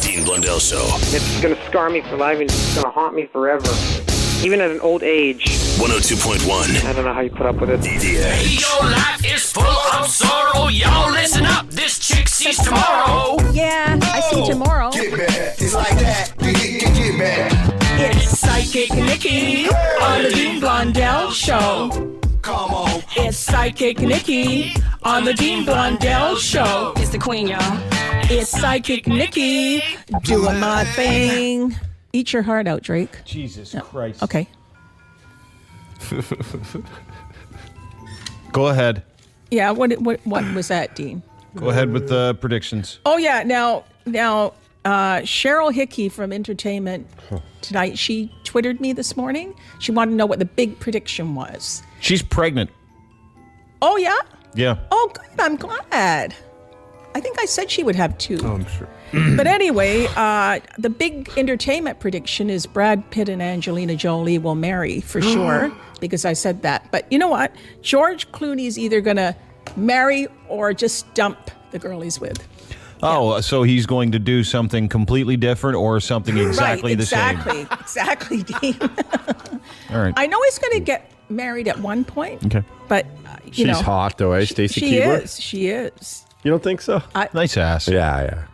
Dean Blundell Show. It's going to scar me for life and it's going to haunt me forever. Even at an old age. 102.1. I don't know how you put up with it. DDH. Your life is full of sorrow. Y'all listen up. This chick sees tomorrow. Yeah, I see tomorrow. Get back. It's like that. Get back. It's Psychic Nikki on the Dean Blundell Show. Come on. It's Psychic Nikki on the Dean Blundell Show. It's the queen, y'all. It's Psychic Nikki doing my thing. Eat your heart out, Drake. Jesus Christ. Okay. Go ahead. Yeah, what was that, Dean? Go ahead with the predictions. Oh, yeah. Now, Cheryl Hickey from Entertainment Tonight, she Twittered me this morning. She wanted to know what the big prediction was. She's pregnant. Oh, yeah? Yeah. Oh, good. I'm glad. I think I said she would have 2. Oh, I'm sure. But anyway, the big entertainment prediction is Brad Pitt and Angelina Jolie will marry for sure, because I said that. But you know what? George Clooney's either going to marry or just dump the girl he's with. Oh, so he's going to do something completely different or something exactly the same. Exactly, Dean. All right. I know he's going to get married at one point. Okay. But, you know. She's hot, though, eh? Stacey She Keebler? She is. You don't think so? Nice ass. Yeah.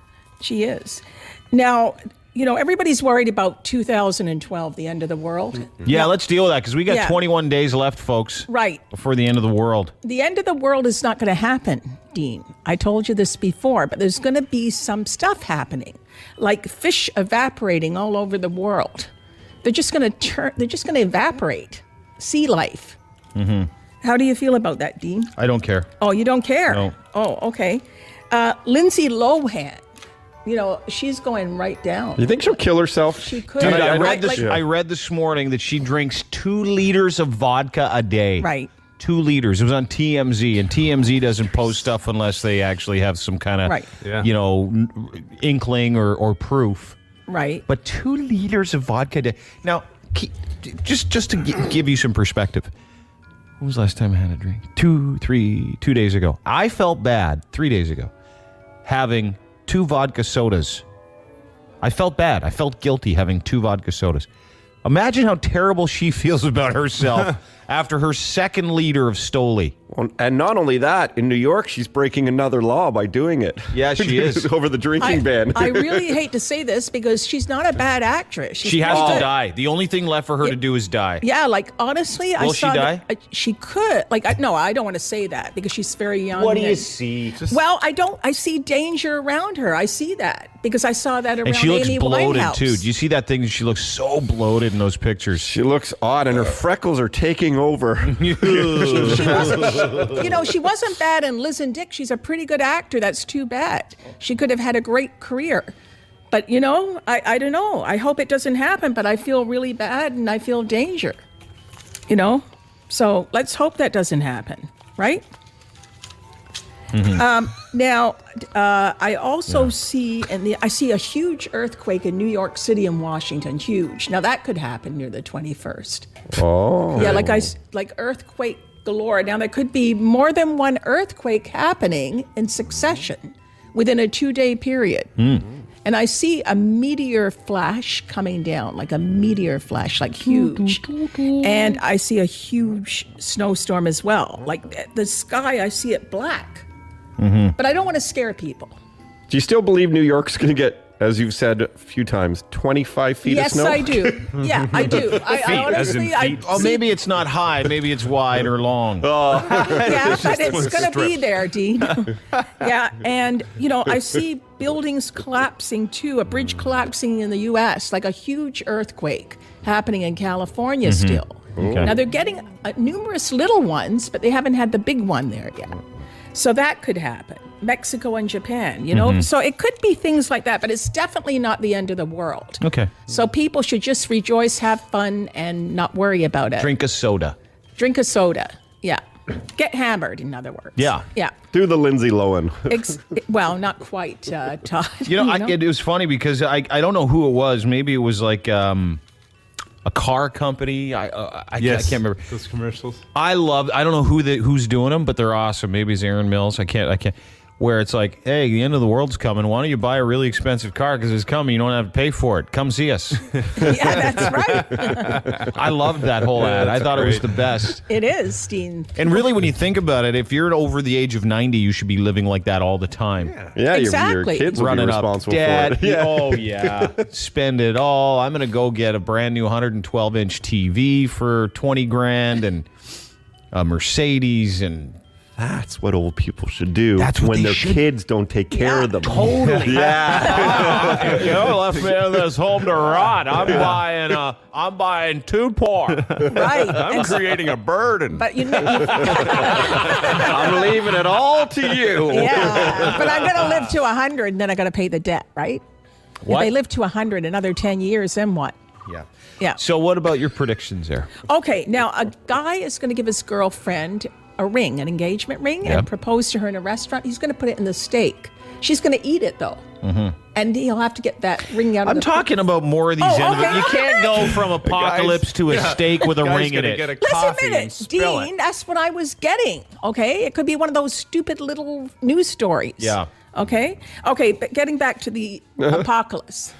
She is. Now, you know, everybody's worried about 2012, the end of the world. Yeah, let's deal with that because we got Yeah. 21 days left, folks. Right. Before the end of the world. The end of the world is not going to happen, Dean. I told you this before, but there's going to be some stuff happening, like fish evaporating all over the world. They're just going to evaporate. Sea life. Mm-hmm. How do you feel about that, Dean? I don't care. Oh, you don't care? No. Oh, okay. Lindsay Lohan, you know, she's going right down. You think she'll kill herself? She could. Dude, I Like- read this morning that she drinks 2 liters of vodka a day. Right. 2 liters. It was on TMZ, and TMZ doesn't post stuff unless they actually have some kind of, Right. Yeah. you know, inkling or proof. Right. But 2 liters of vodka a day. Now, just to give you some perspective, when was the last time I had a drink? 2 days ago. I felt bad 3 days ago having 2 vodka sodas. I felt bad. I felt guilty having 2 vodka sodas. Imagine how terrible she feels about herself after her 2nd liter of Stoli. And not only that, in New York, she's breaking another law by doing it. Yeah, she is. Over the drinking ban. I really hate to say this because she's not a bad actress. She has to die. The only thing left for her to do is die. Yeah, like honestly, I Will saw she die? She could. No, I don't want to say that because she's very young. What do you and- see? Well, I don't. I see danger around her. I see that because I saw that around And she looks Amy bloated, Winehouse. too. Do you see that thing? She looks so bloated in those pictures. She looks odd, and her freckles are taking over. She wasn't bad in Liz and Dick. She's a pretty good actor. That's too bad. She could have had a great career. But, I don't know. I hope it doesn't happen, but I feel really bad and I feel danger. So let's hope that doesn't happen, right? Mm-hmm. Now, I also see I see a huge earthquake in New York City and Washington. Huge. Now that could happen near the 21st. Oh. Yeah, like earthquake galore. Now there could be more than one earthquake happening in succession within a 2-day period. And I see a meteor flash coming down, like a meteor flash, like huge. And I see a huge snowstorm as well. Like the sky, I see it black. But I don't want to scare people. Do you still believe New York's going to get, as you've said a few times, 25 feet of snow? Yes, I do. Yeah, I do. I honestly, Maybe it's not high. Maybe it's wide or long. Yeah, but it's going to be there, Dean. Yeah, and, I see buildings collapsing, too, a bridge collapsing in the U.S., like a huge earthquake happening in California still. Okay. Now, they're getting numerous little ones, but they haven't had the big one there yet. So that could happen. Mexico and Japan, So it could be things like that, but it's definitely not the end of the world. Okay. So people should just rejoice, have fun, and not worry about it. Drink a soda. Drink a soda. Yeah. Get hammered, in other words. Yeah. Yeah. Do the Lindsay Lohan. Well, not quite, Todd. It was funny because I don't know who it was. Maybe it was like a car company. I can't remember. Those commercials. I don't know who's doing them, but they're awesome. Maybe it's Aaron Mills. I can't. where it's like, hey, the end of the world's coming. Why don't you buy a really expensive car because it's coming? You don't have to pay for it. Come see us. Yeah, that's right. I loved that whole ad. I thought it was great. the best. It is, Dean. And really, when you think about it, if you're over the age of 90, you should be living like that all the time. Yeah, Exactly. your kids will Run be it up, responsible Dad. for it. Oh yeah, spend it all. I'm gonna go get a brand new 112-inch TV for 20 grand and a Mercedes, and That's what old people should do. That's what when they their should- kids don't take care of them. Totally. Yeah. you know, left me in this home to rot. I'm buying 2 more. Right. I'm creating a burden. But you know, I'm leaving it all to you. yeah. But I'm going to live to 100, and then I got to pay the debt, right? What? If they live to 100, another 10 years, then what? Yeah. Yeah. So what about your predictions there? Okay, now a guy is going to give his girlfriend a ring, an engagement ring, Yep. and propose to her in a restaurant. He's going to put it in the steak. She's going to eat it, though. Mm-hmm. And he'll have to get that ring out of I'm the... talking about more of these. Oh, end of it. okay. You can't go from apocalypse to a steak with a Guy's ring in gonna it. get a Listen coffee a minute, and spill Dean, it. that's what I was getting, okay? It could be one of those stupid little news stories. Yeah. Okay? Okay, but getting back to the apocalypse.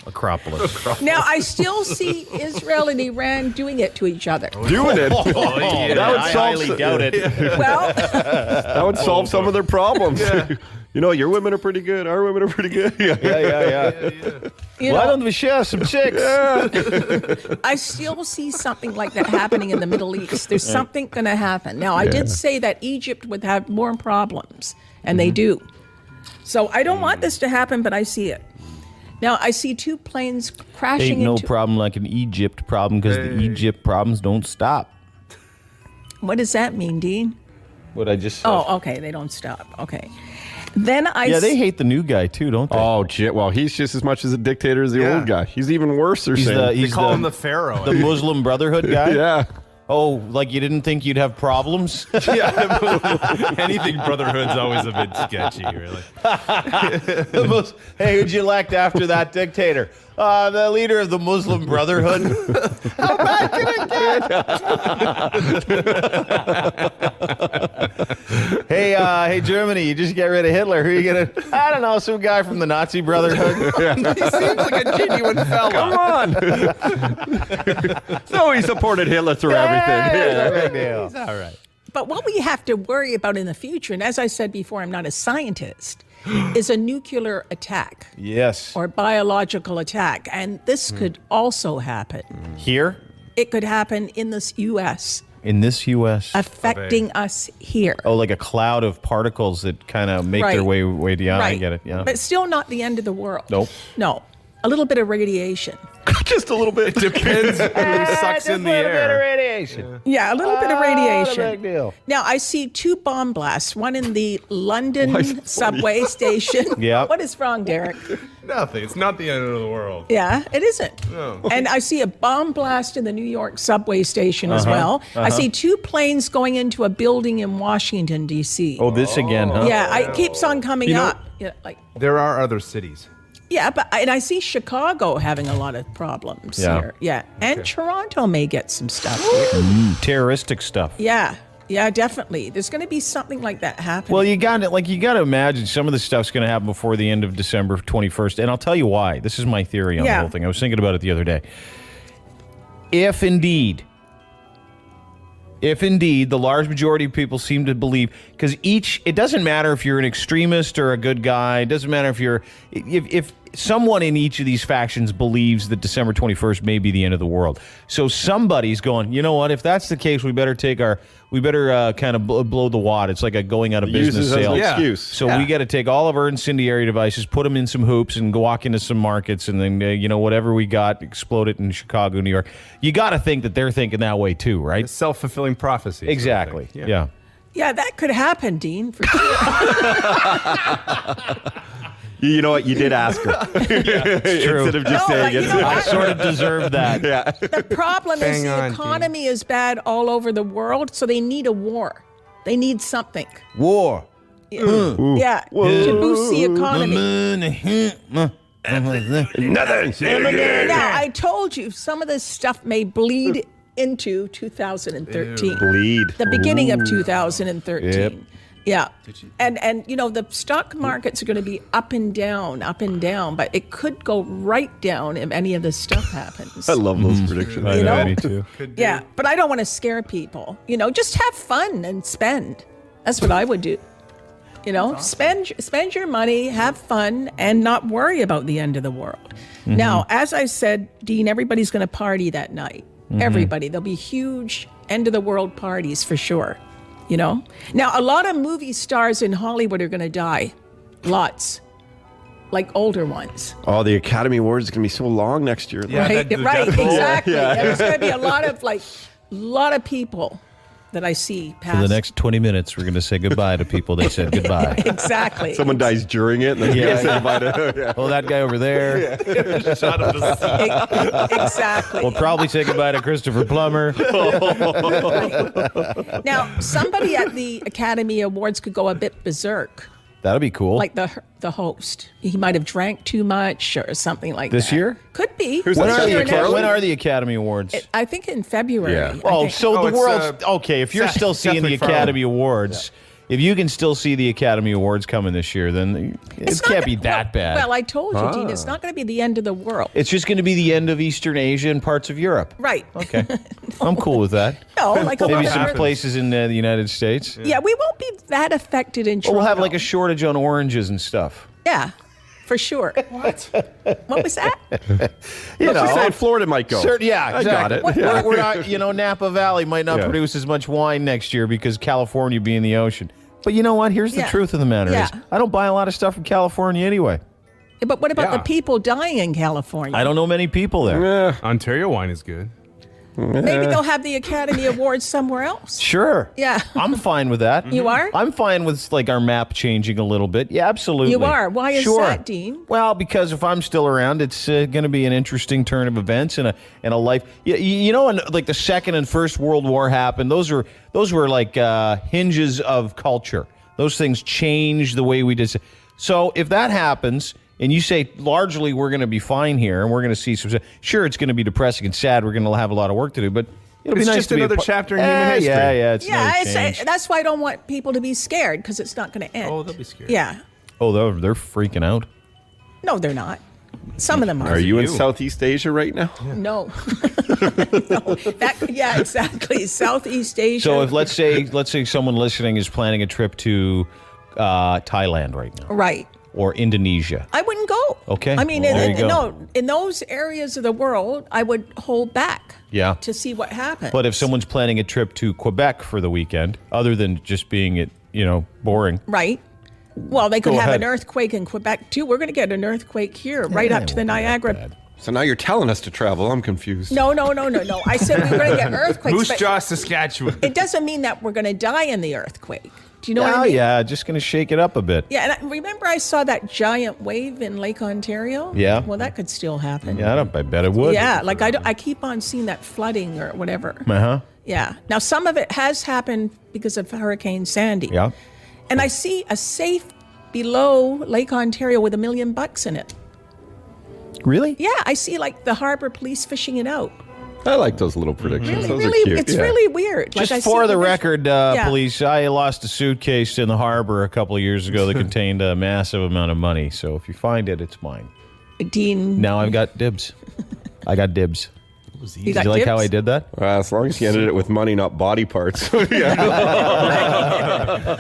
Acropolis. Now, I still see Israel and Iran doing it to each other. Doing it. That would I solve highly doubt it. Well, That would solve some of their problems. You know, your women are pretty good. Our women are pretty good. Yeah. you Why know, don't we share some chicks? I still see something like that happening in the Middle East. There's something going to happen. Now, I did say that Egypt would have more problems, and they do. So I don't want this to happen, but I see it. Now, I see 2 planes crashing Ain't no into... problem like an Egypt problem because the Egypt problems don't stop. What does that mean, Dean? What I just said. Oh, okay, they don't stop. Okay. Then I... Yeah, they hate the new guy too, don't they? Oh, well, he's just as much as a dictator as the Yeah. old guy. He's even worse, they're saying. They call him the Pharaoh. the Muslim Brotherhood guy. Yeah. Oh, like you didn't think you'd have problems? Anything Brotherhood's always a bit sketchy, really. Hey, who'd you elect after that dictator? The leader of the Muslim Brotherhood. How bad can it get? Hey, Germany, you just get rid of Hitler. Who are you gonna? I don't know, some guy from the Nazi Brotherhood. He seems like a genuine fella. Come on. So he supported Hitler through everything. Yeah, big deal. All right. But what we have to worry about in the future, and as I said before, I'm not a scientist, is a nuclear attack Yes. or biological attack. And this could also happen. Here It could happen in the U.S., in this U.S. affecting us here. Oh, like a cloud of particles that kind of make their Right. way down. I Right. get it. Yeah. But still not the end of the world. Nope. No. A little bit of radiation. Just a little bit. Depends who sucks in the air. radiation. Yeah, a little bit of radiation. Not a big deal. Now, I see 2 bomb blasts, one in the London subway station. Yep. What is wrong, Derek? Nothing. It's not the end of the world. Yeah, it isn't. No. And I see a bomb blast in the New York subway station as well. I see 2 planes going into a building in Washington, D.C. Oh, this again, huh? Yeah, it keeps on coming You know- up. Yeah, There are other cities. but and I see Chicago having a lot of problems Yeah. here. Yeah, and Toronto may get some stuff here. Terroristic stuff. Yeah, definitely. There's going to be something like that happening. Well, you got to imagine some of this stuff's going to happen before the end of December 21st, and I'll tell you why. This is my theory on the Yeah. whole thing. I was thinking about it the other day. If indeed the large majority of people seem to believe, because it doesn't matter if you're an extremist or a good guy, it doesn't matter if someone in each of these factions believes that December 21st may be the end of the world. So somebody's going, you know what, if that's the case, we better kind of blow the wad. It's like a going out of Use business this as an sale. excuse. So we got to take all of our incendiary devices, put them in some hoops, and go walk into some markets, and then whatever we got, explode it in Chicago, New York. You got to think that they're thinking that way too, right? A self-fulfilling prophecy. sort of Exactly. thing. Yeah. yeah, that could happen, Dean. For sure. You know what? You did ask her. true. Instead of just No, saying but it. you know I what? sort of deserve that. The problem is Hang the on, economy is bad all over the world, so they need a war. They need something. War. Yeah, to boost the economy. Nothing. Now, I told you some of this stuff may bleed into 2013. Bleed. The beginning of 2013. Yep. Yeah. And you know, the stock markets are going to be up and down, but it could go right down if any of this stuff happens. I love those predictions. I You know, know? me too. Yeah, but I don't want to scare people. You know, just have fun and spend. That's what I would do. You know, spend your money, have fun, and not worry about the end of the world. Now, as I said, Dean, everybody's going to party that night. Everybody. There'll be huge end of the world parties for sure. You know? Now, a lot of movie stars in Hollywood are going to die. Lots. Like older ones. Oh, the Academy Awards is going to be so long next year. Yeah. Right, the right, death toll. exactly. And there's going to be a lot of people that I see pass. For the next 20 minutes, we're going to say goodbye to people that said goodbye. Exactly. Someone dies during it, and then Yeah. you say bye to yeah. Oh, that guy over there. Exactly. We'll probably say goodbye to Christopher Plummer. Now, somebody at the Academy Awards could go a bit berserk, That'll be cool. like the host. He might have drank too much or something like that. This year? Could be. Who's when, that? are This year the, next- when are the Academy Awards? I think in February. Yeah. I Oh, think. so Oh, the it's, world's okay. If you're still seeing the definitely Academy Awards, if you can still see the Academy Awards coming this year, then it It's not can't be gonna- that bad. Well, I told you, Dean, it's not going to be the end of the world. It's just going to be the end of Eastern Asia and parts of Europe. Right. Okay, I'm cool with that. No, like a lot Maybe of some other- places in the United States. Yeah, we won't be that affected in Or Toronto. we'll have like a shortage on oranges and stuff. Yeah, for sure. What was that? You Just saying Florida might go. Yeah, I got exactly. it. We're not, Napa Valley might not Yeah. produce as much wine next year because California be in the ocean. But you know what? Here's the Yeah. truth of the matter Yeah. is I don't buy a lot of stuff from California anyway. But what about Yeah. the people dying in California? I don't know many people there. Yeah. Ontario wine is good. Maybe they'll have the Academy Awards somewhere else. Sure. Yeah. I'm fine with that. You are? I'm fine with like our map changing a little bit. Yeah, absolutely. You are? Why is Sure. that, Dean? Well, because if I'm still around, it's going to be an interesting turn of events and a life. When like the Second and First World War happened, those were like hinges of culture. Those things change the way we did. So if that happens, and you say largely we're going to be fine here, and we're going to see some. Sure, it's going to be depressing and sad. We're going to have a lot of work to do, but it'll be It's nice just to be a another part- chapter in human history. Yeah, it's Yeah, another change. that's why I don't want people to be scared because it's not going to end. Oh, they'll be scared. Yeah. Oh, they're freaking out. No, they're not. Some of them are. Are you in Southeast Asia right now? No. Yeah, exactly. Southeast Asia. So if let's say someone listening is planning a trip to Thailand right now Right. or Indonesia. I wouldn't go. Okay. I mean, Well, there you go. no, in those areas of the world, I would hold back. Yeah. To see what happens. But if someone's planning a trip to Quebec for the weekend, other than just being boring. Right. Well, they could Go have ahead. an earthquake in Quebec too. We're going to get an earthquake here, right up to the Niagara. So now you're telling us to travel. I'm confused. No. I said we're going to get earthquakes. Moose but Jaw, Saskatchewan. it doesn't mean that we're going to die in the earthquake. Do you know what I Oh mean? yeah, just going to shake it up a bit. Yeah, and remember I saw that giant wave in Lake Ontario? Yeah. Well, that could still happen. Yeah, I bet it would. Yeah, like I keep on seeing that flooding or whatever. Uh-huh. Yeah. Now, some of it has happened because of Hurricane Sandy. Yeah. And I see a safe below Lake Ontario with $1 million in it. Really? Yeah, I see like the harbor police fishing it out. I like those little predictions. Those are cute. It's Yeah. really weird. Just I for see the fish- record, Yeah. police, I lost a suitcase in the harbor a couple of years ago that contained a massive amount of money. So if you find it, it's mine. Dean, Now I've got dibs. I got dibs. you Did got you like how dibs? I did that? As long as you ended it with money, not body parts. Yeah.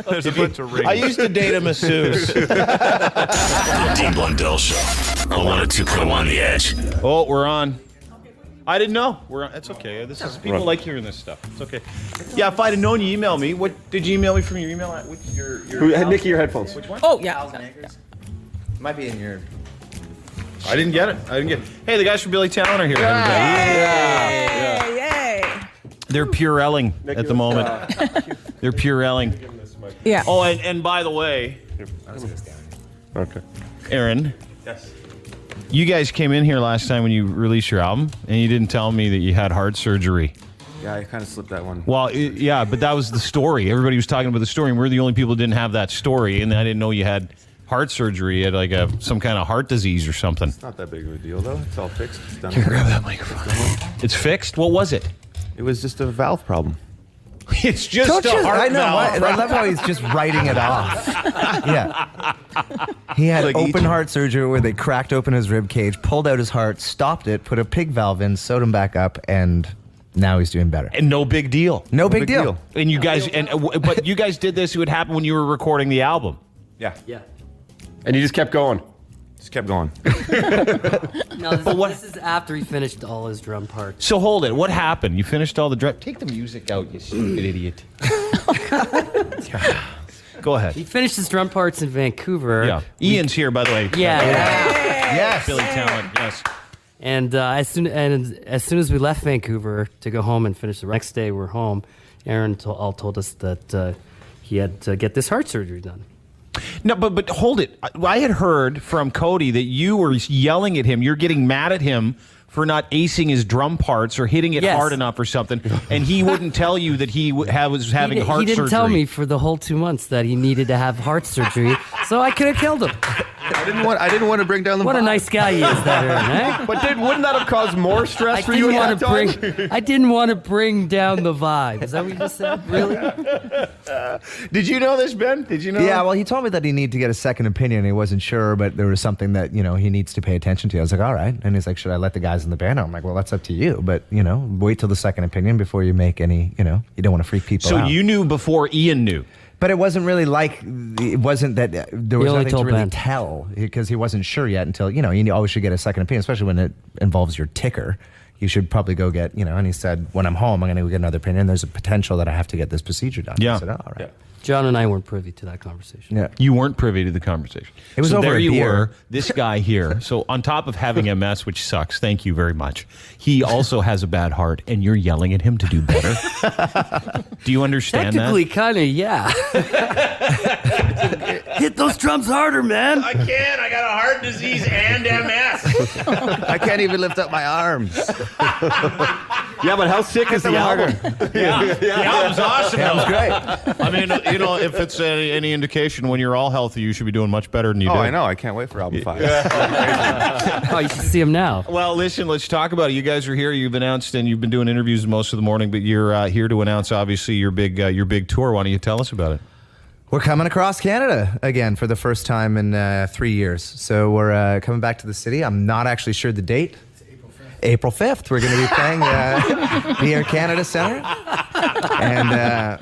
There's a bunch of rings. I used to date a masseuse. The Dean Blundell Show on 102.1 The Edge. Oh, we're on. I didn't know. We're on. That's okay. This is people like hearing this stuff. It's okay. Yeah, if I'd have known you email me, what did you email me from your email? Nikki, your headphones. Oh, yeah. Might be in your. I didn't get it. Hey, the guys from Billy Talon are here. everybody. Yay. They're Purelling at the moment. They're Purelling. Yeah. Oh, and by the way, Okay. Aaron. Yes. You guys came in here last time when you released your album, and you didn't tell me that you had heart surgery. Yeah, I kind of slipped that one. Well, yeah, but that was the story. Everybody was talking about the story, and we're the only people who didn't have that story, and I didn't know you had heart surgery. You had like some kind of heart disease or something. It's not that big of a deal, though. It's all fixed. It's done. Here, grab that microphone. It's fixed? What was it? It was just a valve problem. It's just Don't a you- heart I know. valve. I love how he's just writing it off. Yeah. He had open heart surgery where they cracked open his rib cage, pulled out his heart, stopped it, put a pig valve in, sewed him back up, and now he's doing better. And no big deal. No big deal. And you guys, but you guys did this. It would happen when you were recording the album. Yeah. Yeah. And you just kept going. Just kept going. No, this is after he finished all his drum parts. So hold it. What happened? You finished all the drum. Take the music out, you stupid idiot. Go ahead. He finished his drum parts in Vancouver. Yeah. Ian's here, by the way. Yeah. Yes. Billy Talent. Yes. And as soon as we left Vancouver to go home and finish the next day, we're home. Aaron told us that he had to get this heart surgery done. No, but hold it. I had heard from Cody that you were yelling at him. You're getting mad at him for not acing his drum parts or hitting it hard enough or something, and he wouldn't tell you that he was having heart surgery. He didn't tell me for the whole 2 months that he needed to have heart surgery, so I could have killed him. I didn't want to bring down the. What a nice guy he is, that Aaron, eh? But wouldn't that have caused more stress for you at that time? I didn't want to bring down the vibe. Is that what you just said? Really? Did you know this, Ben? Did you know? Yeah, well, he told me that he needed to get a second opinion. He wasn't sure, but there was something that, he needs to pay attention to. I was like, all right. And he's like, should I let the guys in the band know? I'm like, well, that's up to you. But, wait till the second opinion before you make any, you don't want to freak people out. So you knew before Ian knew. But it wasn't really it wasn't that there was nothing to really Ben. tell because he wasn't sure yet until, you always should get a second opinion, especially when it involves your ticker. You should probably go get, and he said, when I'm home, I'm going to go get another opinion. There's a potential that I have to get this procedure done. Yeah. I said, oh, all right. Yeah. John and I weren't privy to that conversation. Yeah. You weren't privy to the conversation. It was so over there a you beer. were, this guy here. So on top of having MS, which sucks, thank you very much, he also has a bad heart, and you're yelling at him to do better. Do you understand Technically, kind of, yeah. Hit those drums harder, man. I can't. I got a heart disease and MS. I can't even lift up my arms. Yeah, but how sick is the album? The album's awesome. That was though. great. I mean, if it's any indication, when you're all healthy, you should be doing much better than you Oh, do. I know. I can't wait for album 5. Oh, you should see him now. Well, listen, let's talk about it. You guys are here. You've announced, and you've been doing interviews most of the morning, but you're here to announce, obviously, your big tour. Why don't you tell us about it? We're coming across Canada again for the first time in 3 years. So we're coming back to the city. I'm not actually sure the date. April 5th. We're going to be playing the Air Canada Centre. And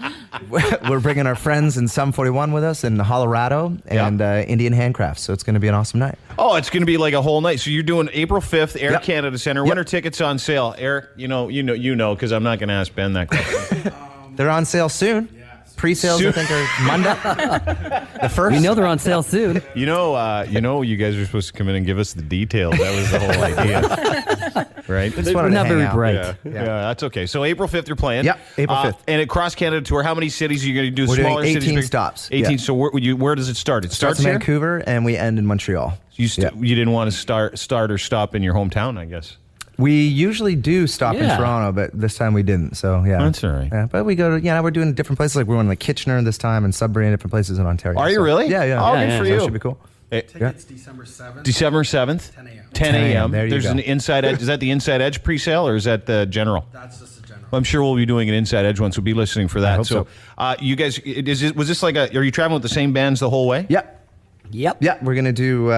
we're bringing our friends in Sum 41 with us in Colorado and Indian Handcrafts. So it's going to be an awesome night. Oh, it's going to be like a whole night. So you're doing April 5th, Air Yep. Canada Centre. When are tickets on sale? Eric, you know, because I'm not going to ask Ben that question. They're on sale soon. Pre-sales, I think, are Monday. The first. We know they're on sale soon. You guys are supposed to come in and give us the details. That was the whole idea. Right? Just We're wanted to not hang very out. bright. Yeah, that's okay. So April 5th, you're playing. Yep, April 5th. And at Cross Canada Tour, how many cities are you going to do? We're doing Smaller 18 cities? stops. 18. Yeah. So where does it start? It starts in here? Vancouver, and we end in Montreal. You didn't want to start or stop in your hometown, I guess. We usually do stop in Yeah. Toronto, but this time we didn't. So yeah, That's all right. Yeah, but we go to we're doing different places. Like we're going to Kitchener this time and Sudbury and different places in Ontario. Are you So, really? Yeah, yeah. Oh, Yeah, good yeah. for So you. it should be cool. Tickets December 7th. December 7th, 10 a.m. 10 a.m. There you There's go. an Inside Edge. Is that the Inside Edge pre-sale or is that the general? That's just a general. I'm sure we'll be doing an Inside Edge once. We'll be listening for that. hope so. You guys, was this like are you traveling with the same bands the whole way? Yep. Yep. Yeah, we're gonna do.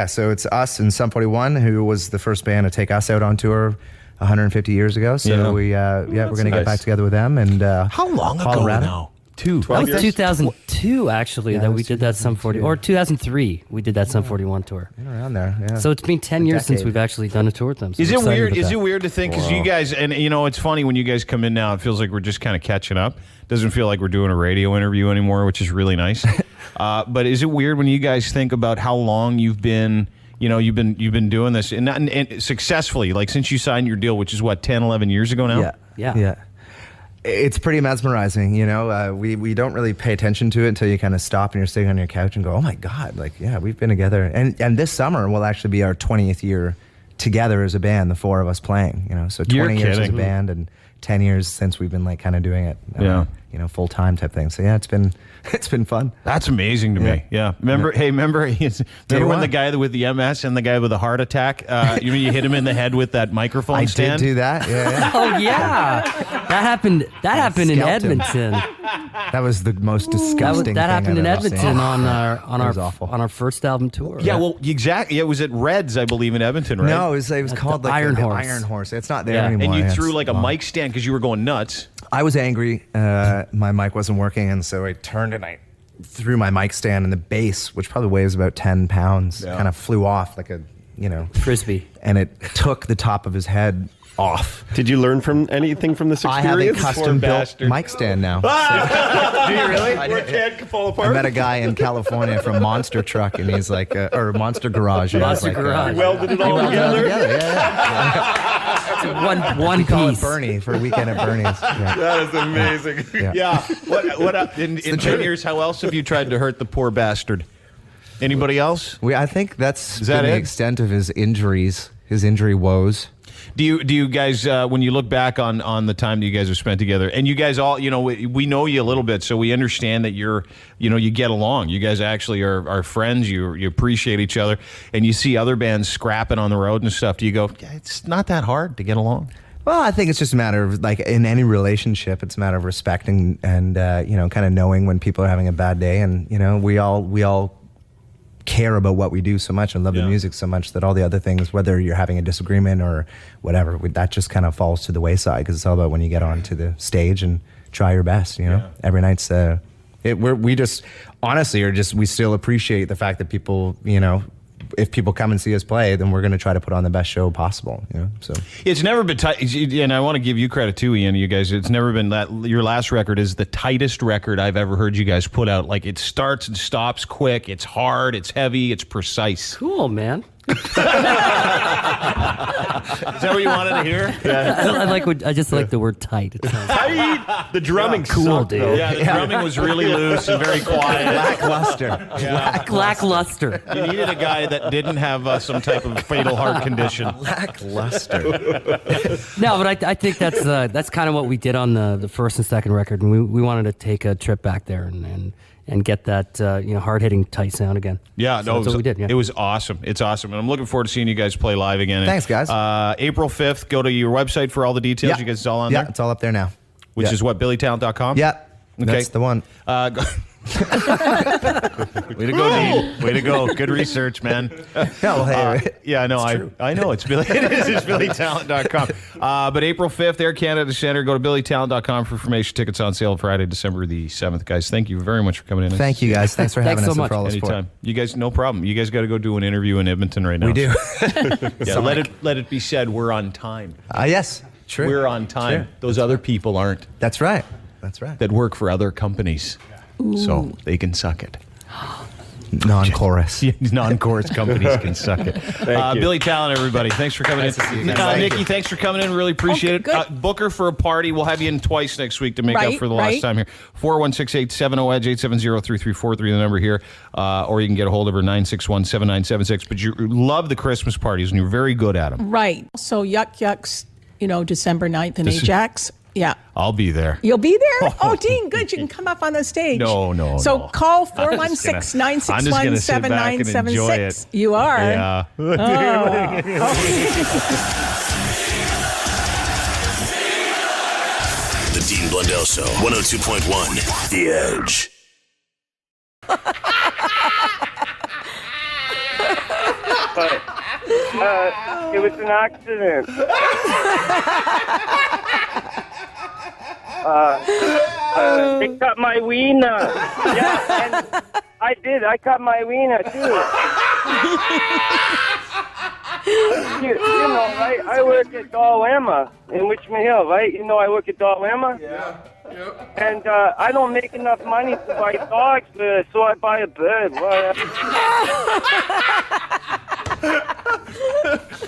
So it's us and Sum 41, who was the first band to take us out on tour 150 years ago. So Yeah. we're gonna get nice. back together with them. And How long Colorado? ago now? 2. That was years? 2002, actually, Yeah, that it we was did that Sum 40, or 2003, we did that Sum 41 tour. around there. Yeah. So it's been 10 years since decade. we've actually done a tour with them. So Is we're it excited weird? about Is that. it weird to think because you guys and it's funny when you guys come in now. It feels like we're just kind of catching up. Doesn't feel like we're doing a radio interview anymore, which is really nice. But is it weird when you guys think about how long you've been? You've been doing this and successfully, like since you signed your deal, which is what 10, 11 years ago now. Yeah. It's pretty mesmerizing, we don't really pay attention to it until you kind of stop and you're sitting on your couch and go, oh my God, we've been together. And this summer will actually be our 20th year together as a band, the four of us playing, so 20 You're years as a kidding. band and 10 years since we've been kind of doing it. Yeah. full time type thing. So yeah, it's been fun. That's amazing to me. Yeah. Remember when the guy with the MS and the guy with the heart attack, you hit him in the head with that microphone I stand? did do that. Yeah. Oh yeah, that happened in Scalped him. Edmonton. That was the most disgusting. That happened thing in I've ever Edmonton seen. on was awful. our first album tour. Yeah, well, exactly. Yeah, it was at Reds, I believe, in Edmonton, right? No, it was called the like Iron the Horse. Iron Horse. It's not there Yeah. anymore. And you Yeah, threw it's like a gone. mic stand because you were going nuts. I was angry. My mic wasn't working, and so I turned and I threw my mic stand, and the bass, which probably weighs about 10 pounds, kind of flew off like a frisbee, and it took the top of his head off. Did you learn anything from this I have experience? a custom built mic stand now. Do you really? Where it can't fall apart? I met a guy in California from Monster Truck, and he's like, or Monster Garage. And Monster he's like, Garage. Welded it all welded it all together? Yeah. one We call piece. it Bernie for Weekend at Bernie's. Yeah. That is amazing. Yeah. What in 10 years, how else have you tried to hurt the poor bastard? Anybody else? I think that's Is that been the it? extent of his injuries, his injury woes. Do you guys, when you look back on the time that you guys have spent together, and you guys all, we know you a little bit, so we understand that you get along. You guys actually are friends. You appreciate each other, and you see other bands scrapping on the road and stuff. Do you go, yeah, it's not that hard to get along? Well, I think it's just a matter of, like, in any relationship, it's a matter of respecting and kind of knowing when people are having a bad day, and we all care about what we do so much and love the music so much that all the other things, whether you're having a disagreement or whatever, that just kind of falls to the wayside, because it's all about when you get onto the stage and try your best. Every night's we just honestly we still appreciate the fact that people, if people come and see us play, then we're going to try to put on the best show possible. So It's never been tight, and I want to give you credit too, Ian. You guys, it's never been that. Your last record is the tightest record I've ever heard you guys put out. Like, it starts and stops quick. It's hard. It's heavy. It's precise. Cool, man. Is that what you wanted to hear? I just like the word tight. It sounds Tight. The drumming cool, sucked, dude. though. Yeah, the drumming was really loose and very quiet. lackluster. lackluster. You needed a guy that didn't have some type of fatal heart condition. Lackluster. No, but I think that's kind of what we did on the first and second record, and we wanted to take a trip back there and get that hard hitting tight sound again. Yeah, So that's what we did. Yeah. It was awesome. It's awesome, and I'm looking forward to seeing you guys play live again. Thanks, guys. April 5th. Go to your website for all the details. Yeah. You guys, it's all on Yeah, there, it's all up there now. which Yeah. is what, BillyTalent.com. Yeah, Okay. that's the one. Way to go, Dean. Way to go. Good research, man. No, hey, Yeah, I know. I know. It's Billy. It's BillyTalent.com. But April 5th, Air Canada Center. Go to BillyTalent.com for information. Tickets on sale Friday, December the 7th. Guys, thank you very much for coming in. Thank you, guys. Thanks for having Thanks us so and for much. all the support. Anytime. You guys, no problem. You guys got to go do an interview in Edmonton right now. We do. Yeah, let it be said, we're on time. Yes, true. We're on time. Sure. Those other people aren't, That's right. That's right. that work for other companies. So they can suck it. Non-chorus. Non-chorus companies can suck it. you. Billy Talent, everybody. Thanks for coming in. Nikki, thanks for coming in. Really appreciate it. good. Book her for a party. We'll have you in twice next week to make up Right, for the last right. time here. 416-870-EDGE, 870-3343, the number here. Or you can get a hold of her, 961-7976. But you love the Christmas parties, and you're very good at them. Right. So Yuck's, December 9th in Ajax. Yeah. I'll be there. You'll be there? Oh, Dean, good. You can come up on the stage. No. So call I'm just gonna sit back and enjoy it. 416-961-7976. You are. Yeah. The Dean Blundell Show, 102.1 The Edge. It was an accident. They cut my wiener. Yeah, and I did. I cut my wiener too. You know, right? I work at Dollarama in Richmond Hill, right? You know, I work at Dollarama. Yeah. And I don't make enough money to buy dogs, so I buy a bird.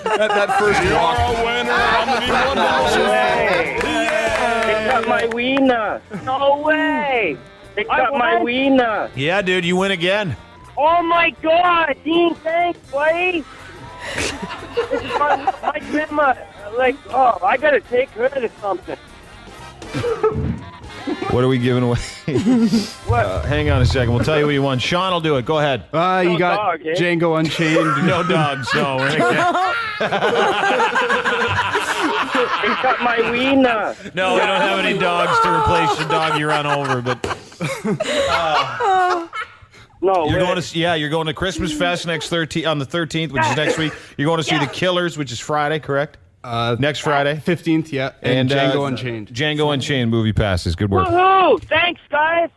That first walk. They cut my wiener. No way. They cut my wiener. Yeah, dude, you win again. Oh my God, Dean, thanks, buddy. This is my grandma. Like, I gotta take her to something. What are we giving away? What? Hang on a second. We'll tell you what you want. Sean will do it. Go ahead. You got dog, eh? Django Unchained. No dogs. No. We're not He got my wiener. No, we don't have any dogs to replace the dog you run over. But No, you're way. going to you're going to Christmas Fest on the 13th, which is next week. You're going to see The Killers, which is Friday, correct? Next Friday, 15th, yeah. And Django Unchained. Django Unchained movie passes. Good work. Woohoo! Thanks, guys.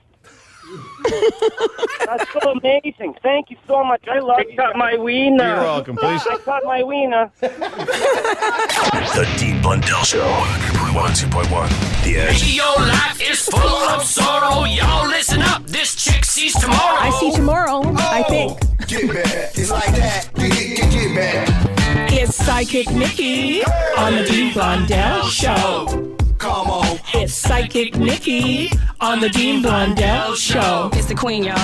That's so amazing. Thank you so much. I love you. Got my wiener. You're welcome. Please. I got my wiener. The Dean Blundell Show. 102.1. The Edge. Maybe your life is full of sorrow. Y'all listen up. This chick sees tomorrow. I see tomorrow, I think. Get back. It's like that. Get back. It's Psychic Nikki on the Dean Blundell Show. Come on. It's Psychic Nikki on the Dean Blundell Show. It's the queen, y'all.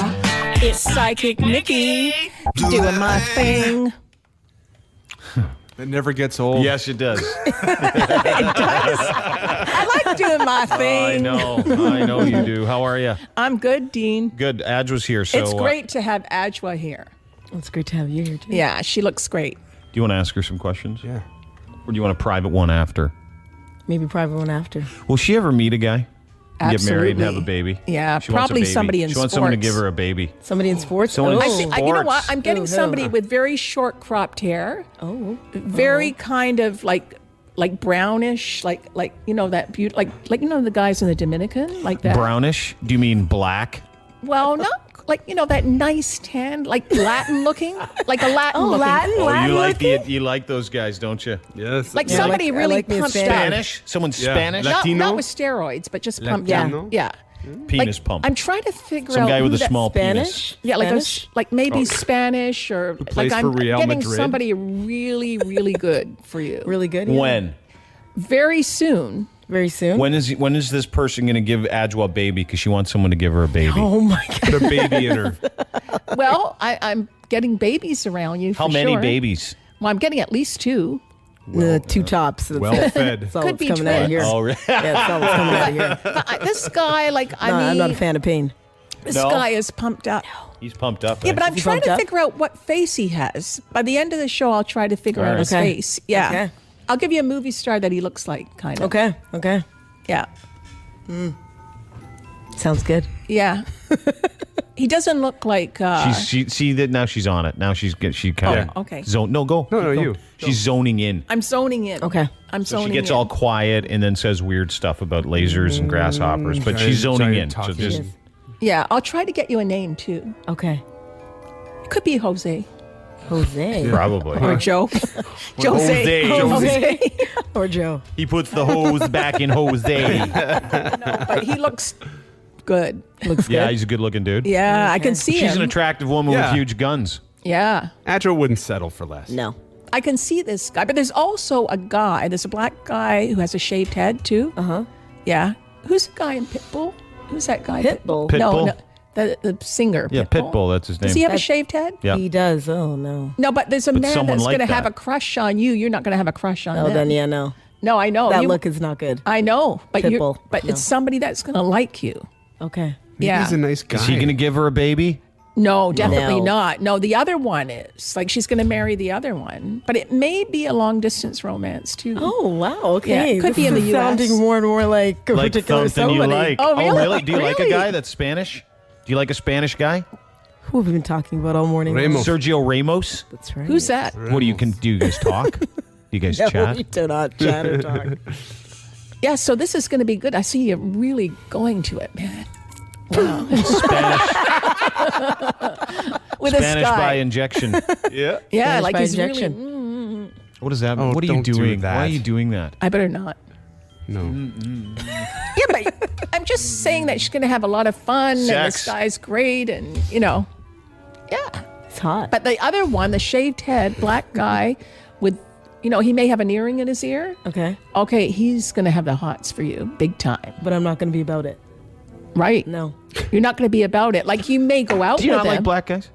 It's Psychic Nikki doing my thing. That never gets old. Yes, it does. It does. I like doing my thing. I know you do. How are you? I'm good, Dean. Good. Adj was here, so It's great to have Adjwa here. It's great to have you here, too. Yeah, she looks great. Do you want to ask her some questions? Yeah. Or do you want a private one after? Maybe private one after. Will she ever meet a guy? Get married and have a Absolutely. baby? Yeah, She wants a probably baby. somebody in She wants someone to sports. give her a baby. Somebody in sports? Someone in I think, you know what? I'm getting Ooh, somebody who? with very short cropped hair. Oh. Very kind of like brownish, like you know that like you know the guys in the Dominican, like that. Brownish? Do you mean black? Well, not like you know that nice tan, like Latin looking, like a Latin looking. You like those guys, don't you? Yes. Like Yeah, somebody I really like me a pumped up. Spanish? Someone Yeah. Spanish? Not with steroids, but just pumped Latino? up. Yeah. Penis Like, pump. I'm trying to figure Some out guy with who a that- small Spanish? penis. Yeah, like Spanish? like maybe Spanish or plays like I'm for Real getting Madrid? somebody really, really good for you. Really good? Yeah. When? Very soon. Very soon? When is this person going to give Adjwa a baby because she wants someone to give her a baby? Oh, my God. Put a baby in her. Well, I'm getting babies around you. How for many sure. babies? Well, I'm getting at least 2. Two tops. That's, Well fed. that's all Could that's be coming out of twins. here. Oh, really? Yeah, that's all that's coming out of here. But this guy, like, I No, mean, I'm not a fan of pain. this No? guy is pumped up. He's pumped up. Yeah, eh? but I'm he trying pumped to up? figure out what face he has. By the end of the show, I'll try to figure All out right. his Okay. face. Yeah. Okay. I'll give you a movie star that he looks like, kind of. Okay. Okay. Yeah. Sounds good. Yeah. He doesn't look like. See that now she's on it. Now she kind of okay. zone. No, go. No, Go. you. She's zoning in. I'm zoning in. Okay. I'm So zoning she gets in. all quiet and then says weird stuff about lasers and grasshoppers, but she's zoning in. So talking. just Yeah, I'll try to get you a name too. Okay. It could be Jose Jose. probably. or Joe. Jose. Jose. Or Joe. He puts the hose back in Jose. But he looks good. Looks good. Yeah, he's a good-looking dude. Yeah, I can see She's him. an attractive woman with Yeah. huge guns. Yeah. Adjo wouldn't settle for less. No. I can see this guy, but there's also a guy. There's a black guy who has a shaved head too. Uh-huh. Yeah. Who's the guy in Pitbull? Who's that guy? Pitbull? No, Pitbull? no, the singer. Yeah, Pitbull, that's his name. Does he have a That- shaved head? Yeah. He does. Oh, no. No, but there's a But man someone that's like going to have that. a crush on you. You're not going to have a crush on Oh, them. then, yeah, no. No, I know. That You- look is not good. I know, but Pitbull, but no. it's somebody that's going to like you. Okay. Yeah. He's a nice guy. Is he going to give her a baby? No, definitely No. not. No, the other one is. Like, she's going to marry the other one. But it may be a long-distance romance, too. Oh, wow. Okay. Yeah, it could This be in is the US. sounding more and more like a Like particular something you somebody. like. Oh, really? Do you like a Really? guy that's Spanish? Do you like a Spanish guy? Who have we been talking about all morning? Ramos. Sergio Ramos? That's right. Who's that? What do you guys talk? Do you guys No, chat? we do not chat or talk. Yeah, so this is going to be good. I see you really going to it, man. Wow. Spanish, With Spanish this guy. by injection. Yeah. Yeah, Spanish like by he's injection. really. What does that mean? Oh, What are you don't do doing? that. Why are you doing that? I better not. No. Yeah, but I'm just saying that she's going to have a lot of fun, and Sex. this guy's great, and yeah. It's hot. But the other one, the shaved head, black guy, with, he may have an earring in his ear. Okay. Okay, he's going to have the hots for you, big time. But I'm not going to be about it. Right? No. You're not going to be about it. Like, you may go out Do you with not him. like black guys?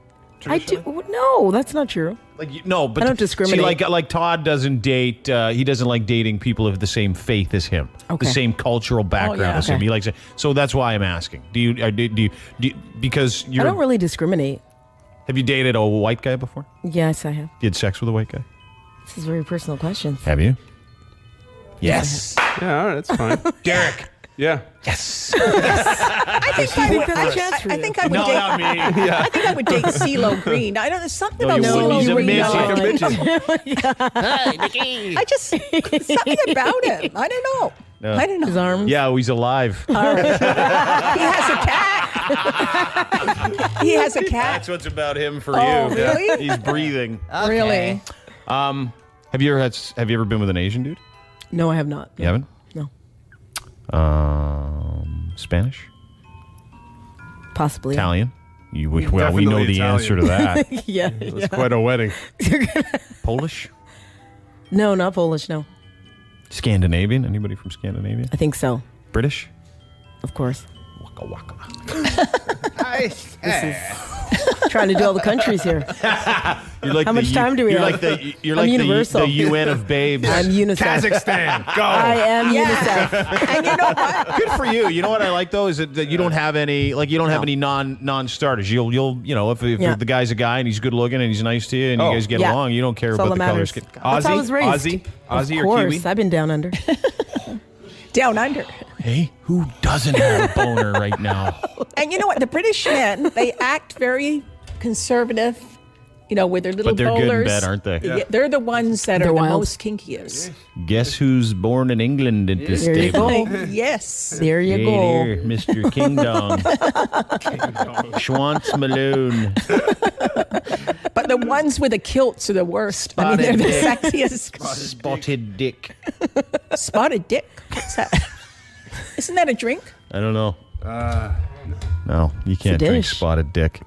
I do. No, that's not true. No, but I don't discriminate. See, like Todd doesn't date. He doesn't like dating people of the same faith as him, Okay. the same cultural background as him. Okay. He likes it. So that's why I'm asking. Do you because I don't really discriminate. Have you dated a white guy before? Yes, I have. You had sex with a white guy? This is very personal questions. Have you? Yes. Yeah, all right, that's fine. Derek. Yeah. Yes. I think I would. that's a chance for I you. think I would No, date. not me. I think I would date CeeLo Green. I don't. There's something about you wouldn't. CeeLo He's a Green. midget. I like. I just something about him. I don't know. No. I don't know. His arms. Yeah, he's alive. He has a cat. He has a cat. That's what's about him for Oh, you. really? He's breathing. Really? Have you ever been with an Asian dude? No, I have not. You haven't? No. Spanish? Possibly. Italian? We know Definitely the Italian. answer to that. Yeah. It's quite a wedding. Polish? No, not Polish. No. Scandinavian? Anybody from Scandinavia? I think so. British? Of course. Waka waka. This is trying to do all the countries here. You're like How much time do we you're have? Like the, you're I'm like universal. the UN of babes. I'm UNICEF. Kazakhstan, go. I am UNICEF. And you know what? Good for you. You know what I like though is that you don't have any any non-starters. You'll if Yeah. the guy's a guy and he's good looking and he's nice to you and you guys get Yeah. along, you don't care That's all about the that color matters. skin. That's how I was raised. Aussie Of or course, Kiwi? I've been down under. Down under. Hey, who doesn't have a boner right now? And you know what? The British men, they act very conservative, with their little But they're bowlers. good in bed, aren't they? Yeah, they're the ones that They're are the wild. most kinkiest. Guess who's born in England at this There you table? go. Yes. There you Hey go. there, Mr. King Dong. Schwantz Malone. But the ones with the kilts are the worst. I mean, they're the Spotted sexiest. Spotted dick. Spotted dick? What's that? Isn't that a drink? I don't know. No, you can't a drink dish. spotted dick.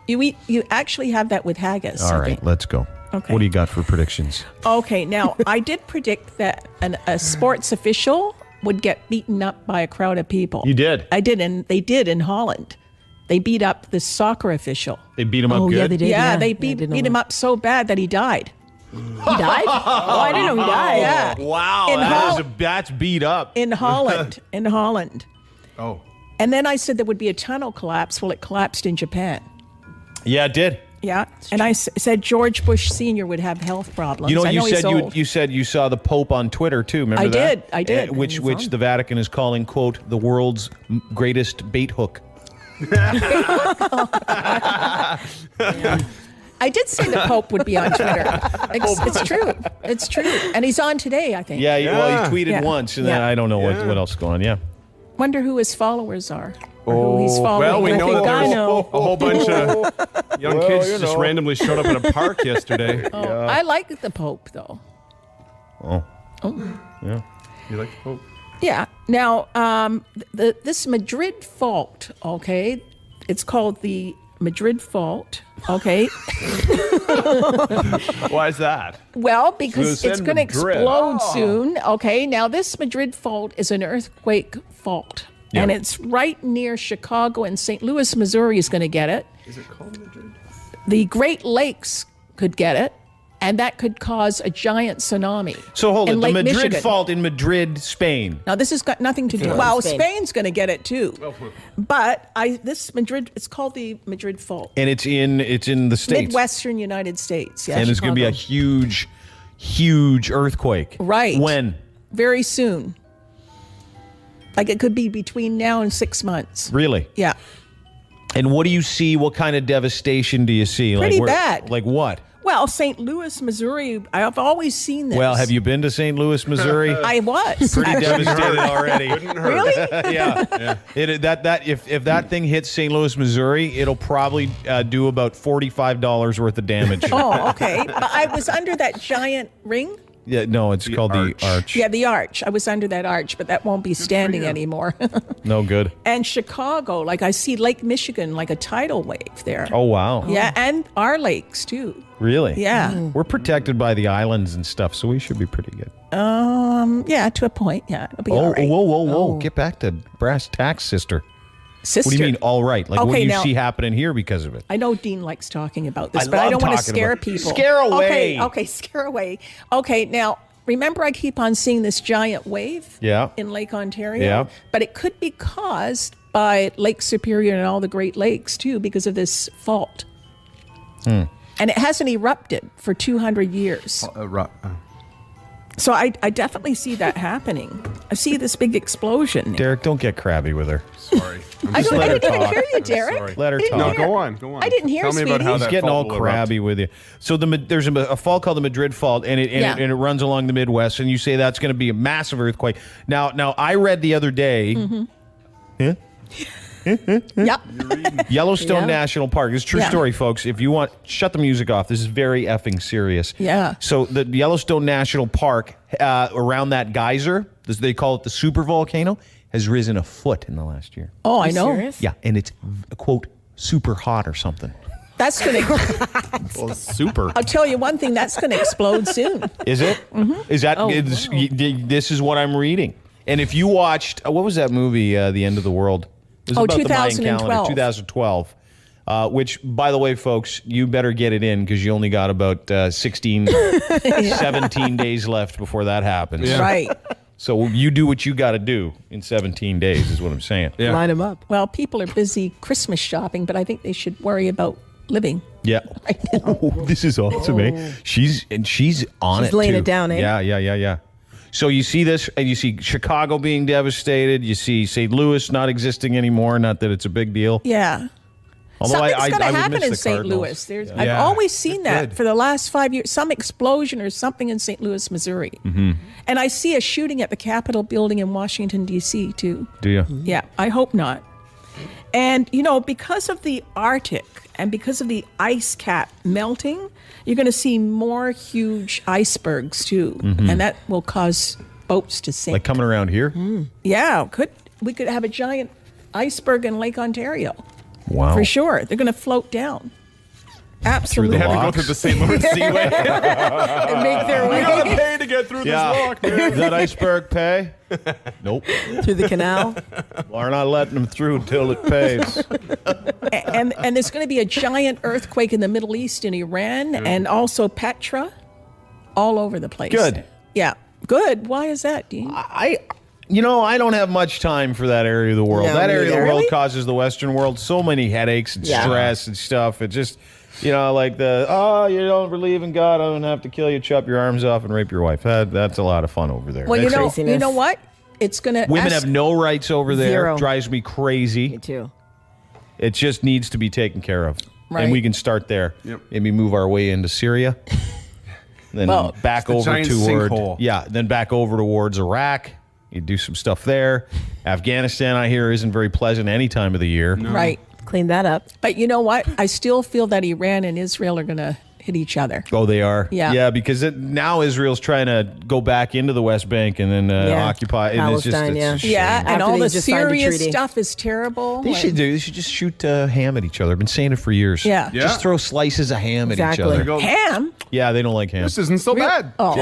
You actually have that with haggis. All I right, think. let's go. Okay. What do you got for predictions? Okay, now I did predict that a sports official would get beaten up by a crowd of people. You did? I did, and they did in Holland. They beat up the soccer official. They beat him up good? yeah, they did. Yeah, they I beat didn't know him that. up so bad that he died. He died? Oh, I didn't know he died. Yeah. Wow, In that's beat up. In Holland. In Holland. Oh. And then I said there would be a tunnel collapse. Well, it collapsed in Japan. Yeah, it did. Yeah. And I said George Bush Sr. would have health problems. You know, I know he's old. you said you saw the Pope on Twitter too. Remember I that? did, I did. Which He's which on. the Vatican is calling quote the world's greatest bait hook. I did say the Pope would be on Twitter. It's true. It's true. And he's on today, I think. Yeah, well, he tweeted Yeah. once, and then Yeah. I don't know what else is going on. Yeah. Wonder who his followers are. Or who he's following. Well, we I know think that I there's know. a whole bunch of young kids just randomly showed up at a park yesterday. Oh, I like the Pope, though. Oh. You like the Pope? Yeah. Now, this Madrid fault, okay, it's called the Madrid fault, okay? Why is that? Well, because So it's in going to Madrid. explode soon, okay? Now, this Madrid fault is an earthquake fault, and it's right near Chicago, and St. Louis, Missouri is going to get it. Is it called Madrid? The Great Lakes could get it, and that could cause a giant tsunami. So hold in it. The Lake Madrid Michigan. fault in Madrid, Spain. Now, this has got nothing to do. Yeah. Well, Spain. Spain's going to get it too, but this Madrid. It's called the Madrid fault. And it's in the States. Midwestern United States. Yeah, And it's going to be a Chicago. huge earthquake. Right. When? Very soon. Like it could be between now and 6 months. Really? Yeah. And what do you see? What kind of devastation do you see? Pretty bad. Like what? Well, St. Louis, Missouri. I've always seen this. Well, have you been to St. Louis, Missouri? I was. Pretty actually. devastated already. Really? Yeah. If that thing hits St. Louis, Missouri, it'll probably do about $45 worth of damage. Oh, okay. But I was under that giant ring. Yeah, no, it's called the arch. Yeah, the arch. I was under that arch, but that won't be standing anymore. No good. And Chicago, like I see Lake Michigan, like a tidal wave there. Oh wow. Yeah, and our lakes too. Really? Yeah. We're protected by the islands and stuff, so we should be pretty good. Yeah, to a point. Yeah, it'll be all right. Whoa. Get back to brass tacks, sister. sister. What do you mean, all right? Like, what Okay, do you now- see happening here because of it? I know Dean likes talking about this, I but I love don't want to talking scare about it. people. Scare away. Okay, scare away. Okay, now, remember I keep on seeing this giant wave Yeah. in Lake Ontario? Yeah. But it could be caused by Lake Superior and all the Great Lakes, too, because of this fault. And it hasn't erupted for 200 years. So I definitely see that happening. I see this big explosion. Derek, don't get crabby with her. Sorry. I Just let her didn't even talk. hear you, Derek. Let her I didn't talk. hear. Go on. I didn't hear, Tell me about sweetie. how He's that getting all fault will erupt. crabby with you. So there's a fault called the Madrid Fault, and it runs along the Midwest, and you say that's going to be a massive earthquake. Now I read the other day. Yeah? Yep. Yellowstone Yeah. National Park. It's a true Yeah. story, folks. If you want, shut the music off. This is very effing serious. Yeah. So the Yellowstone National Park, around that geyser, they call it the super volcano, has risen a foot in the last year. Oh, I know. Serious? Yeah, and it's, quote, super hot or something. That's going to... Well, super. I'll tell you one thing, that's going to explode soon. Is it? Is that this is what I'm reading? And if you watched what was that movie, The End of the World? It was about the Mayan calendar, 2012. Which, by the way, folks, you better get it in because you only got about 17 days left before that happens. Yeah. Right. So you do what you got to do in 17 days is what I'm saying. Yeah. Line them up. Well, people are busy Christmas shopping, but I think they should worry about living. Yeah. Right now. This is awesome, eh? She's on She's it, laying too. it down, eh? Yeah. So you see this, and you see Chicago being devastated. You see St. Louis not existing anymore. Not that it's a big deal. Yeah. Although Something's I going to would happen miss in the St. Cardinals. Louis. Yeah. I've always seen that Good. for the last 5 years. Some explosion or something in St. Louis, Missouri. Mm-hmm. And I see a shooting at the Capitol building in Washington, D.C., too. Do you? Yeah, I hope not. And, because of the Arctic and because of the ice cap melting, you're going to see more huge icebergs, too. And that will cause boats to sink. Like coming around here? Yeah, we could have a giant iceberg in Lake Ontario. Wow. For sure. They're going to float down. Absolutely. They have to go locks. through the St. Louis Seaway. And make their We way gotta pay to get through this lock, man. Does that iceberg pay? Nope. through the canal. We're not letting them through until it pays. And there's going to be a giant earthquake in the Middle East in Iran and also Petra all over the place. Good. Yeah. Good. Why is that, Dean? I don't have much time for that area of the world. No, That area of the neither. world Really? causes the Western world so many headaches and Yeah. stress and stuff. It just, like you don't believe in God, I'm going to have to kill you, chop your arms off, and rape your wife. That's a lot of fun over there. Well, you Craziness. know what? It's going to... Women have no rights over there. Zero. Drives me crazy. Me too. It just needs to be taken care of. Right. And we can start there. Yep. Maybe move our way into Syria. Then Well, back the over giant toward sinkhole. then back over towards Iraq. You do some stuff there. Afghanistan, I hear, isn't very pleasant any time of the year. Right. Clean that up. But you know what? I still feel that Iran and Israel are going to hit each other. Oh, they are? Yeah. Yeah, because now Israel's trying to go back into the West Bank and then Yeah. occupy. And Palestine, it's just a Yeah, shame. and After all they the just signed a serious treaty. stuff is terrible. They should just shoot ham at each other. I've been saying it for years. Yeah. Yeah. Just throw slices of ham at each Exactly. other. There you go. Ham? Yeah, they don't like ham. This isn't so bad. Oh,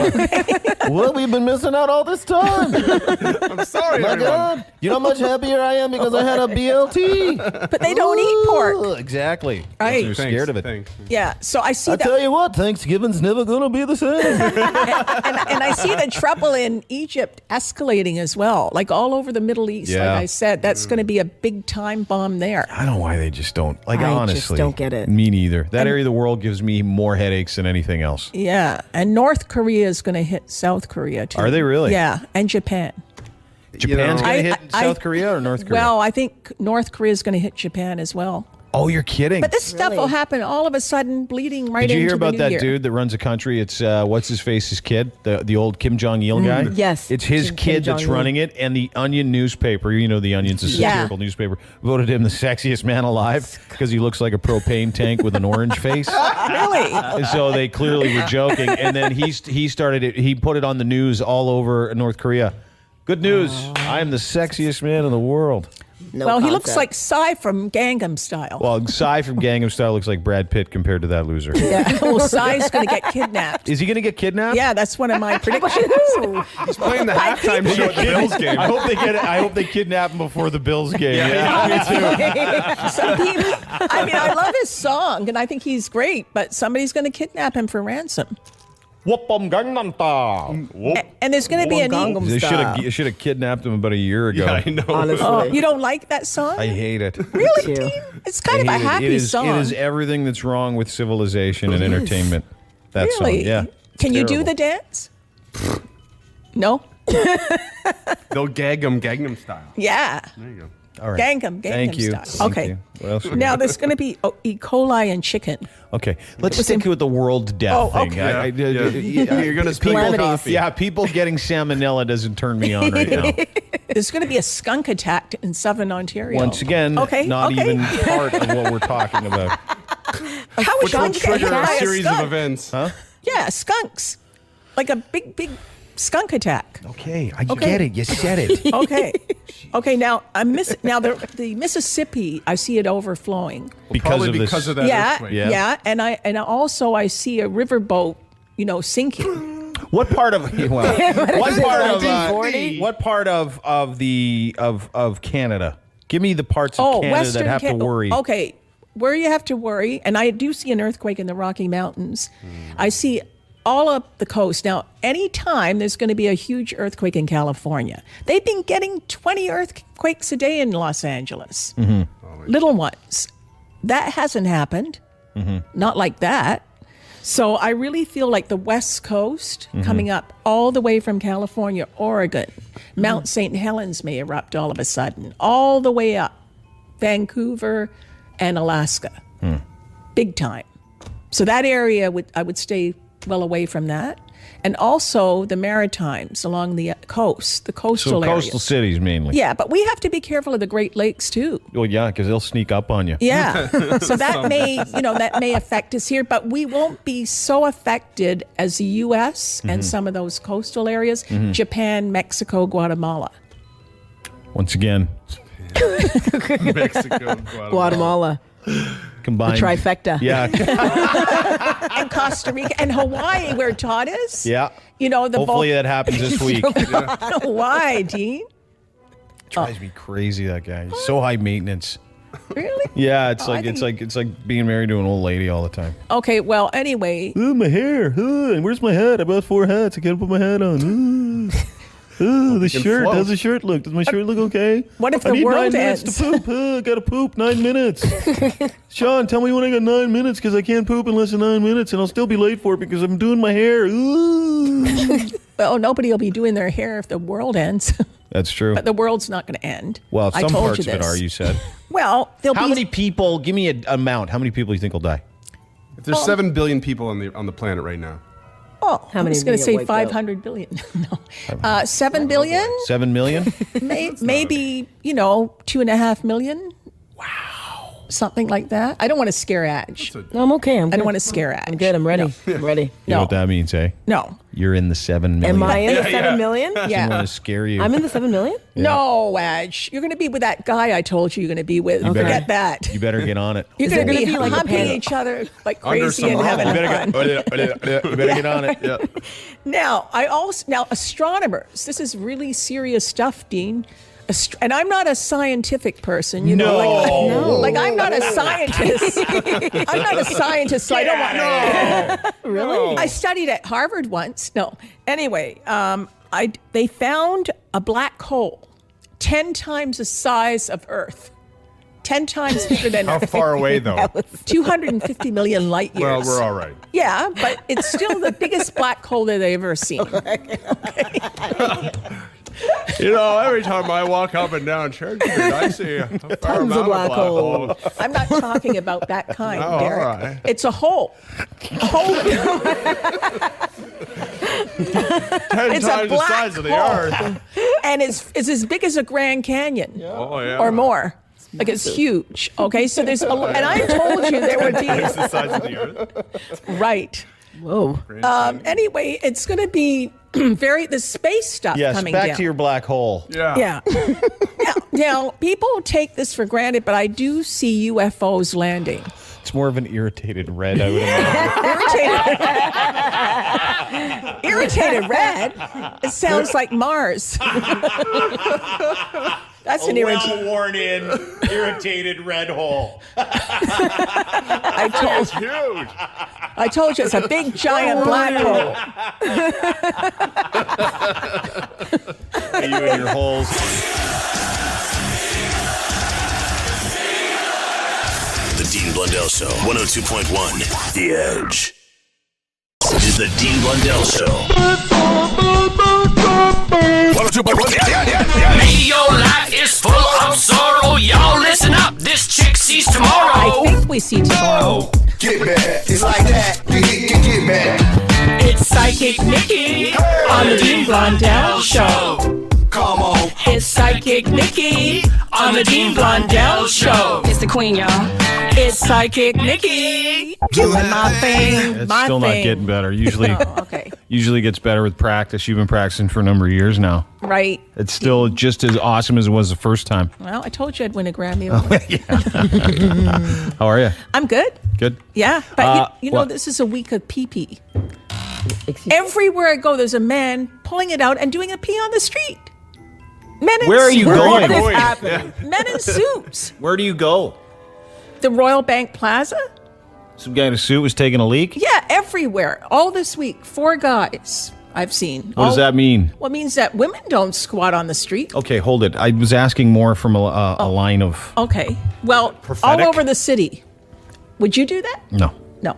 Well, we've been missing out all this time. I'm sorry, everyone. You know how much happier I am because I had a BLT. but they don't eat pork. Exactly. Right. They're scared of it. Thanks. Yeah, so I see that. you what, Thanksgiving's never going to be the same. and I see the trouble in Egypt escalating as well, like all over the Middle East. Yeah. Like I said, that's going to be a big time bomb there. I don't know why they just don't. Like, I just honestly. don't get it. Me neither. That area of the world gives me more headaches than anything else. Yeah, and North Korea is going to hit South Korea too. Are they really? Yeah, and Japan. Japan's going to hit I- South Korea or North Korea? Well, I think North Korea is going to hit Japan as well. Oh, you're kidding. But this stuff will happen all of a sudden, bleeding right Did you into hear about the new that year. dude that runs a country? It's what's his face's kid, the old Kim Jong Il guy. Yes. It's his Kim kid that's Jong-il. running it, and the Onion newspaper. You know, the Onion's a Yeah. satirical newspaper. Voted him the sexiest man alive because he looks like a propane tank with an orange face. Really? And so they clearly were joking, and then he started it. He put it on the news all over North Korea. Good news! I am the sexiest man in the world. No well, he concept. looks like Psy from Gangnam Style. Well, Psy from Gangnam Style looks like Brad Pitt compared to that loser. Yeah. Well, Psy's going to get kidnapped. Is he going to get kidnapped? Yeah, that's one of my predictions. He's playing the halftime show at the Bills game. I hope they get it. I hope they kidnap him before the Bills game. Yeah, me too. Some people, I mean, I love his song, and I think he's great, but somebody's going to kidnap him for ransom. Whoopum Gangnam Style. And there's going to be They should have kidnapped him about a year ago. Yeah, I know. Honestly. Oh, you don't like that song? I hate it. Really, Dean? It's kind of a happy song. It is everything that's wrong with civilization and entertainment. That Really? song, yeah. Can you do terrible. the dance? No? They'll gag him Gangnam Style. Yeah. There you go. All right. Gangnam Thank you. style. Thank Okay. you. What else we Now got? there's going to be E. coli and chicken. Okay, let's stick with the world death thing. okay. You're going to spill coffee. Yeah, people getting salmonella doesn't turn me on right now. There's going to be a skunk attack in southern Ontario. Once again, not even part of what we're talking about. How would Which will you get hit trigger by a a series of skunk? events. Huh? Yeah, skunks. Like a big skunk attack. Okay, I get it. You said it. Okay. Okay, now the Mississippi, I see it overflowing. Probably because of that earthquake. Yeah, and I also see a riverboat, sinking. What part of what part of Canada? Give me the parts of Canada that have to worry. Okay, where you have to worry, and I do see an earthquake in the Rocky Mountains. I see all up the coast. Now, anytime there's going to be a huge earthquake in California, they've been getting 20 earthquakes a day in Los Angeles. Little ones. That hasn't happened. Not like that. So I really feel like the West Coast coming up all the way from California, Oregon, Mount St. Helens may erupt all of a sudden, all the way up, Vancouver and Alaska. Big time. So that area, I would stay well away from that. And also the Maritimes along the coast, the coastal areas. Coastal cities mainly. Yeah, but we have to be careful of the Great Lakes too. Well, yeah, because they'll sneak up on you. Yeah. So that may affect us here, but we won't be so affected as the U.S. and some of those coastal areas, Japan, Mexico, Guatemala. Once again, Mexico, Guatemala. combined. The trifecta. Yeah. And Costa Rica and Hawaii, where Todd is. Yeah. The Hopefully that happens this week. Why, Dean? Drives me crazy, that guy. He's so high maintenance. Really? Yeah, it's like being married to an old lady all the time. Okay, well, anyway. Ooh, my hair. Ooh, where's my hat? I bought 4 hats. I can't put my hat on. Ooh. Ooh, the shirt. float. How's the shirt look? Does my shirt look okay? What if I the need world 9 minutes ends? to poop. I gotta poop 9 minutes. Sean, tell me when I got 9 minutes because I can't poop in less than 9 minutes and I'll still be late for it because I'm doing my hair. Ooh. Well, nobody will be doing their hair if the world ends. That's true. But the world's not going to end. Well, I some told parts you of it this. are, you said. Well, there'll How be many people, give me an amount, how many people do you think will die? If there's 7 billion people on the planet right now. Oh, How I many was going to will say get wiped out? 500 billion. No. 7 billion? 7 million? Maybe, 2.5 million? Wow. Something like that. I don't want to scare Adge. No, I'm okay. I don't want to scare Adge. I'm good. I'm ready. I'm ready. You know what that means, eh? No. You're in the 7 million. Am I in the 7 million? I Yeah. want to scare you. I'm in the 7 million? No, Adge. You're going to be with that guy I told you you're going to be with. better- Forget that. You better get on it. You're Is going there to gonna be be like a humping panic? each other like Under crazy some and having You better fun. you better get on it. Yeah. Now, astronomers, this is really serious stuff, Dean. And I'm not a scientific person, like I'm not a scientist. I'm not a scientist, so I don't want to. Really? I studied at Harvard once. No. Anyway, they found a black hole 10 times the size of Earth. 10 times bigger than How Earth. far away, though? 250 million light years. Well, we're all right. Yeah, but it's still the biggest black hole that they've ever seen. Every time I walk up and down Church Street, I see a fair Tons of amount black holes. I'm not talking about that kind, Oh, Derek. all right. It's a hole. A hole. 10 It's a times the black size of the hole. Earth. And it's as big as a Grand Canyon Oh, yeah. or more. Like it's huge. Okay, so there's and I told you there would be It's the size of the Earth. right. Whoa. Anyway, it's going to be the space stuff Yes, coming back down. to your black hole. Yeah. now, people take this for granted, but I do see UFOs landing. It's more of an irritated red, I would imagine. Irritated red? It sounds like Mars. That's an irritated. Well-worn in, irritated red hole. I told you it's a big giant black hole. You and your holes. The Dean Blundell Show, 102.1 The Edge. This is the Dean Blundell Show. 102.1 Maybe your life is full of sorrow. Y'all listen up. This chick sees tomorrow. I think we see tomorrow. Get back. It's like that. Get back. It's Psychic Nikki on the Dean Blundell Show. Come on. It's Psychic Nikki on the Dean Blundell Show. It's the queen, y'all. It's Psychic Nikki doing my thing. It's my still thing. not getting better. Usually, Okay. usually gets better with practice. You've been practicing for a number of years now. Right. It's still just as awesome as it was the first time. Well, I told you I'd win a Grammy. How are you? I'm good. Good. Yeah, but you know, what? this is a week of pee-pee. Everywhere I go, there's a man pulling it out and doing a pee on the street. Men in Where are you suits. going? Men in suits. Where do you go? The Royal Bank Plaza? Some guy in a suit was taking a leak? Yeah, everywhere. All this week. 4 guys I've seen. What does that mean? Well, it means that women don't squat on the street. Okay, hold it. I was asking more from a line of... Okay. Well, Prophetic? all over the city. Would you do that? No. No.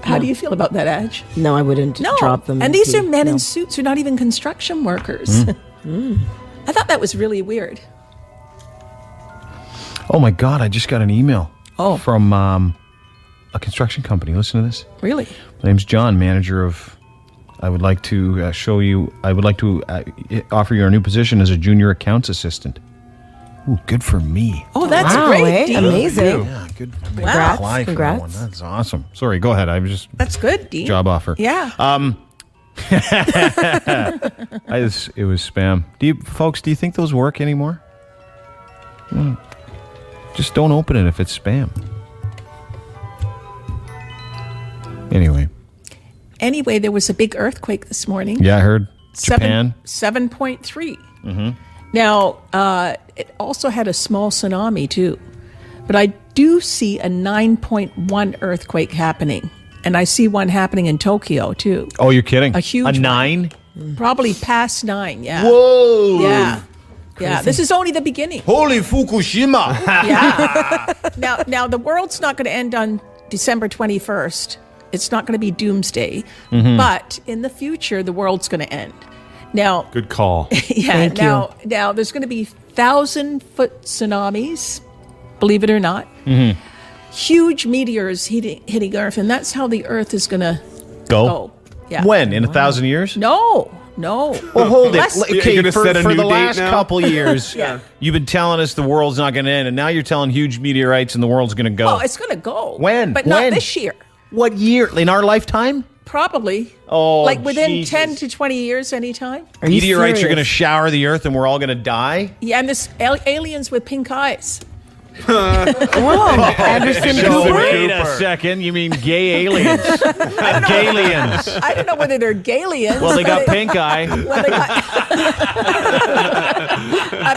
How do you feel about that, Edge? No, I wouldn't just No. drop them. And in these pee. are men No. in suits who are not even construction workers. I thought that was really weird. Oh my God, I just got an email Oh. from a construction company. Listen to this. Really? My name's John, manager of... I would like to offer you our new position as a junior accounts assistant. Ooh, good for me. Oh, that's Wow, great. eh? Dean. Amazing. Yeah, good. Wow. Apply for that one. Congrats. That's awesome. Sorry, go ahead. I was just... That's good, Dean. Job offer. Yeah. It was spam. Do you think those work anymore? Just don't open it if it's spam. Anyway, there was a big earthquake this morning. yeah, I heard Japan. 7.3. Now, it also had a small tsunami, too. But I do see a 9.1 earthquake happening. And I see one happening in Tokyo, too. Oh, you're kidding? A huge a 9? Probably past 9, yeah. Whoa! Yeah. Yeah, this is only the beginning. Holy Fukushima! Yeah. Now, the world's not going to end on December 21st. It's not going to be doomsday. But in the future, the world's going to end. Now, Good call. yeah. Now there's going to be 1,000-foot tsunamis, believe it or not. Huge meteors hitting Earth, and that's how the Earth is going to go. Yeah. When? In 1,000 years? No. Well, hold it. Less- Okay, You're gonna for set a the new date last now? couple years, Yeah. you've been telling us the world's not going to end, and now you're telling huge meteorites and the world's going to go. Oh, it's going to go. When? But When? not this year. What year? In our lifetime? Probably. Oh, like within Jesus. 10 to 20 years anytime. Are you Meteorites are serious? going to shower the Earth, and we're all going to die? Yeah, and this aliens with pink eyes. Whoa, Anderson So Cooper. wait a second. You mean gay aliens? Galians. I don't know whether they're Galians. Well, they got but pink eye. well, they got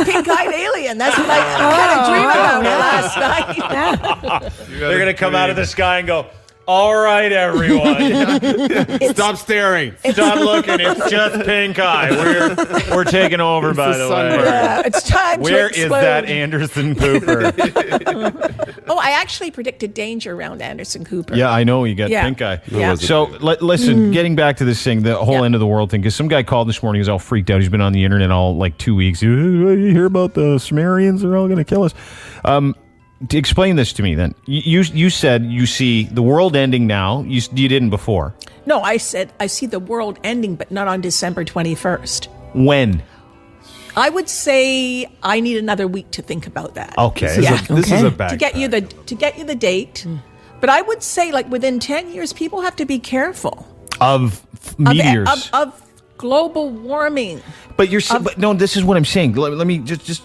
a pink-eyed alien. That's what I had a dream about it last night. They're going to come out of the sky and go, all right, everyone. Stop staring. Stop looking. It's just pink eye. We're taking over, by the way. Yeah, it's time Where to is explode. that Anderson Cooper? Oh, I actually predicted danger around Anderson Cooper. Yeah, I know you got Yeah. pink eye. Yeah. So listen, getting back to this thing, the whole end of the world thing, because some guy called this morning, he was all freaked out. He's been on the internet all like 2 weeks. You hear about the Sumerians? They're all going to kill us. To explain this to me then. You said you see the world ending now. You didn't before. No, I said I see the world ending, but not on December 21st. When? I would say I need another week to think about that. Okay. Yeah. This is a bad to get you the date. But I would say like within 10 years, people have to be careful Of meteors. of global warming. But but no, this is what I'm saying. Let me just.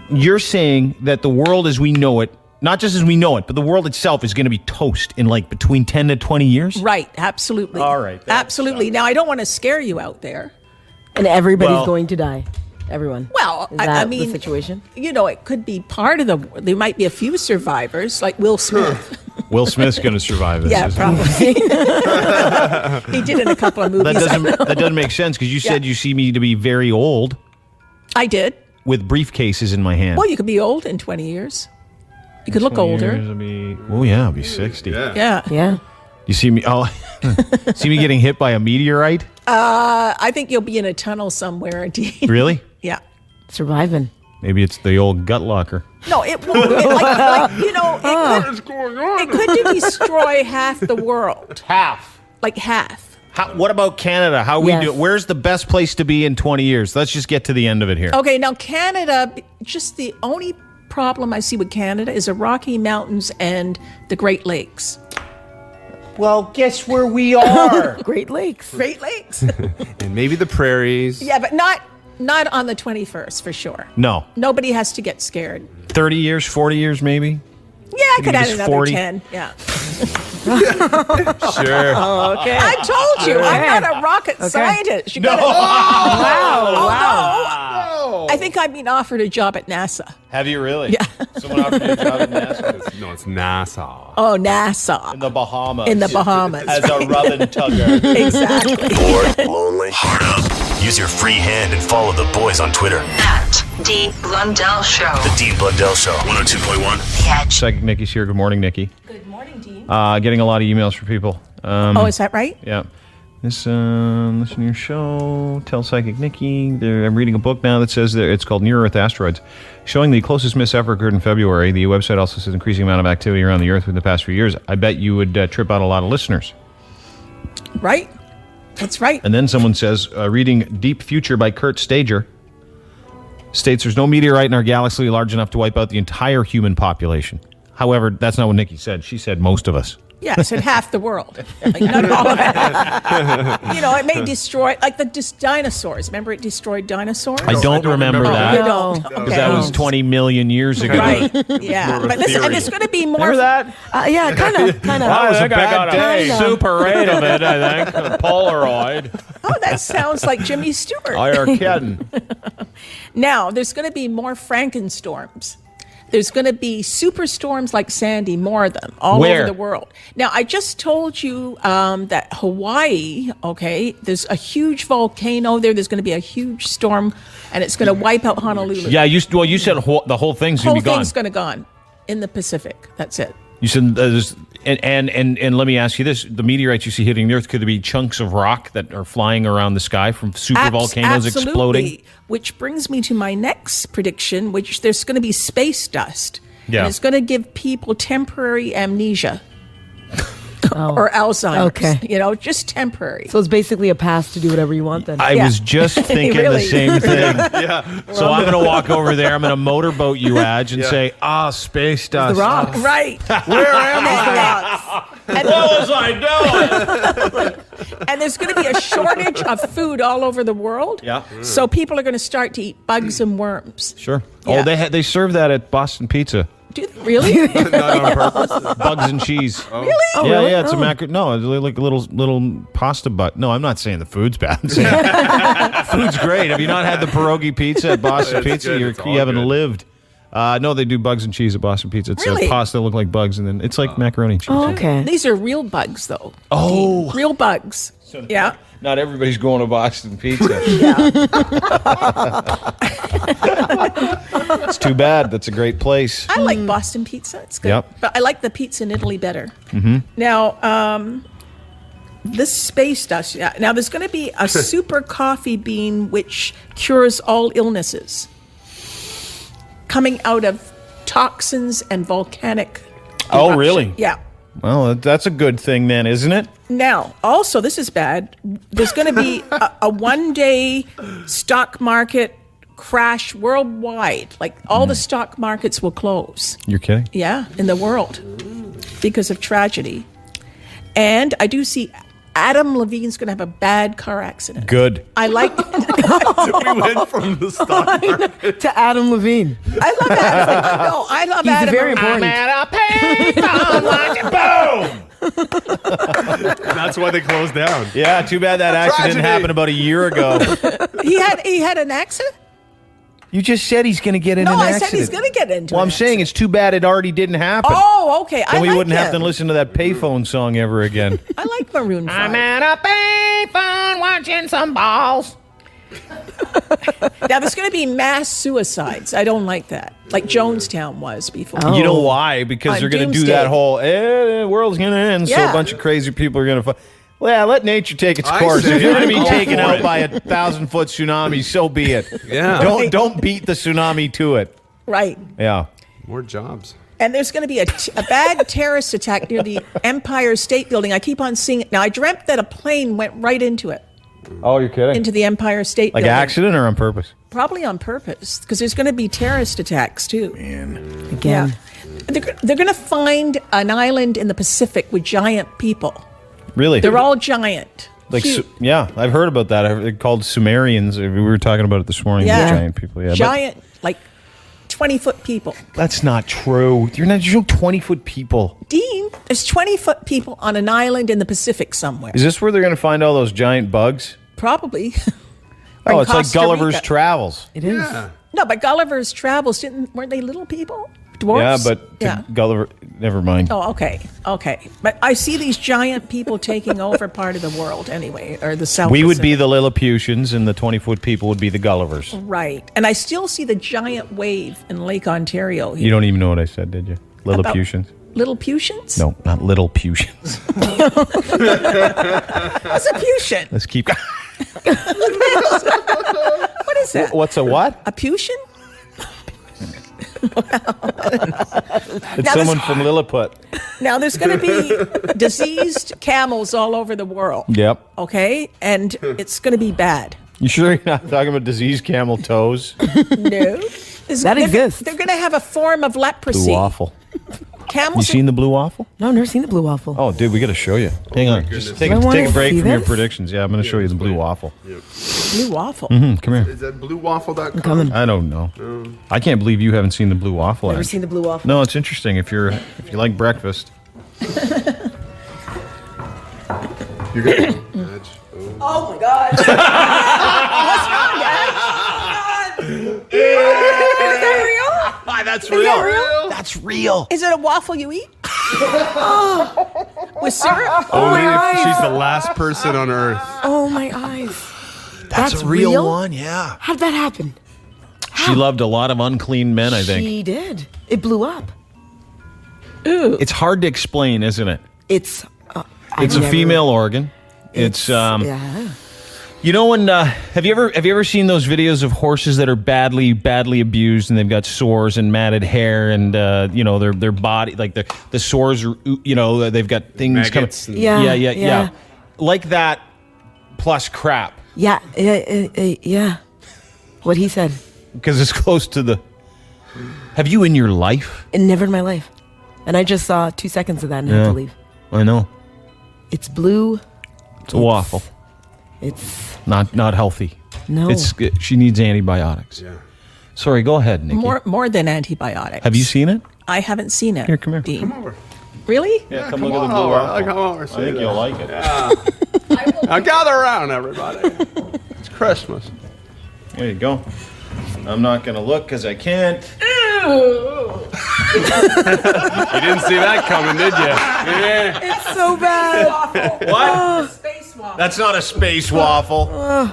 You're saying that the world as we know it, not just as we know it, but the world itself is going to be toast in like between 10 to 20 years? Right, absolutely. All right. Absolutely. Now, I don't want to scare you out there. And everybody's going to die. Everyone. Well, Is that I mean, the situation? It could be part of there might be a few survivors, like Will Smith. Will Smith's going to survive this. Yeah, probably. He did in a couple of movies. That doesn't make sense because you said you see me to be very old. I did. With briefcases in my hand. Well, you could be old in 20 years. You could look older. I'll be 60. Yeah. You see me? Oh, see me getting hit by a meteorite? I think you'll be in a tunnel somewhere, Dean. Really? Yeah. Surviving. Maybe it's the old gut locker. No, it won't. It could destroy half the world. Half. Like half. What about Canada? How we do? Where's the best place to be in 20 years? Let's just get to the end of it here. Okay, now Canada, just the only problem I see with Canada is the Rocky Mountains and the Great Lakes. Well, guess where we are? Great Lakes. Great Lakes. And maybe the prairies. Yeah, but not on the 21st for sure. No. Nobody has to get scared. 30 years, 40 years maybe? Yeah, I could add another 40. 10. Yeah. Sure. Oh, okay. I told you, I'm not a rocket scientist. You gotta, wow. I think I've been offered a job at NASA. Have you really? Yeah. Someone offered you a job at NASA? No, it's NASA. Oh, NASA. In the Bahamas. In the Bahamas. As a rubbing tugger. Exactly. Bored, lonely, hard up. Use your free hand and follow the boys on Twitter. At Dean Blundell Show. The Dean Blundell Show, 102.1. The Edge. Psychic Nikki's here. Good morning, Nikki. Good morning, Dean. Getting a lot of emails from people. Is that right? Yeah. Listen to your show. Tell Psychic Nikki. I'm reading a book now that says that it's called Near Earth Asteroids, showing the closest miss ever occurred in February. The website also says increasing amount of activity around the Earth within the past few years. I bet you would trip out a lot of listeners. Right. That's right. And then someone says, reading Deep Future by Kurt Stager, states there's no meteorite in our galaxy large enough to wipe out the entire human population. However, that's not what Nikki said. She said most of us. Yeah, I said half the world. Like, not all of it. It may destroy, like the dinosaurs. Remember it destroyed dinosaurs? I don't remember that. You don't. Because that was 20 million years ago. Right. Yeah. But there's going to be more. Remember that? Yeah, kind of. That was a bad day. Super 8 of it, I think. A Polaroid. Oh, that sounds like Jimmy Stewart. I are kidding. Now, there's going to be more Frankenstorms. There's going to be superstorms like Sandy, more of them, all over the world. Now, I just told you that Hawaii, there's a huge volcano there. There's going to be a huge storm, and it's going to wipe out Honolulu. Yeah, you said the whole thing's going to be gone. The whole thing's going to gone in the Pacific. That's it. You said, and let me ask you this: the meteorites you see hitting the Earth, could there be chunks of rock that are flying around the sky from super volcanoes exploding? Which brings me to my next prediction, which there's going to be space dust. Yeah. And it's going to give people temporary amnesia. Or Alzheimer's. Okay. Just temporary. So it's basically a pass to do whatever you want then. I was just thinking the same thing. Yeah. So I'm going to walk over there. I'm going to motorboat you, Adge, and say, space dust. The rocks. Right. Where am I? And what was I doing? And there's going to be a shortage of food all over the world. Yeah. So people are going to start to eat bugs and worms. Sure. Yeah. Oh, they serve that at Boston Pizza. Really? Not on purpose. Bugs and cheese. Really? Oh, Yeah, really? yeah. It's a No, it's like a little pasta butt. No, I'm not saying the food's bad. I'm saying food's great. Have you not had the pierogi pizza at Boston Pizza? Good. You haven't lived. No, they do bugs and cheese at Boston Pizza. It's Really? a pasta that look like bugs, and then it's like macaroni and cheese. Oh, okay. These are real bugs, though. Oh. Real bugs. Yeah. Not everybody's going to Boston Pizza. Yeah. It's too bad. That's a great place. I like Boston pizza. It's good. Yep. But I like the pizza in Italy better. Mm-hmm. Now, this space dust. Yeah. Now, there's going to be a super coffee bean which cures all illnesses coming out of toxins and volcanic Oh, eruption. really? Yeah. Well, that's a good thing then, isn't it? Now, also, this is bad. There's going to be a one-day stock market crash worldwide. Like, all the stock markets will close. You're kidding? Yeah, in the world because of tragedy. And I do see Adam Levine's going to have a bad car accident. Good. I like We went from the stock market to Adam Levine. I love Adam. No, I love He's Adam. very important. Boom! That's why they closed down. Yeah, too bad that accident happened about a year ago. He had an accident? You just said he's going to get in an accident. No, I said he's going to get into Well, an I'm saying it's too bad it already didn't happen. Oh, okay. Then we like wouldn't have him. to listen to that payphone song ever again. I like Maroon 5. I'm at a payphone watching some balls. Now, there's going to be mass suicides. I don't like that. Like Jonestown was before. You know why? Because On they're going to do Doomsday. that whole, the world's going to end, so Yeah. a bunch of crazy people are going to... Well, yeah, let nature take its I course. say If you're going to be go taken for out it. by a 1,000-foot tsunami, so be it. Yeah. Don't beat the tsunami to it. Right. Yeah. More jobs. And there's going to be a bad terrorist attack near the Empire State Building. I keep on seeing it. Now, I dreamt that a plane went right into it, Oh, you're kidding? into the Empire State Like Building. accident or on purpose? Probably on purpose, because there's going to be terrorist attacks, too. Again. Yeah. They're going to find an island in the Pacific with giant people. Really? They're all giant. Like, Huge. yeah, I've heard about that. They're called Sumerians. We were talking about it this morning. Yeah. The giant people. Yeah, but Giant, like 20-foot people. that's not true. There's no 20-foot people. Dean, there's 20-foot people on an island in the Pacific somewhere. Is this where they're going to find all those giant bugs? Probably. Oh, in it's like Costa Gulliver's Rica. Travels. It is. No, but Gulliver's Travels weren't they little people? Dwarfs? Yeah, but Gulliver, never mind. Oh, okay. But I see these giant people taking over part of the world anyway, or the South We would be Pacific. the Lilliputians, and the 20-foot people would be the Gullivers. Right. And I still see the giant wave in Lake Ontario here. You don't even know what I said, did you? Lilliputians. Little Putians? No, not little Putians. What's a Putian? Let's keep. What is that? What's a what? A Putian? It's Now someone this- from Lilliput. Now, there's going to be diseased camels all over the world. Yep. Okay? And it's going to be bad. You sure you're not talking about diseased camel toes? No. That exists. They're going to have a form of leprosy. Blue waffle. Camels. You seen the blue waffle? No, I've never seen the blue waffle. Oh, dude, we got to show you. Hang on. Just take I wanna a break see from your this? predictions. Yeah, I'm going to show you the blue waffle. Blue waffle. Come here. Is that bluewaffle.com? Coming. I don't know. I can't believe you haven't seen the blue waffle. Never ad. seen the blue waffle. No, it's interesting if you like breakfast. You got it. Oh my God. What's wrong, Dad? Is that real? That's Is that real? That's real. Is it a waffle you eat? With syrup? Only if eyes. she's the last person on earth. Oh, my eyes. That's a real one, yeah. How'd that happen? She loved a lot of unclean men, I think. She did. It blew up. Ooh. It's hard to explain, isn't it? It's It's a female organ. It's yeah. You know when have you ever seen those videos of horses that are badly abused and they've got sores and matted hair and their body, like the sores are, they've got things Maggots coming. and- Yeah. Like that plus crap Yeah. Yeah. What he said. because it's close to the. Have you in your life? Never in my life. And I just saw 2 seconds of that and had to leave. I know. It's blue. It's a waffle. It's Not healthy. no. She needs antibiotics. Yeah. Sorry, go ahead, Nikki. More than antibiotics. Have you seen it? I haven't seen it. Here, come here. Dean. Come over. Really? Yeah, Come look at on the blue over. waffle. Come over. I think you'll like it. Yeah. Now gather around, everybody. It's Christmas. There you go. I'm not going to look because I can't. You didn't see that coming, did you? Yeah. It's so bad. What? Space waffle. That's not a space waffle. Oh,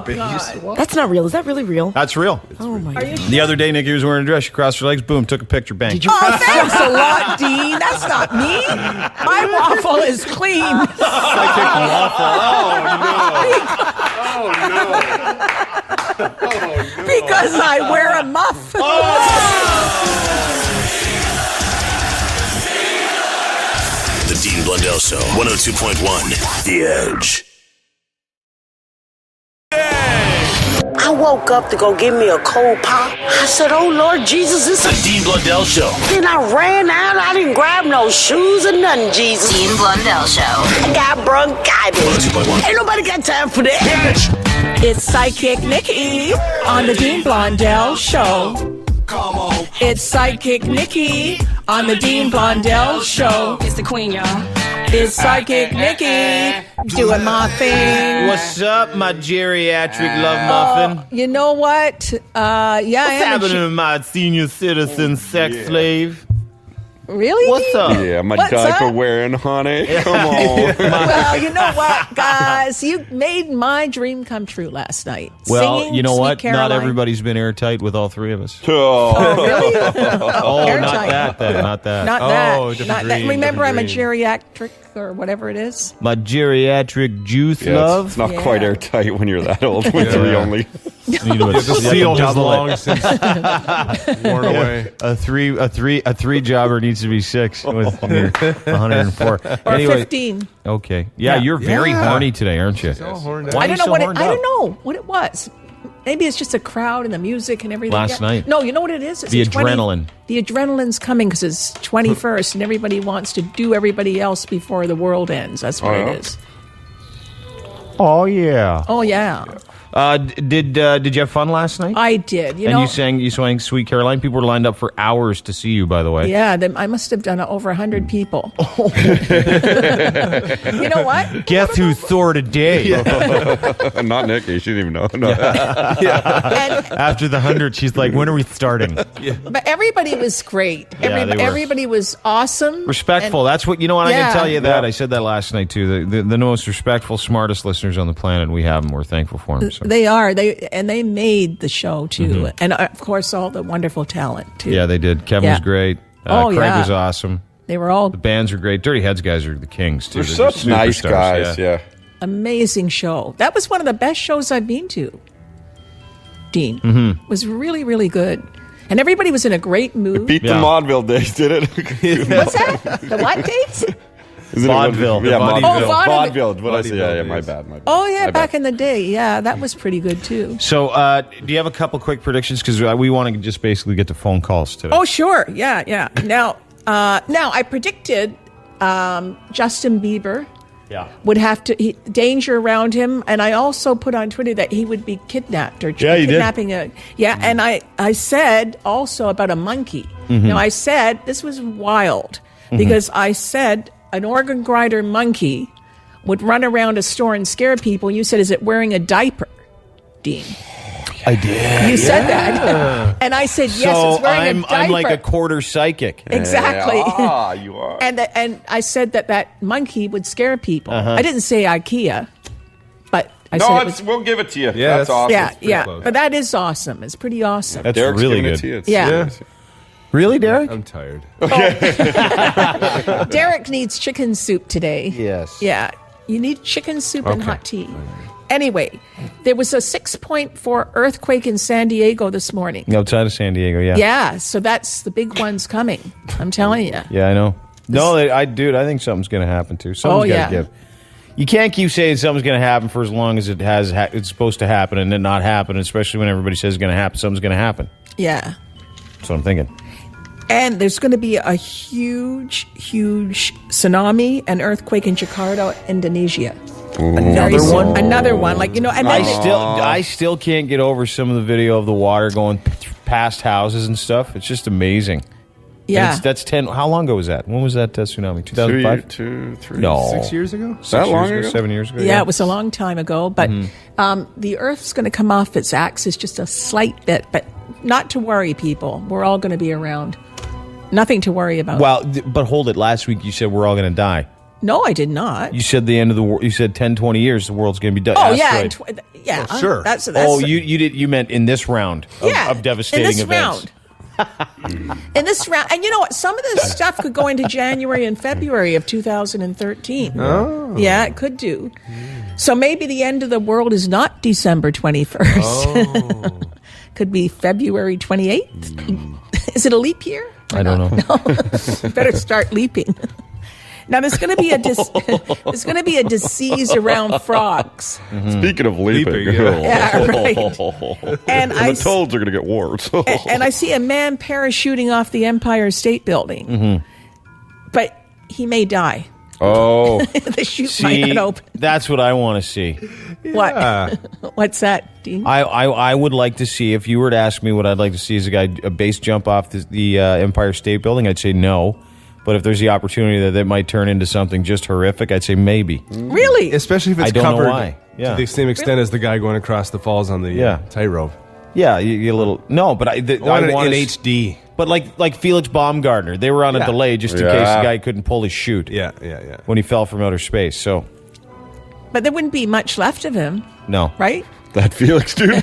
God. That's not real. Is that really real? That's real. Oh my Are you god. The other day, Nikki was wearing a dress. She crossed her legs. Boom, took a picture. Bang. Did you? Oh, thanks a lot, Dean. That's not me. My waffle is clean. Psychic waffle. Oh, no. Because I wear a muff. The Dean Blundell Show, 102.1 The Edge. I woke up to go get me a cold pop. I said, oh, Lord Jesus, this The is... Dean Blundell Show. Then I ran out. I didn't grab no shoes or nothing, Jesus. Dean Blundell Show. I got bronchitis. 102.1. Ain't nobody got time for that. It's Psychic Nikki on the Dean Blundell Show. Come on. It's Psychic Nikki on the Dean Blundell Show. It's the queen, y'all. It's Psychic Nikki doing my thing. What's up, my geriatric love muffin? You know what? What's happening to my senior citizen sex slave? Really? What's up? Yeah, my What's diaper up? wearing, honey. Come on. Well, you know what, guys? You made my dream come true last night. Well, Singing you know Sweet what? Caroline. Not everybody's been airtight with all three of us. Oh, Really? Oh, airtight. not that then. Not that. Not that. Oh, different Not that. dream, Remember, I'm a different dream. geriatric or whatever it is. My geriatric juice Yeah, love. it's not Yeah. quite airtight when you're that old with three only. The seal has long since worn away. A three jobber needs to be 6 with your 104. Or Anyway, 15. Okay. Yeah, you're very horny today, aren't you? horny. Why I are you don't know so what horned I up? don't know what it was. Maybe it's just the crowd and the music and everything. Last night. No, you know what it is? It's The 20 adrenaline. The adrenaline's coming because it's 21st and everybody wants to do everybody else before the world ends. That's what it is. Oh yeah. Oh, yeah. Did you have fun last night? I did. You and know, you sang Sweet Caroline. People were lined up for hours to see you. By the way. yeah, I must have done over 100 people. You know what? Guess who's sore today? Not Nikki. She didn't even know. No. After the 100, she's like, "When are we starting?" But everybody was great. Yeah, they were. Everybody was awesome. Respectful. And- That's what you know. What I Yeah. can tell you that I said that last night too. The most respectful, smartest listeners on the planet. We have them. We're thankful for them. So. They are. They made the show too, and of course all the wonderful talent too. Yeah, they did. Kevin Yeah. was great. Craig was awesome. They were all The bands were great. Dirty Heads guys are the kings too. They're just such nice superstars, guys. Yeah. amazing show. That was one of the best shows I've been to. Dean Mm-hmm. was really, really good, and everybody was in a great mood. Beat the Maudeville days, did it? What's that? The what dates? Isn't it Vaudeville. Yeah, The vaudeville. vaudeville. What I say? Yeah, my bad. Oh yeah, My back bad. in the day. Yeah, that was pretty good too. So, do you have a couple quick predictions? Because we want to just basically get to phone calls today. Oh sure, yeah. Now I predicted Justin Bieber. Yeah. Would have to danger around him, and I also put on Twitter that he would be kidnapped or Yeah, you did. kidnapping and I said also about a monkey. Mm-hmm. Now I said this was wild because I said an organ grinder monkey would run around a store and scare people. You said, "Is it wearing a diaper, Dean?" I did. You said that, and I said, "Yes, So it's wearing a diaper." I'm like a quarter psychic. Exactly. Ah, you are. And I said that monkey would scare people. I didn't say IKEA, but I said it was. we'll give it to you. Yeah, that's awesome. Yeah. close. But that is awesome. It's pretty awesome. That's Derek's really giving good. it to you. It's Yeah. serious. Really, Derek? I'm tired. Derek needs chicken soup today. Yes. Yeah. You need chicken soup and hot tea. Anyway, there was a 6.4 earthquake in San Diego this morning. Outside of San Diego, yeah. Yeah, so that's the big one's coming. I'm telling you. Yeah, I know. No, I think something's going to happen too. Something's got to give. You can't keep saying something's going to happen for as long as it's supposed to happen and then not happen, especially when everybody says it's going to happen. Something's going to happen. Yeah. That's what I'm thinking. And there's going to be a huge, huge tsunami and earthquake in Jakarta, Indonesia. Another one? Another one. Like, you know, and then I still can't get over some of the video of the water going past houses and stuff. It's just amazing. yeah. That's 10. How long ago was that? When was that tsunami? 2005? 2, 3. No. 6 years ago? That long ago? 7 years ago? Yeah, it was a long time ago, but the Earth's going to come off its axis just a slight bit, but not to worry, people. We're all going to be around. Nothing to worry about. Well, but hold it. Last week you said we're all going to die. No, I did not. You said the end of the world. You said 10, 20 years the world's going to be done. Oh, yeah. Yeah. Oh, sure. That's you meant in this round of devastating in this events. Round. In this round. And you know what? Some of this stuff could go into January and February of 2013. Oh. Yeah, it could do. So maybe the end of the world is not December 21st. Oh. Could be February 28th. Is it a leap year? I don't know. Better start leaping. Now there's going to be there's going to be a disease around frogs. Speaking of leaping, Yeah, right. And the toads are going to get warts. and I see a man parachuting off the Empire State Building, but he may die. Oh, The chute might not open. That's what I want to see. What? What's that, Dean? I would like to see, if you were to ask me what I'd like to see is a base jump off the Empire State Building, I'd say no. But if there's the opportunity that it might turn into something just horrific, I'd say maybe. Really? Especially if it's I don't covered know why. Yeah. to the same extent as the guy going across the falls on the tightrope. Yeah, you get a little... No, but I want in HD. But like Felix Baumgartner, they were on a delay just in case the guy couldn't pull his chute. Yeah. When he fell from outer space, so... But there wouldn't be much left of him, No. right? That Felix dude,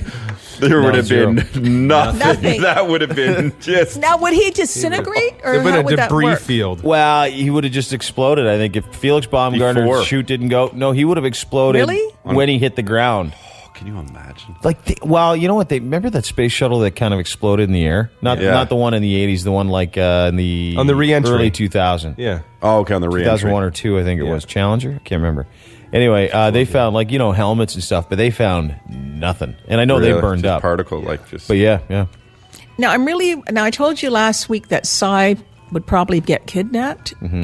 there would have zero. been nothing. That would have been just... Now, would he disintegrate, or There'd been how a would that debris work? field. Well, he would have just exploded, I think. If Felix Baumgartner's Before. chute didn't go... No, he would have exploded Really? when he hit the ground. Can you imagine? Well, you know what? Remember that space shuttle that kind of exploded in the air? Not the one in the 80s, the one like in the... On the re-entry. Early 2000. Yeah. Oh, okay, on the re-entry. 2001 or 2, I think it was. Challenger? I can't remember. Anyway, they found, helmets and stuff, but they found nothing. And I know they burned just up. particle, But yeah. Now, I told you last week that Psy would probably get kidnapped, from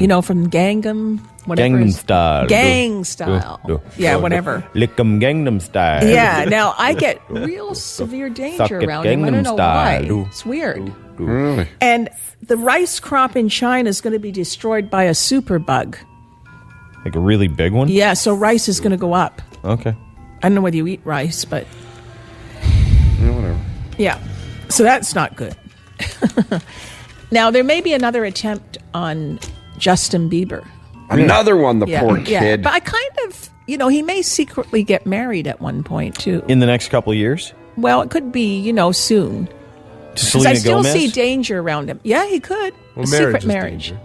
Gangnam, whatever. Gangnam Style. Gang style. Yeah, whatever. Lick'em Gangnam Style. Yeah, now I get real severe danger Suck it around him. I don't know Gangnam style. why. It's weird. Really? And the rice crop in China is going to be destroyed by a superbug. Like a really big one? Yeah, so rice is going to go up. Okay. I don't know whether you eat rice, but... Yeah, whatever. Yeah, so that's not good. Now, there may be another attempt on Justin Bieber. Another one, the poor kid. Yeah, but I kind of, he may secretly get married at one point, too. In the next couple of years? Well, it could be, soon. To Because Selena I still Gomez? see danger around him. Yeah, he could. Well, a marriage secret is marriage. danger.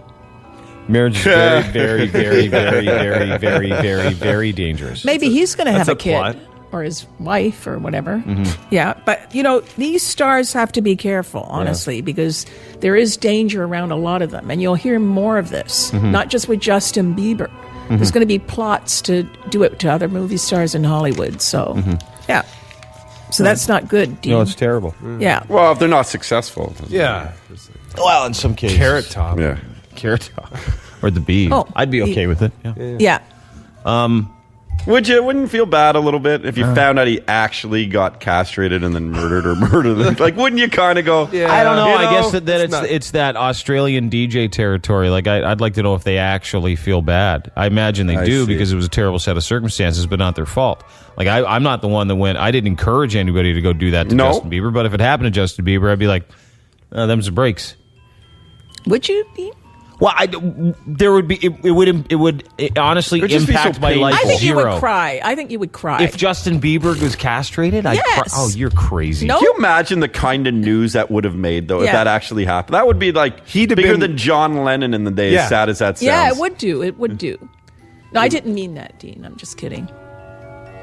Marriage is very, very, very, very, very, very, very, very dangerous. Maybe he's going to have That's a kid. plot. Or his wife or whatever. Yeah, but, these stars have to be careful, honestly, because there is danger around a lot of them. And you'll hear more of this, not just with Justin Bieber. There's going to be plots to do it to other movie stars in Hollywood. So, yeah. So that's not good, Dean. No, it's terrible. Yeah. Well, if they're not successful. Yeah. Well, in some cases. Carrot Top. Yeah. Carrot Top. Or the bee. Oh, I'd be okay with it. Yeah. Yeah. Wouldn't feel bad a little bit if you found out he actually got castrated and then murdered or murdered? Like, wouldn't you kind of go? Yeah. I don't know. You I guess know, that it's that Australian DJ territory. Like, I'd like to know if they actually feel bad. I imagine they do because it was a terrible set of circumstances, but not their fault. Like, I'm not the one that went. I didn't encourage anybody to go do that to Justin Bieber. But if it happened to Justin Bieber, I'd be like, them's the breaks. Would you, Dean? Well, there would be it would honestly impact my life. I think zero. you would cry. I think you would cry. If Justin Bieber was castrated, I'd cry. Oh, you're crazy. No? Can you imagine the kind of news that would have made, though, if Yeah. that actually happened? That would be like bigger than John Lennon in the day, as sad as that sounds. Yeah, it would do. It would do. No, I didn't mean that, Dean. I'm just kidding.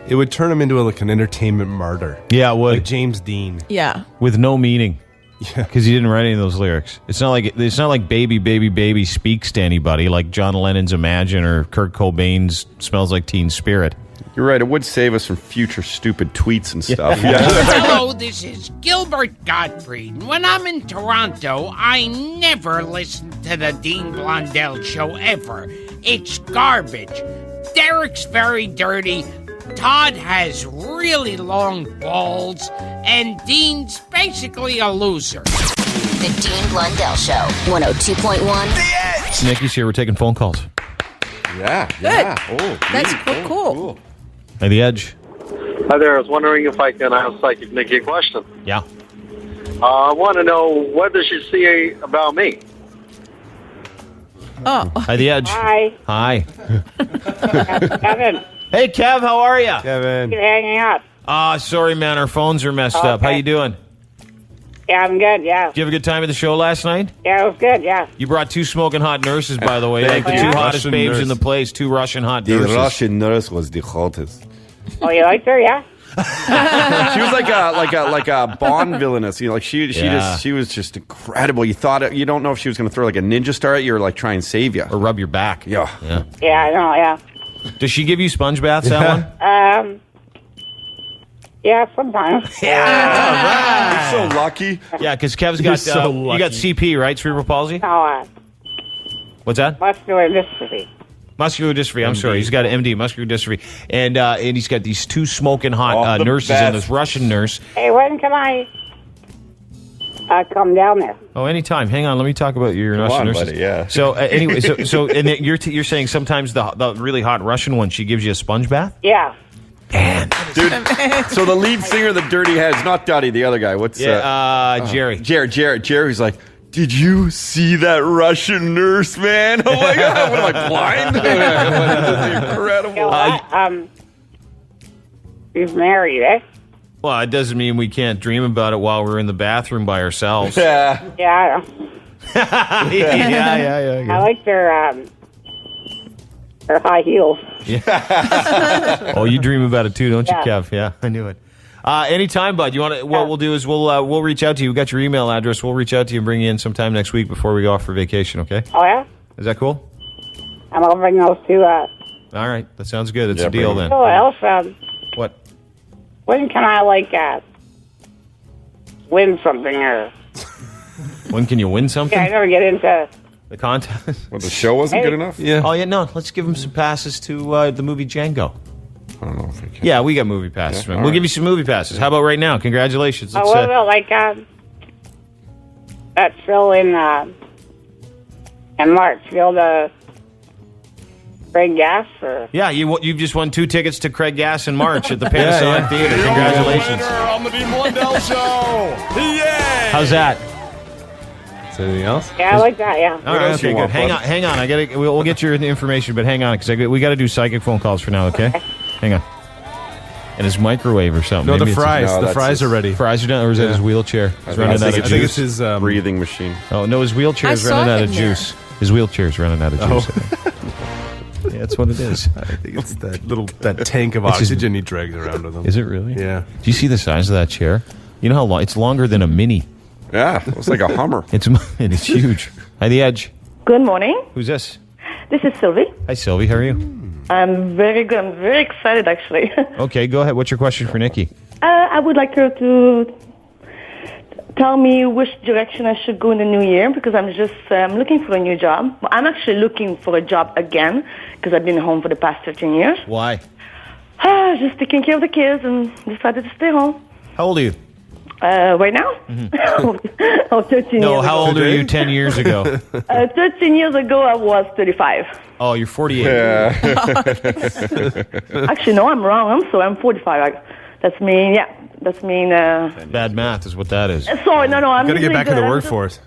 It would turn him into an entertainment martyr. Yeah, it would. Like James Dean. Yeah. With no meaning. Yeah, because he didn't write any of those lyrics. It's not like baby, baby, baby speaks to anybody like John Lennon's Imagine or Kurt Cobain's Smells Like Teen Spirit. You're right. It would save us from future stupid tweets and stuff. Hello, this is Gilbert Gottfried. When I'm in Toronto, I never listen to the Dean Blundell show ever. It's garbage. Derek's very dirty. Todd has really long balls, and Dean's basically a loser. The Dean Blundell Show, 102.1. Nikki's here. We're taking phone calls. Yeah. Good. That's cool. Hey, The Edge. Hi there. I was wondering if I can ask Psychic Nikki a question. Yeah. I want to know, what does she see about me? Oh. Hi, The Edge. Hi. Kevin. Hey, Kev, how are you? Kevin. You're hanging up. Sorry, man. Our phones are messed up. How you doing? Yeah, I'm good, yeah. Did you have a good time at the show last night? Yeah, it was good, yeah. You brought two smoking hot nurses, by the way. Like the two hottest babes in the place, two Russian hot nurses. The Russian nurse was the hottest. Oh, you liked her, yeah? She was like a Bond villainess. You know, like she was just incredible. You don't know if she was going to throw like a ninja star at you or like try and save you or rub your back. Yeah. Yeah, I know, yeah. Does she give you sponge baths, that one? Yeah, sometimes. You're so lucky. Yeah, because Kev's got you got CP, right? Cerebral palsy. No, What's that? muscular dystrophy. Muscular dystrophy. I'm sorry. He's got an MD, muscular dystrophy, and he's got these two smoking hot the nurses best. and this Russian nurse. Hey, when can I come down there? Oh, anytime. Hang on. Let me talk about your Russian nurses. buddy, yeah. So anyway, so and then you're saying sometimes the really hot Russian one, she gives you a sponge bath. Yeah. Dude, so the lead singer of the Dirty Heads, not Duddy, the other guy. What's Jerry? Jerry's like, did you see that Russian nurse, man? Oh my God, what am I blind? This is incredible. He's married, eh? Well, it doesn't mean we can't dream about it while we're in the bathroom by ourselves. Yeah. Yeah. yeah. I like their high heels. Yeah. Oh, you dream about it too, don't you, Yeah. Kev? Yeah, I knew it. Anytime, bud. You want to? What we'll do is we'll reach out to you. We got your email address. We'll reach out to you and bring you in sometime next week before we go off for vacation. Okay? Oh yeah. Is that cool? I'm gonna bring those two. All right, that sounds good. It's a deal then. So else, What? when can I win something or? When can you win something? Yeah, I never get into. The contest? Well, the show wasn't good enough? Yeah. Oh, yeah, no. Let's give him some passes to the movie Django. I don't know if we can. Yeah, we got movie passes, man. all We'll right. give you some movie passes. How about right now? Congratulations. Let's, what about that show in March? Feel the Craig Gass or? Yeah, you've just won 2 tickets to Craig Gass in March at the Panasonic Theater. Congratulations. On the Dean Blundell Show. Yay! How's that? Is there anything else? Yeah, I like that. Yeah. All right, okay, good. Hang on. We'll get your information, but hang on because we got to do psychic phone calls for now. Okay, hang on. And his microwave or something. No, Maybe the fries. The fries are ready. Fries are done, or is that his wheelchair? He's running out of juice. I think it's his breathing machine. Oh no, his wheelchair is running out of juice. His wheelchair's running out of juice. Yeah, that's what it is. I think it's that tank of oxygen he drags around with him. Is it really? Yeah. Do you see the size of that chair? You know how long? It's longer than a Mini. Yeah, it's like a Hummer. It's huge. Hi, The Edge. Good morning. Who's this? This is Sylvie. Hi, Sylvie. How are you? I'm very good. I'm very excited, actually. Okay, go ahead. What's your question for Nikki? I would like her to tell me which direction I should go in the new year because I'm just looking for a new job. I'm actually looking for a job again because I've been home for the past 13 years. Why? Just taking care of the kids and decided to stay home. How old are you? Right now? 13 years No, how ago. old are you 10 years ago? 13 years ago, I was 35. Oh, you're 48. Actually, no, I'm wrong. I'm 45. That's mean, Bad math is what that is. Sorry, no, I'm Got to get really back in good. the workforce.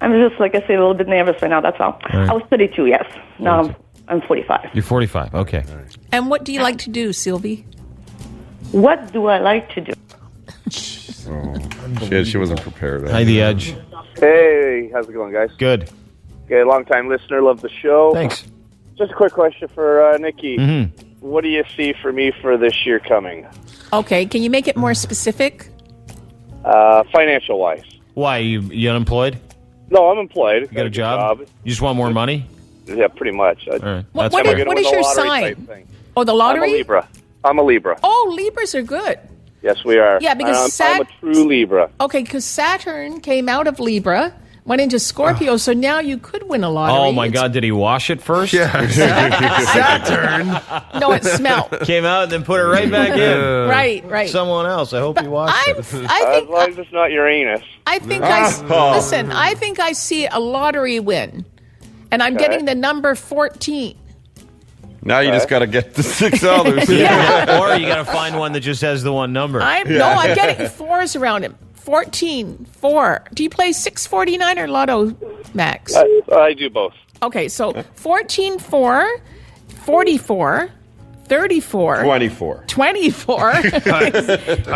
I'm just, like I say, a little bit nervous right now, that's all. Right. I was 32, yes. Now I'm 45. You're 45. Okay. And what do you like to do, Sylvie? What do I like to do? She wasn't prepared. Hi, The Edge. Hey, how's it going, guys? Good. Okay, long-time listener, love the show. Thanks. Just a quick question for Nikki. Mm-hmm. What do you see for me for this year coming? Okay, can you make it more specific? Financial-wise. Why? You unemployed? No, I'm employed. You got a job? You just want more money? Yeah, pretty much. All right. What I'm gonna what win is the your lottery sign? type thing. Oh, the lottery? I'm a Libra. Oh, Libras are good. Yes, we are. Yeah, because I'm a true Libra. Okay, because Saturn came out of Libra, went into Scorpio, so now you could win a lottery. Oh, my God. Did he wash it first? Yeah. Saturn. No, it smelled. Came out and then put it right back in. Right. Someone else. I hope he washed it. I As think long as it's not Uranus. I think I think I see a lottery win, and I'm getting the number 14. Now you just got to get the 6 others. Yeah. Or you got to find one that just has the one number. I'm getting 4s around him. 14, 4. Do you play 649 or Lotto, Max? I do both. Okay, so 14, 4, 44, 34. 24.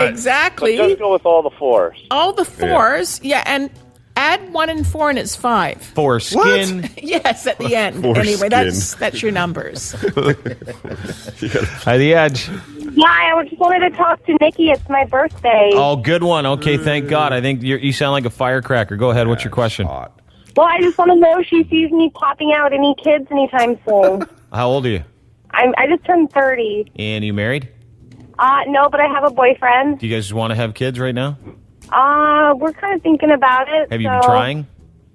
Exactly. So just go with all the 4s. All the 4s, yeah, and add 1 and 4 and it's 5. Foreskin. Yes, at the end. Foreskin. Anyway, that's your numbers. Hi, The Edge. Yeah, I just wanted to talk to Nikki. It's my birthday. Oh, good one. Okay, thank God. I think you sound like a firecracker. Go ahead. What's your question? Well, I just want to know if she sees me popping out any kids anytime soon. How old are you? I just turned 30. And you married? No, but I have a boyfriend. Do you guys want to have kids right now? We're kind of thinking about it. Have you been trying?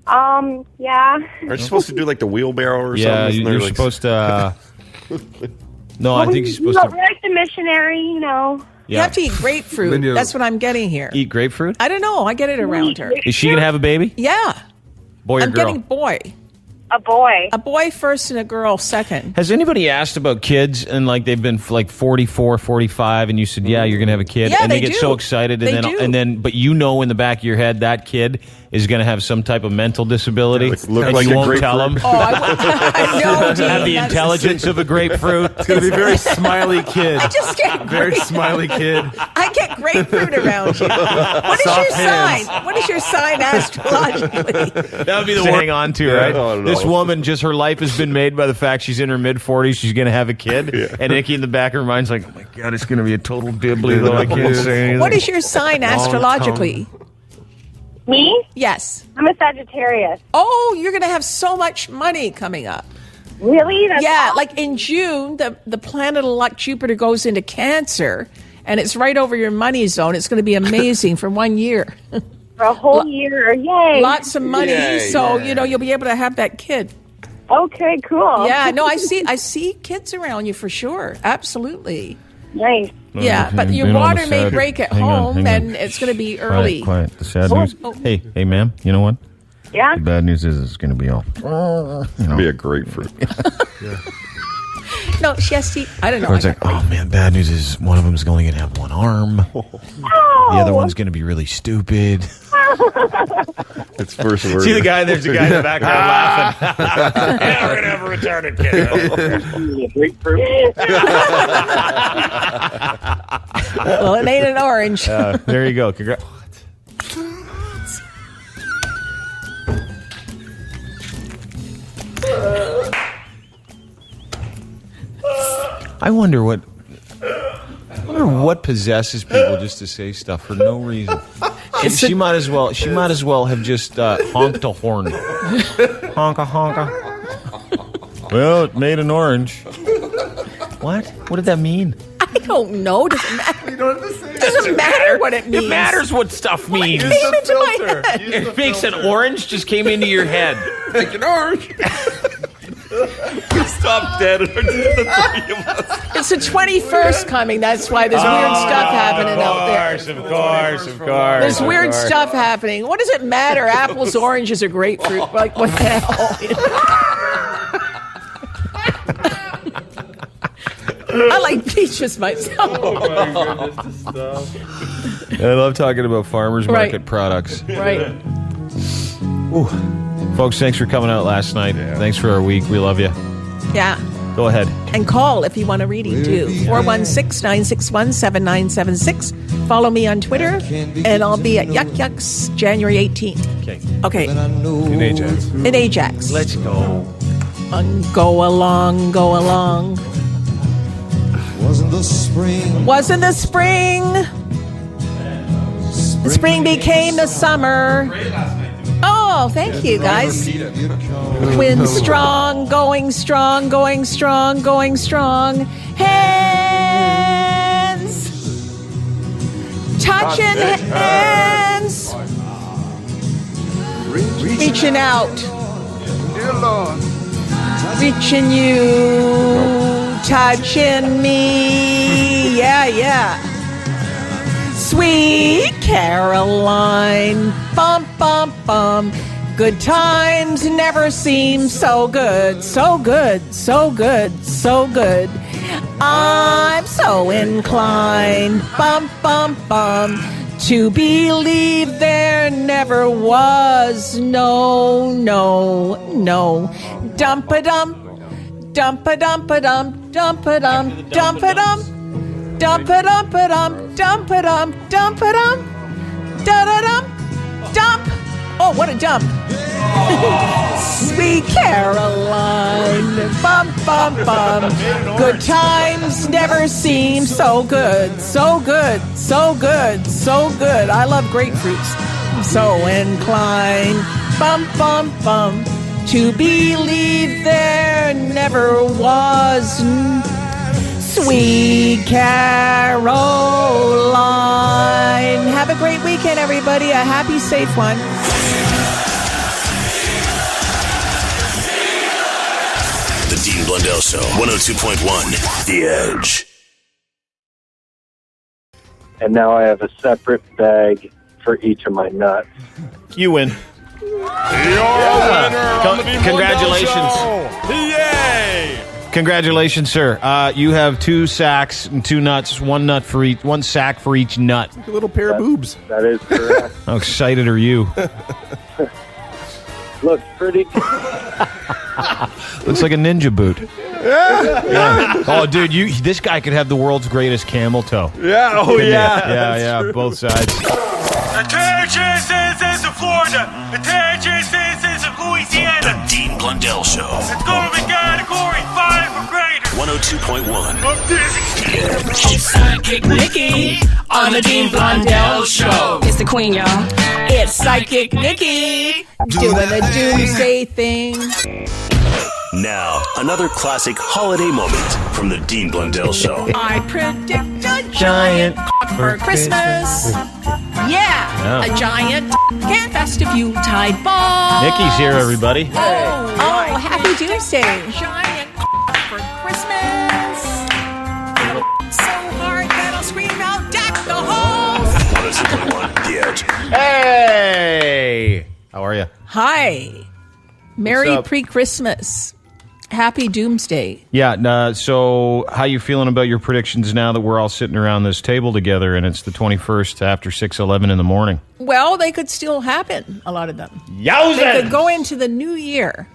Yeah. Aren't you supposed to do like the wheelbarrow or Yeah, something? you're supposed to. No, I think you're supposed to. We're like the missionary, you know. You have to eat grapefruit. That's what I'm getting here. Eat grapefruit? I don't know. I get it around her. Is she going to have a baby? Yeah. Boy or I'm girl? getting boy. A boy. A boy first and a girl second. Has anybody asked about kids and like they've been like 44, 45 and you said, yeah, you're going to have a kid? Yeah, and they get do. so excited They do. and then but you know in the back of your head that kid is going to have some type of mental disability and like you a won't tell them. Oh, I know, Dean. Have the That's- intelligence of a grapefruit. It's going to be a very smiley kid. I just get Very smiley kid. I get grapefruit around you. What is your Soft hands. sign? What is your sign astrologically? That would be the one to hang on to, right? This woman, just her life has been made by the fact she's in her mid-40s. She's going to have a kid. And Nikki in the back of her mind's like, oh, my God, it's going to be a total dibbly, though. I can't say anything. What is your sign Long astrologically? Me? Yes. I'm a Sagittarius. Oh, you're going to have so much money coming up. Really? That's yeah, awesome. like in June, the planet of luck Jupiter goes into Cancer, and it's right over your money zone. It's going to be amazing for 1 year. For a whole year. Yay. Lots of money. Yay, so, yeah. you'll be able to have that kid. Okay, cool. Yeah, no, I see kids around you for sure. Absolutely. Nice. Yeah, but your water may break at home, and it's going to be early. Quiet. The sad news. Oh. Hey, ma'am, you know what? Yeah? The bad news is it's going to be all. Be a grapefruit. No, she has to. I don't know. Or it's like, oh man, bad news is one of them is only going to have one arm. The other one's going to be really stupid. It's first word. See the guy? There's a guy in the background laughing. Yeah, we're going to have a retarded kid. Well, it ain't an orange. There you go. Congrats. I wonder what possesses people just to say stuff for no reason. And she might as well have just honked a horn. Honka honka. Well, it made an orange. What? What did that mean? I don't know. Doesn't matter. Doesn't matter what it means. It matters what stuff means. It came into my head. It makes an orange just came into your head. Make an orange. We stopped dead. It's just the three of us. It's the 21st coming. That's why there's weird stuff happening out there. Of course. There's weird stuff happening. What does it matter? Apples, oranges, or grapefruit? Like, what the hell? I like peaches myself. Oh my goodness, to stop. I love talking about farmers market Right. products. Right. Ooh. Folks, thanks for coming out last night. Thanks for our week. We love you. Yeah. Go ahead. And call if you want a reading, too. 416-961-7976. Follow me on Twitter, and I'll be at Yuck Yucks January 18th. Okay. In Ajax. In Ajax. Let's go. Go along, go along. Wasn't the spring. Wasn't the spring. The spring became the summer. Oh, thank you, guys. Wind strong, going strong, going strong, going strong. Hands. Touching hands. Reaching out. Dear Lord. Reaching you. Touching me. Yeah. Sweet Caroline, bum, bum, bum. Good times never seem so good, so good, so good, so good. I'm so inclined, bum, bum, bum, to believe there never was no. Dump-a-dum, dump-a-dump-a-dum, dump-a-dum, dump-a-dum. Dump-a-dump-a-dum, dump-a-dum, dump-a-dum, da-da-dum, dump. Oh, what a dump. Sweet Caroline, bum, bum, bum. Good times never seem so good, so good, so good, so good. I love grapefruits. I'm so inclined, bum, bum, bum, to believe there never was Sweet Caroline. Have a great weekend, everybody. A happy, safe one. The Dean Blundell Show, 102.1, The Edge. And now I have a separate bag for each of my nuts. You win. Congratulations. Yay! Congratulations, sir. You have 2 sacks and 2 nuts, 1 nut for each, 1 sack for each nut. A little pair of boobs. That is correct. How excited are you? Looks pretty good. Looks like a ninja boot. Yeah. Oh, dude, this guy could have the world's greatest camel toe. Yeah. Oh, yeah. Yeah. Both sides. Attention, citizens of Florida. Attention, citizens of Louisiana. The Dean Blundell Show. Let's go to the category 5 or greater. 102.1. Sidekick Nikki on the Dean Blundell Show. It's the queen, y'all. It's Sidekick Nikki doing the doomsday thing. Now, another classic holiday moment from the Dean Blundell Show. I predict a giant for Christmas. Yeah, a giant festive Yuletide ball. Nikki's here, everybody. Oh, happy doomsday. Giant for Christmas. So hard that I'll scream out, deck the halls. 102.1, The Edge. Hey! How are you? Hi. Merry pre-Christmas. Happy doomsday. Yeah, so how you feeling about your predictions now that we're all sitting around this table together and it's the 21st after 6:11 in the morning? Well, they could still happen, a lot of them. Yowza! They could go into the new year.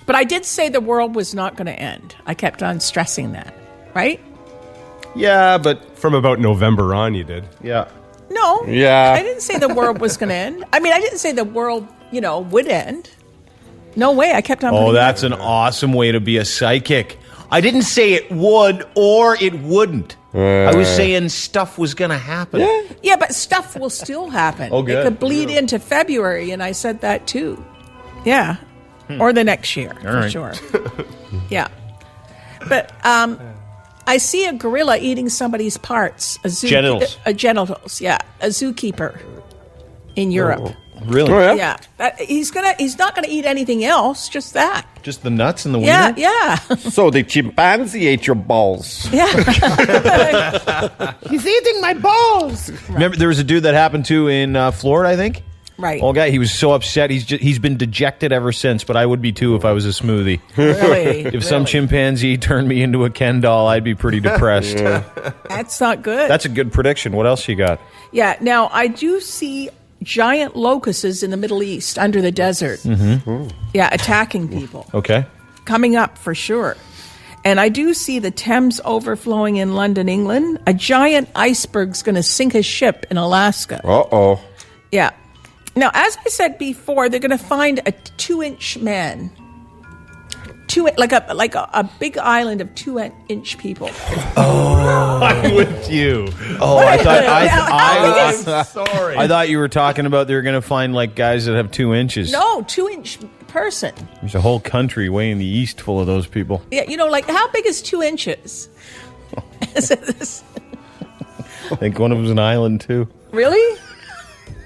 But I did say the world was not going to end. I kept on stressing that, right? Yeah, but from about November on, you did. Yeah. No. Yeah. I didn't say the world was going to end. I mean, I didn't say the world, would end. No way. I kept on. Oh, that's an awesome way to be a psychic. I didn't say it would or it wouldn't. I was saying stuff was going to happen. Yeah, but stuff will still happen. Oh, good. It could bleed into February, and I said that too. Yeah. Or the next year, for sure. Yeah. But I see a gorilla eating somebody's parts. Genitals. Genitals, yeah. A zookeeper in Europe. Oh, really? Oh, Yeah. He's not gonna eat anything else, just that. Just the nuts and the wiener? Yeah. So the chimpanzee ate your balls. Yeah. He's eating my balls. Remember, there was a dude that happened to in Florida, I think? Right. Old guy, he was so upset. He's been dejected ever since, but I would be too if I was a smoothie. Really? If some chimpanzee turned me into a Ken doll, I'd be pretty depressed. That's not good. That's a good prediction. What else you got? Yeah. Now, I do see giant locusts in the Middle East under the desert. Mm-hmm. Yeah, attacking people. Okay. Coming up for sure. And I do see the Thames overflowing in London, England. A giant iceberg's going to sink a ship in Alaska. Uh-oh. Yeah. Now, as I said before, they're going to find a 2-inch man. Like a big island of 2-inch people. Oh, I'm with you. Oh, What? Sorry. I thought you were talking about they're going to find like guys that have 2 inches. No, 2-inch person. There's a whole country way in the east full of those people. Yeah, like how big is 2 inches? Is it this? I think one of them's an island too. Really?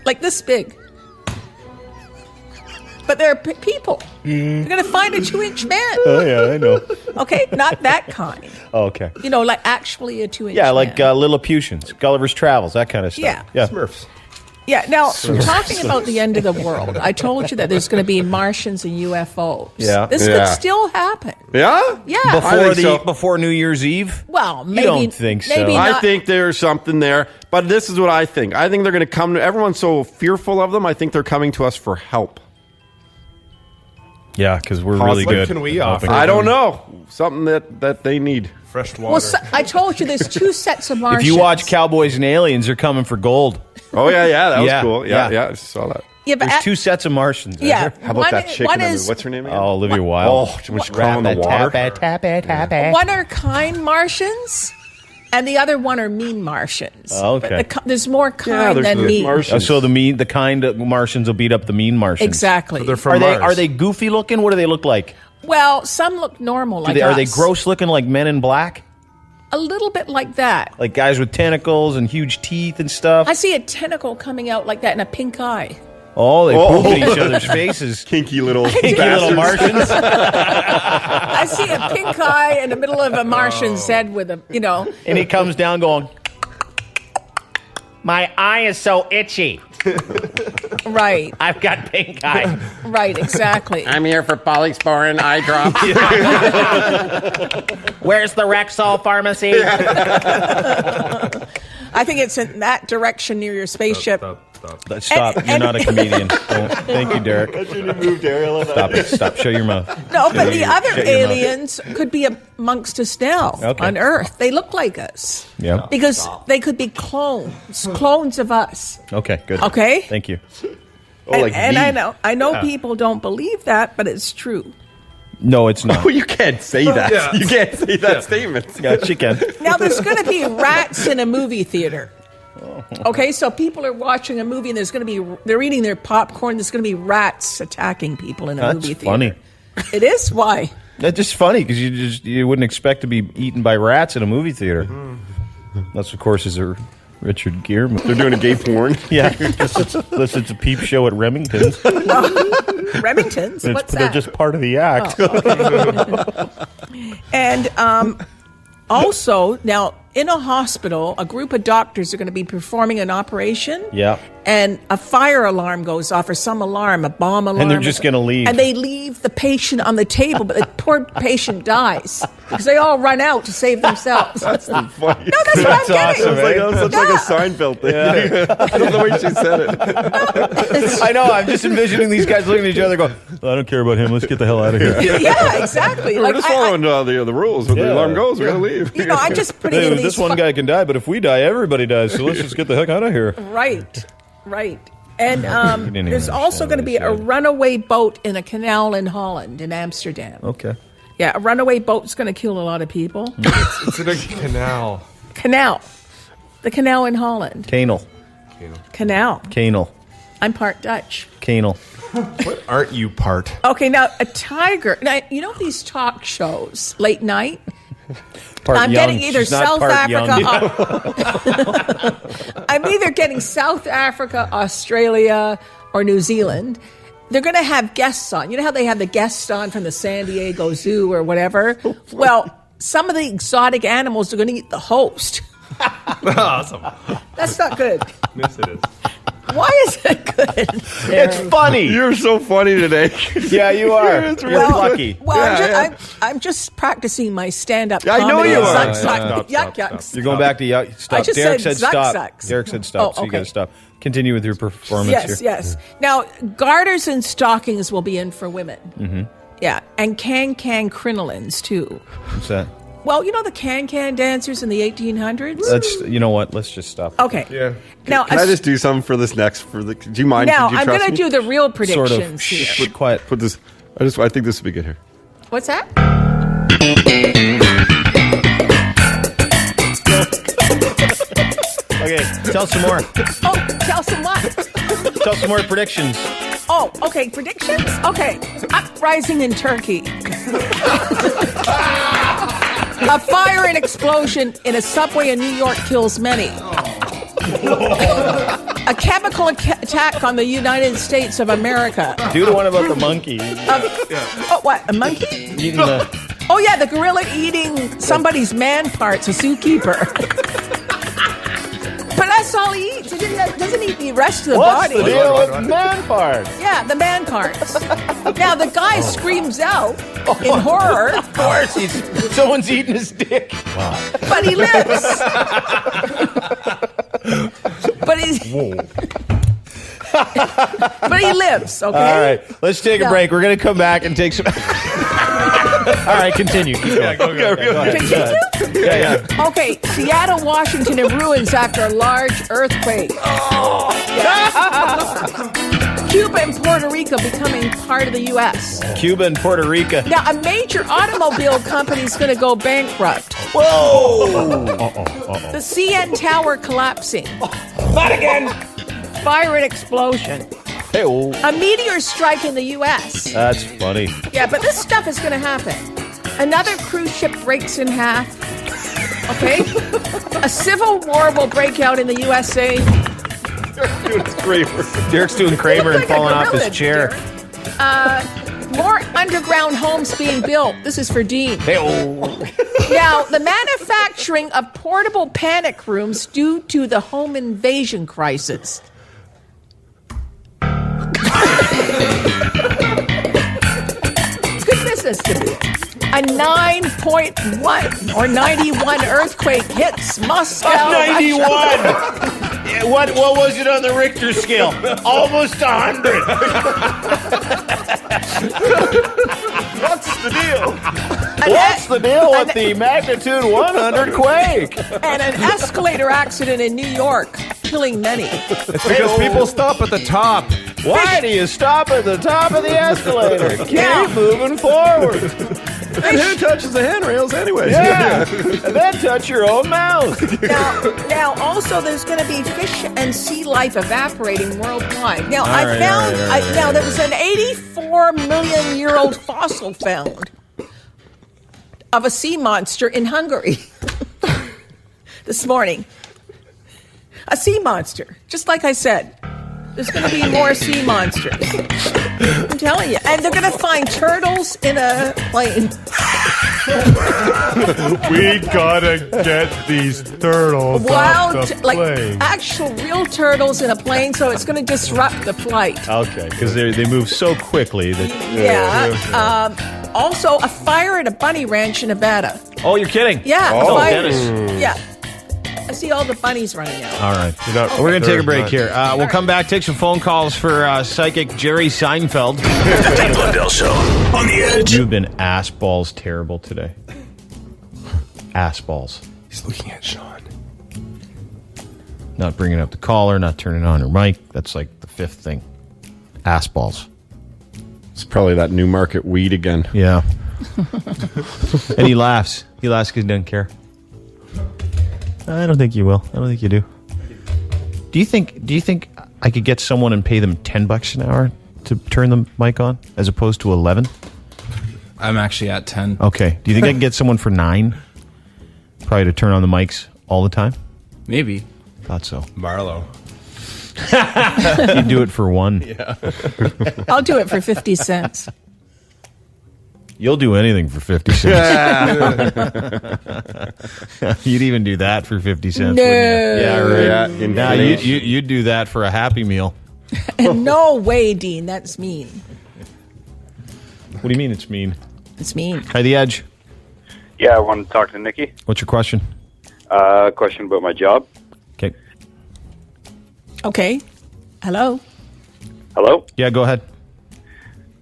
Like this big? But they're people. They're going to find a 2-inch man. Oh, yeah, I know. Okay, not that kind. Oh, okay. Like actually a 2-inch Yeah, like man. Lilliputians, Gulliver's Travels, that kind of stuff. Yeah. Smurfs. Yeah, now, talking about the end of the world, I told you that there's going to be Martians and UFOs. Yeah. This could still happen. Yeah? Yeah. Before New Year's Eve? Well, maybe. You don't think so. Maybe I not. think there's something there, but this is what I think. I think they're going to come to everyone's so fearful of them. I think they're coming to us for help. Yeah, because we're really What good. can we offer? I don't know. Something that they need. Fresh water. Well, I told you there's 2 sets of Martians. If you watch Cowboys and Aliens, they're coming for gold. Oh, yeah, that was cool. Yeah, I saw that. There's two sets of Martians. isn't Yeah. there? How about that chick one in the is- movie? What's her name again? Oh, Olivia Wilde. Oh, when she crawl in the water. Tap it. One are kind Martians, and the other one are mean Martians. Oh, okay. But there's more kind than mean. So the kind of Martians will beat up the mean Martians. Exactly. So they're from Mars. Are they goofy looking? What do they look like? Well, some look normal like Are us. they gross looking like Men in Black? A little bit like that. Like guys with tentacles and huge teeth and stuff? I see a tentacle coming out like that and a pink eye. Oh, they poop in each other's faces. Kinky little Martians. I see a pink eye in the middle of a Martian's head with a, And he comes down going, my eye is so itchy. Right. I've got pink eye. Right, exactly. I'm here for polysporin eye drop. Where's the Rexall pharmacy? I think it's in that direction near your spaceship. Stop. You're not a comedian. Thank you, Derek. Stop it. Stop. Shut your mouth. No, but the other Shut your mouth. aliens could be amongst us now on Earth. They look like us. Yeah. Because they could be clones of us. Okay, good. Okay? Thank you. And I know people don't believe that, but it's true. No, it's not. Oh, you can't say that. Yeah. You can't say that statement. Yeah, she can. Now, there's going to be rats in a movie theater. Okay, so people are watching a movie and they're eating their popcorn. There's going to be rats attacking people in a movie theater. Funny. It is? Why? That's just funny because you wouldn't expect to be eaten by rats in a movie theater. Unless, of course, is a Richard Gere movie. They're doing a gay porn. Yeah, unless it's a peep show at Remington's. Remington's? What's They're that? just part of the act. Oh, okay. And also, now, in a hospital, a group of doctors are going to be performing an operation. Yeah. And a fire alarm goes off, or some alarm, a bomb alarm. And they're just going to leave. And they leave the patient on the table, but the poor patient dies because they all run out to save themselves. That's the funny. No, that's what I'm getting. Awesome, like a Seinfeld thing. Yeah. I don't know the way she said it. I know. I'm just envisioning these guys looking at each other going, I don't care about him. Let's get the hell out of here. Yeah, exactly. We're just following the rules. When the alarm goes, we're going to leave. You know, I'm just putting in these... This one guy can die, but if we die, everybody dies. So let's just get the heck out of here. Right. And didn't there's even also going to be a understand runaway boat in a canal in Holland, in Amsterdam. Okay. Yeah, a runaway boat's going to kill a lot of people. It's in a canal. Canal. The canal in Holland. Canal. Canal. I'm part Dutch. Canal. What aren't you part? Okay, now a tiger. Now, you know these talk shows, late night? Part I'm young. getting either She's not South part Africa. I'm either getting South Africa, Australia, or New Zealand. They're going to have guests on. You know how they have the guests on from the San Diego Zoo or whatever? Well, some of the exotic animals are going to eat the host. Awesome. That's not good. Yes, it is. Why is it good? It's funny. You're so funny today. Yeah, you are. You're lucky. Well, I'm just practicing my stand-up I know comedy. you are. Yucks. You're going back to yuck. Stop. I just Derek said said stop. zucks. Derek said stop, so you okay. got to stop. Continue with your performance here. Yes. Now, garters and stockings will be in for women. Mm-hmm. Yeah, and can crinolines, too. What's that? Well, you know the can dancers in the 1800s? You know what? Let's just stop. Okay. Yeah. Now, Can I just do something for this next? Do you mind? Now, Could you I'm trust going to me? do the real predictions Sort of. here. Shh, quiet. Put this. I think this would be good here. What's that? Okay, tell some more. Oh, tell some what? Tell some more predictions. Oh, okay, predictions? Okay, uprising in Turkey. A fire and explosion in a subway in New York kills many. A chemical attack on the United States of America. Do the one about the monkey. Oh, what, a monkey? Eating the... Oh, yeah, the gorilla eating somebody's man parts, a zookeeper. But that's all he eats. He doesn't eat the rest of the body. What's the deal with man parts? Yeah, the man parts. Now, the guy screams out in horror. Of course, someone's eating his dick. Wow. But he lives. But he lives, okay? All right, let's take a break. We're going to come back and take some... All right, continue. Keep going. Go. Continue? Yeah. Okay, Seattle, Washington in ruins after a large earthquake. Oh. Yeah. Cuba and Puerto Rico becoming part of the U.S. Cuba and Puerto Rico. Now, a major automobile company is going to go bankrupt. Whoa! The CN Tower collapsing. Not again! Fire and explosion. Hey-oh. A meteor strike in the U.S. That's funny. Yeah, but this stuff is going to happen. Another cruise ship breaks in half. Okay? A civil war will break out in the USA. Derek's doing Kramer and falling off his chair. More underground homes being built. This is for Dean. Hey-oh. Now, the manufacturing of portable panic rooms due to the home invasion crisis. Good business to be. A 9.1 or 91 earthquake hits Moscow. 91! What was it on the Richter scale? Almost 100. What's the deal? What's the deal with the magnitude 100 quake? And an escalator accident in New York, killing many. It's because people stop at the top. Why do you stop at the top of the escalator? Keep moving forward. And who touches the handrails anyways? Yeah, and then touch your own mouth. Now, also, there's going to be fish and sea life evaporating worldwide. Now, now there was an 84 million year old fossil found of a sea monster in Hungary this morning. A sea monster, just like I said. There's going to be more sea monsters. I'm telling you. And they're going to find turtles in a plane. We gotta get these turtles off the plane. Actual real turtles in a plane, so it's going to disrupt the flight. Okay, because they move so quickly that. Also, a fire at a bunny ranch in Nevada. Oh, you're kidding? Yeah. Oh, Dennis. Yeah. I see all the bunnies running out. All right. We're going to take a break here. We'll come back, take some phone calls for psychic Jerry Seinfeld. The Dean Blundell Show on the Edge. You've been ass balls terrible today. Ass balls. He's looking at Sean. Not bringing up the caller, not turning on her mic. That's like the fifth thing. Ass balls. It's probably that New Market weed again. Yeah. And he laughs. He laughs because he doesn't care. I don't think you will. I don't think you do. Do you think I could get someone and pay them $10 an hour to turn the mic on as opposed to 11? I'm actually at 10. Okay. Do you think I can get someone for 9? Probably to turn on the mics all the time? Maybe. Thought so. Marlo. You do it for 1. Yeah. I'll do it for 50 cents. You'll do anything for 50 cents. You'd even do that for 50 cents. No. Wouldn't you? Yeah, right. Yeah, Now you'd do that for a Happy Meal. No way, Dean. That's mean. What do you mean it's mean? It's mean. Hi, The Edge. Yeah, I want to talk to Nikki. What's your question? Question about my job. Okay. Okay. Hello? Hello? Yeah, go ahead.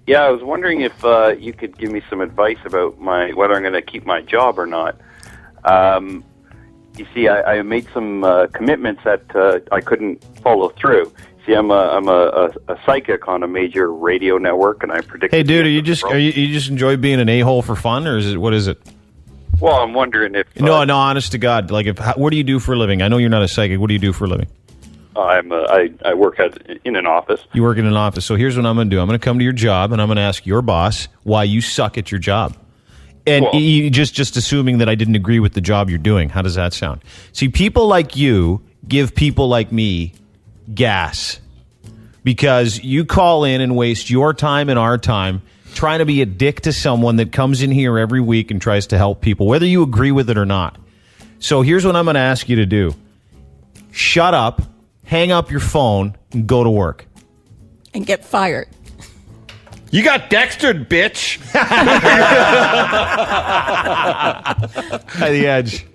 Yeah, I was wondering if you could give me some advice about whether I'm going to keep my job or not. You see, I made some commitments that I couldn't follow through. See, I'm a psychic on a major radio network, and I predict. Hey, dude, you just enjoy being an a-hole for fun, or what is it? Well, I'm wondering if no, honest to God, like what do you do for a living? I know you're not a psychic. What do you do for a living? I work in an office. You work in an office. So here's what I'm going to do. I'm going to come to your job, and I'm going to ask your boss why you suck at your job. And you just assuming that I didn't agree with the job you're doing. How does that sound? See, people like you give people like me gas because you call in and waste your time and our time trying to be a dick to someone that comes in here every week and tries to help people, whether you agree with it or not. So here's what I'm going to ask you to do. Shut up. Hang up your phone and go to work. And get fired. You got dextered, bitch. Hi, The Edge.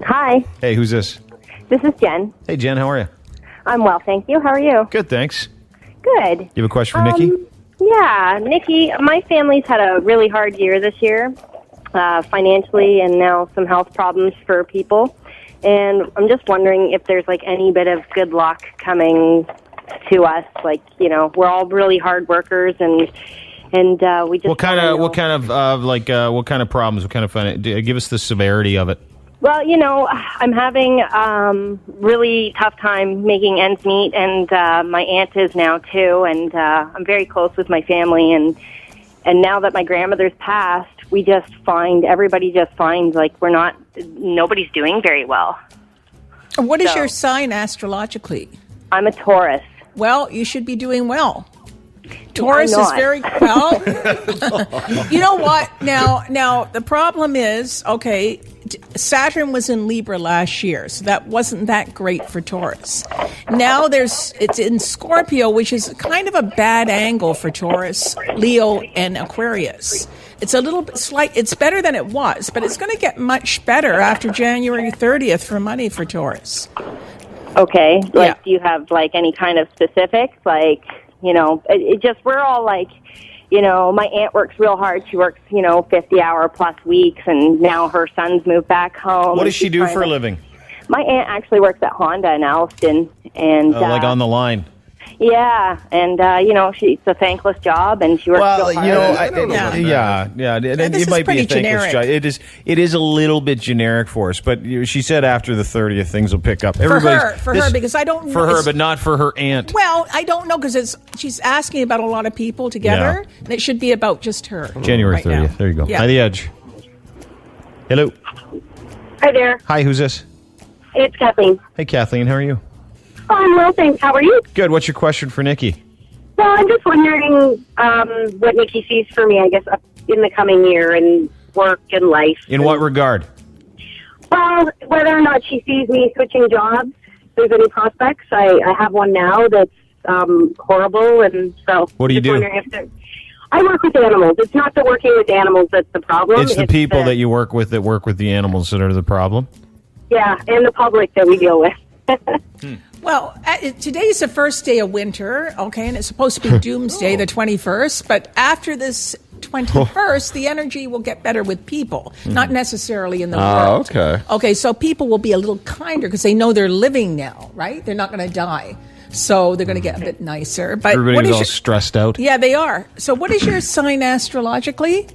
Hi, Hey, who's this? this is Jen. Hey, Jen, how are you? I'm well, thank you. How are you? Good, thanks. Good. You have a question for Nikki? Yeah, Nikki, my family's had a really hard year this year, financially, and now some health problems for people. And I'm just wondering if there's like any bit of good luck coming to us. Like, we're all really hard workers, and we just What kind of problems? What kind of give us the severity of it. Well, I'm having really tough time making ends meet, and my aunt is now too, and I'm very close with my family, and now that my grandmother's passed, everybody just finds like nobody's doing very well. What is your sign astrologically? I'm a Taurus. Well, you should be doing well. Taurus is very well. You know what? Now the problem is, okay, Saturn was in Libra last year, so that wasn't that great for Taurus. Now it's in Scorpio, which is kind of a bad angle for Taurus, Leo, and Aquarius. It's a little bit slight. It's better than it was, but it's going to get much better after January 30th for money for Taurus. Okay. Do you have any kind of specifics? We're all my aunt works real hard. She works, 50-hour plus weeks, and now her son's moved back home. What does she do for a living? My aunt actually works at Honda in Alston, and on the line. Yeah, and it's a thankless job, and she works real hard. It might be a thankless job. It is a little bit generic for us, but she said after the 30th things will pick up. For her, because I don't know. For her, but not for her aunt. Well, I don't know, because she's asking about a lot of people together, and it should be about just her. January right 30th. now. There you go. Yeah. Hi, The Edge. Hello. Hi there. Hi, who's this? It's Kathleen. Hey, Kathleen, how are you? Oh, I'm well, thanks. How are you? Good. What's your question for Nikki? Well, I'm just wondering what Nikki sees for me, I guess, up in the coming year in work and life. In what regard? Well, whether or not she sees me switching jobs, if there's any prospects. I have one now that's horrible, and so... What do you do? I work with animals. It's not the working with animals that's the problem. It's the people that you work with that work with the animals that are the problem? Yeah, and the public that we deal with. Well, today's the first day of winter, okay, and it's supposed to be doomsday, the 21st, but after this 21st, the energy will get better with people, not necessarily in the world. Okay. Okay, so people will be a little kinder because they know they're living now, right? They're not going to die. So they're going to get a bit nicer. But everybody's all stressed out. Yeah, they are. So what is your sign astrologically?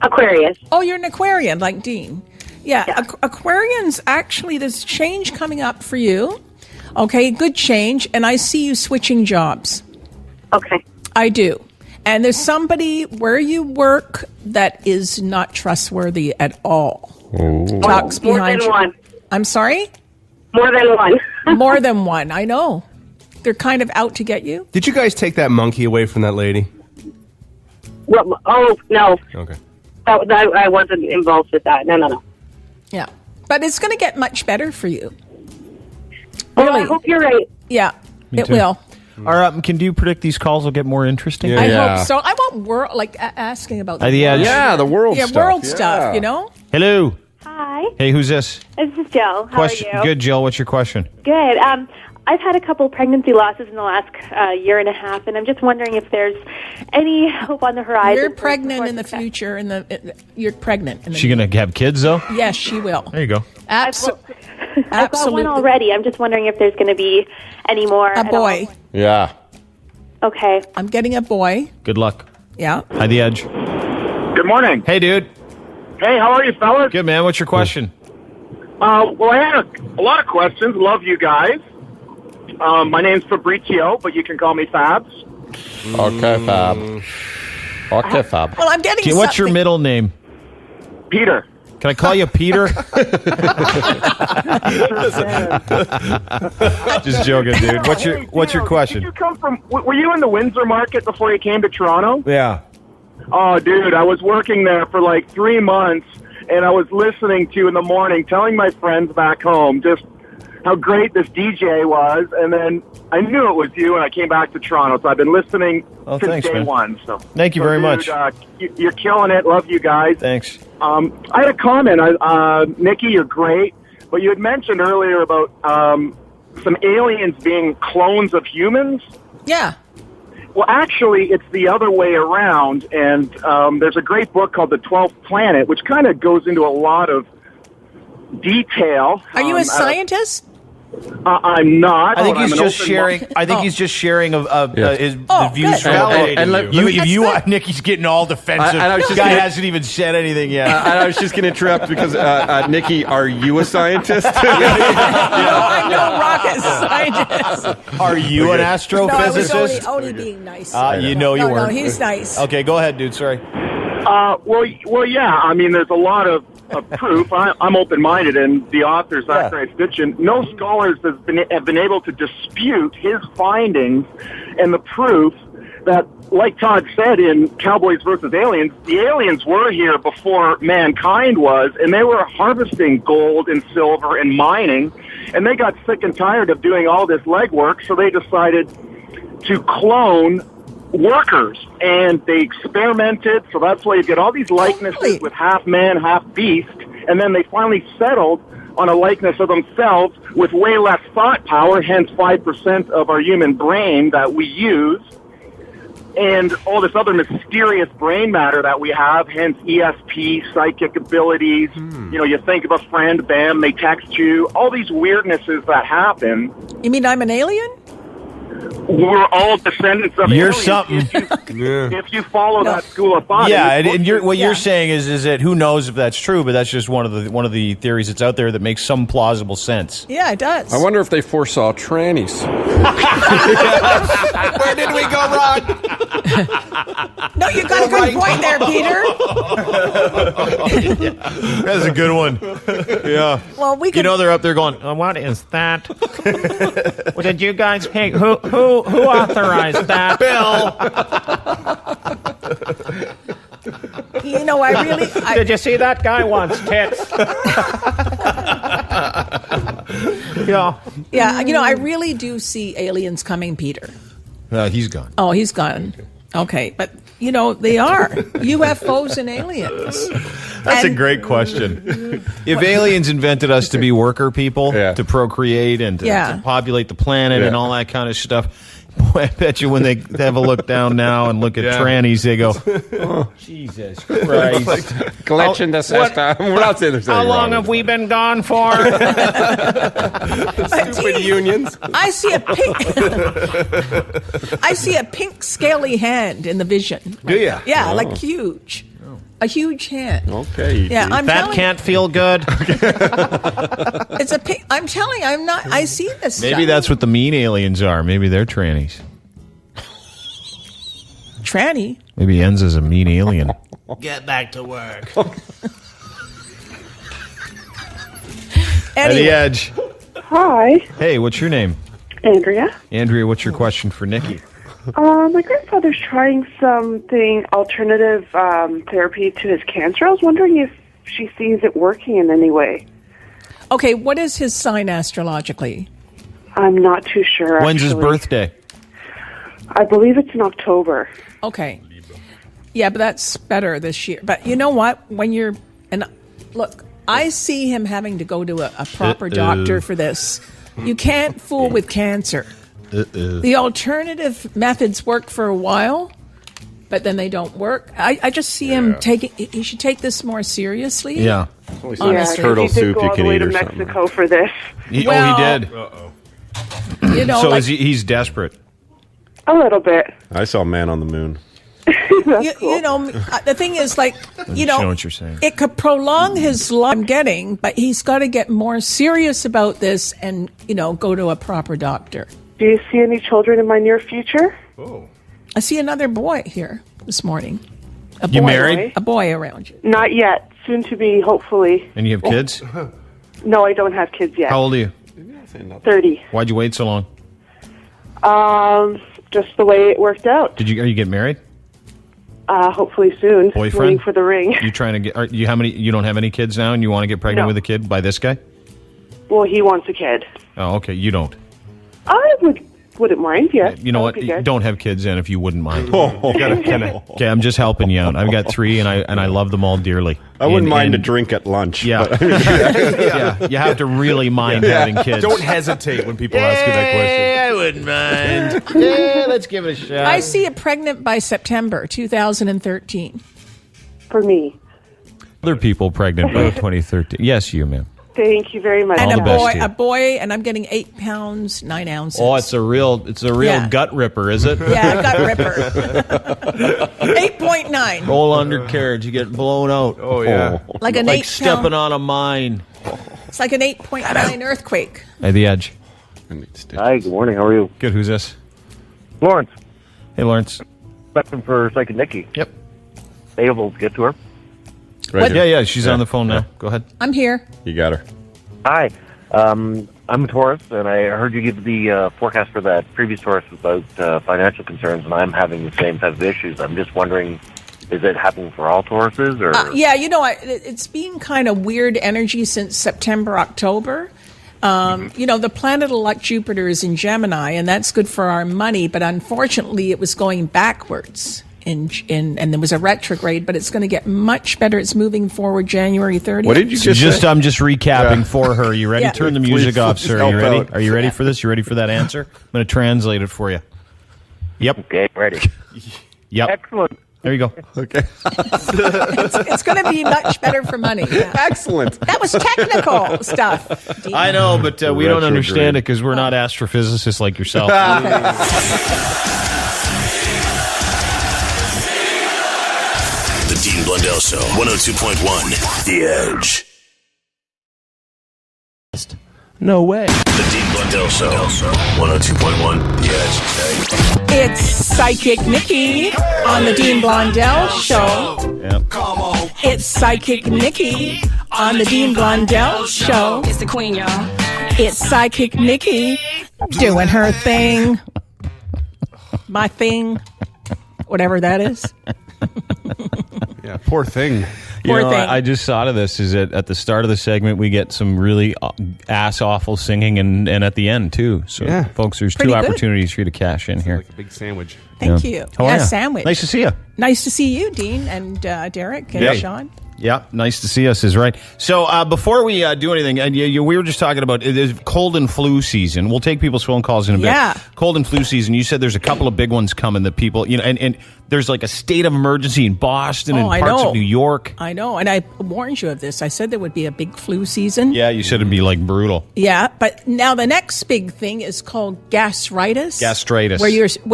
Aquarius. Oh, you're an Aquarian, like Dean. Yeah. Aquarians, actually, there's change coming up for you. Okay, good change. And I see you switching jobs. Okay. I do. And there's somebody where you work that is not trustworthy at all. Talks more behind than you. one. I'm sorry? More than one. More than one, I know. They're kind of out to get you. Did you guys take that monkey away from that lady? Well, no. Okay. I wasn't involved with that. No. Yeah. But it's going to get much better for you. Well, I hope you're right. Yeah, Me it too. will. Can you predict these calls will get more interesting? I hope so. I want asking about the Yeah, world. yeah, the world Yeah, stuff. world Yeah. stuff, you know? Hello. Hi. Hey, who's this? This is Jill. How Question. are you? Good, Jill. What's your question? Good. I've had a couple pregnancy losses in the last year and a half, and I'm just wondering if there's any hope on the horizon. You're pregnant in the future. You're pregnant. She gonna have kids though? Yes, she will. There you go. I've got one already. I'm just wondering if there's going to be any more. A boy. Yeah. Okay. I'm getting a boy. Good luck. Yeah. Hi, The Edge. Good morning. Hey, dude. Hey, how are you, fellas? Good, man. What's your question? Well, I had a lot of questions. Love you guys. My name's Fabrizio, but you can call me Fabs. Okay, Fab. Okay, Fab. Well, I'm getting What's your middle name? Peter. Can I call you Peter? Just joking, dude. What's your question? Did you come from? Were you in the Windsor market before you came to Toronto? Yeah. Oh, dude, I was working there for like 3 months, and I was listening to you in the morning, telling my friends back home just how great this DJ was, and then I knew it was you, and I came back to Toronto, so I've been listening since thanks, day man. one. So Thank you very much. You're killing it. Love you guys. Thanks. I had a comment. Nikki, you're great, but you had mentioned earlier about some aliens being clones of humans. Yeah. Well, actually, it's the other way around, and there's a great book called The 12th Planet, which kind of goes into a lot of detail. Are you a scientist? I'm not. I think he's I'm just an open sharing. mind. I think he's just sharing his the views. good. Validating Nikki's getting all defensive. I was This just guy gonna- hasn't even said anything yet. I was just going to interrupt because, Nikki, are you a scientist? No, I'm no rocket scientist. Are you an No, I was astrophysicist? only being nice. You know you no, weren't. No, he's nice. Okay, go ahead, dude. Sorry. Well, yeah. I mean, there's a lot of proof. I'm open-minded, and the author, Zachary Stitchin, no scholars have been able to dispute his findings and the proof that, like Todd said in Cowboys versus Aliens, the aliens were here before mankind was, and they were harvesting gold and silver and mining, and they got sick and tired of doing all this legwork, so they decided to clone workers, and they experimented, so that's why you get all these likenesses with half man, half beast, and then they finally settled on a likeness of themselves with way less thought power, hence 5% of our human brain that we use, and all this other mysterious brain matter that we have, hence ESP, psychic abilities. You know, you think of a friend, bam, they text you, all these weirdnesses that happen. You mean I'm an alien? We're all descendants of You're aliens. something. If you follow that school of thought. Yeah, it's- and what you're saying is that who knows if that's true, but that's just one of the theories that's out there that makes some plausible sense. Yeah, it does. I wonder if they foresaw trannies. Where did we go wrong? No, you got a good point there, Peter. That's a good one. Yeah. Well, we could. You know they're up there going, what is that? Well, did you guys pick who authorized that? Bill. You know, I really. Did you see that guy wants tits? Yeah. Yeah, you know, I really do see aliens coming, Peter. He's gone. Oh, he's gone. Okay, but you know they are UFOs and aliens. That's a great question. If aliens invented us to be worker people, to procreate and to populate the planet and all that kind of stuff, boy, I bet you when they have a look down now and look at trannies, they go, oh, Jesus Christ. Glitch in the system. We're not saying there's How anything long wrong have we been gone for? Stupid unions. I see a pink scaly hand in the vision. Do you? Yeah, Oh. like huge. A huge hand. Okay. Yeah, I'm that telling can't feel good. It's a pink. I'm telling you, I'm not. I see this. Maybe stuff. that's what the mean aliens are. Maybe they're trannies. Tranny. Maybe Enza's a mean alien. Get back to work. At the edge. Hi, Hey, what's your name? Andrea. Andrea, what's your question for Nikki? My grandfather's trying something alternative therapy to his cancer. I was wondering if she sees it working in any way. Okay, what is his sign astrologically? I'm not too sure. When's his actually. birthday? I believe it's in October. Okay. Yeah, but that's better this year. But you know what? When you're and look, I see him having to go to a proper doctor for this. You can't fool with cancer. The alternative methods work for a while, but then they don't work. I just see him taking. He should take this more seriously. Yeah. Honestly. turtle he did soup go you all can the way eat to or something. Mexico for this. He Well- did. You know, So like, is he's desperate. A little bit. I saw Man on the Moon. you know, the thing is, like, you Show know, what you're saying. it could prolong his life. I'm getting, but he's got to get more serious about this and go to a proper doctor. Do you see any children in my near future? I see another boy here this morning. A boy, You married? A boy around you. Not yet. Soon to be, hopefully. And you have kids? No, I don't have kids yet. How old are you? 30. Why'd you wait so long? Just the way it worked out. Are you getting married? Hopefully soon. Boyfriend? Waiting for the ring. You trying to get? You don't have any kids now, and you want to get pregnant No. with a kid by this guy? Well, he wants a kid. Oh, okay. You don't. I wouldn't mind, yes. You know That what? would be good. Don't have kids then if you wouldn't mind. Okay, I'm just helping you out. I've got 3, and I love them all dearly. I wouldn't mind a and- drink at lunch. Yeah. but- Yeah, you have to really mind having kids. Don't hesitate when people ask you that question. I wouldn't mind. Yeah, let's give it a shot. I see it pregnant by September 2013. For me. Other people pregnant by 2013. Yes, you, ma'am. Thank you very much. And All the best to you. a boy, and I'm getting 8 pounds, 9 ounces. Oh, it's a real Yeah. gut ripper, is it? Yeah, gut ripper. 8.9. Roll undercarriage, you get blown out. Oh, yeah. Like an like 8 stepping pound. on a mine. It's like an 8.9 earthquake. At the edge. Hi, good morning. How are you? Good. Who's this? Lawrence. Hey, Lawrence. Expecting for Psychic Nikki. Yep. Able to get to her? Yeah, she's on the phone now. Go ahead. I'm here. You got her. Hi. I'm a Taurus, and I heard you give the forecast for that previous Taurus about financial concerns, and I'm having the same type of issues. I'm just wondering, is it happening for all Tauruses? Or? Yeah, it's been kind of weird energy since September, October. The planet-elect Jupiter is in Gemini, and that's good for our money, but unfortunately it was going backwards. And there was a retrograde, but it's going to get much better. It's moving forward January 30th. What did you just say? I'm just recapping for her. You ready? Yeah. Turn the music off, sir. Are you help ready? out. Are you ready for this? You ready for that answer? I'm going to translate it for you. Yep. Okay, ready. Yep. Excellent. There you go. Okay. It's going to be much better for money. Yeah. Excellent. That was technical stuff. Dean. I know, but we don't understand it because we're not astrophysicists like yourself. The Dean Blundell Show, 102.1 The Edge. No way. The Dean Blundell Show, 102.1 The Edge. It's Psychic Nikki on the Dean Blundell Show. Yep. It's Psychic Nikki on the Dean Blundell Show. It's the queen, y'all. It's Psychic Nikki doing her thing. My thing. Whatever that is. Yeah, poor thing. Poor thing. I just thought of this, is that at the start of the segment, we get some really ass-awful singing, and at the end, too. So, Yeah. folks, there's Pretty two good. opportunities for you to cash in here. Like a big sandwich. Thank you. How are ya? Sandwich. Nice to see you. Nice to see you, Dean, and Derek, and Yeah. Sean. Yeah, nice to see us is right. So before we do anything, and we were just talking about it is cold and flu season. We'll take people's phone calls in a bit. Yeah. Cold and flu season. You said there's a couple of big ones coming that people, and there's like a state of emergency in Boston and I parts know. of New York. I know, and I warned you of this. I said there would be a big flu season. Yeah, you said it'd be like brutal. Yeah, but now the next big thing is called gastritis. Gastritis. Where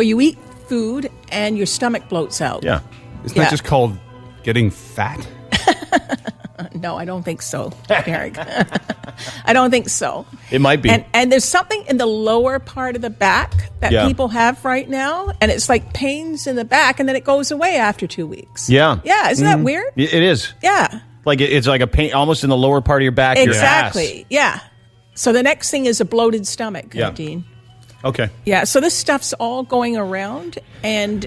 you eat food and your stomach bloats out. Yeah. Isn't that just called getting fat? No, I don't think so, Derek. I don't think so. It might be. And there's something in the lower part of the back that people have right now, and it's like pains in the back, and then it goes away after 2 weeks. Yeah. Yeah, isn't that weird? It is. Yeah. Like it's like a pain almost in the lower part of your back. Exactly. Your ass. Yeah. So the next thing is a bloated stomach, Yeah. Dean. Okay. Yeah, so this stuff's all going around, and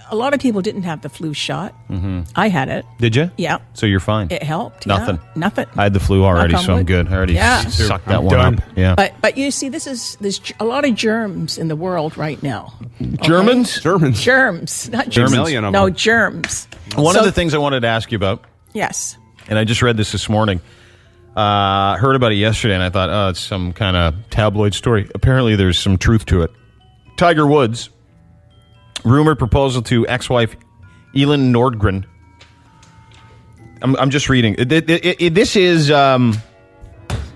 a lot of people didn't have the flu shot. Mm-hmm. I had it. Did you? Yeah. So you're fine. It helped. Nothing. Yeah. Nothing. I had the flu already, Knock on so I'm wood. good. I already sucked that I'm one done. up. Yeah. But you see, there's a lot of germs in the world right now. Germans? Germs, not Germans. germs. No, germs. One So- of the things I wanted to ask you about, Yes. and I just read this morning, heard about it yesterday, and I thought, oh, it's some kind of tabloid story. Apparently, there's some truth to it. Tiger Woods, rumored proposal to ex-wife Elin Nordgren. I'm just reading. This is,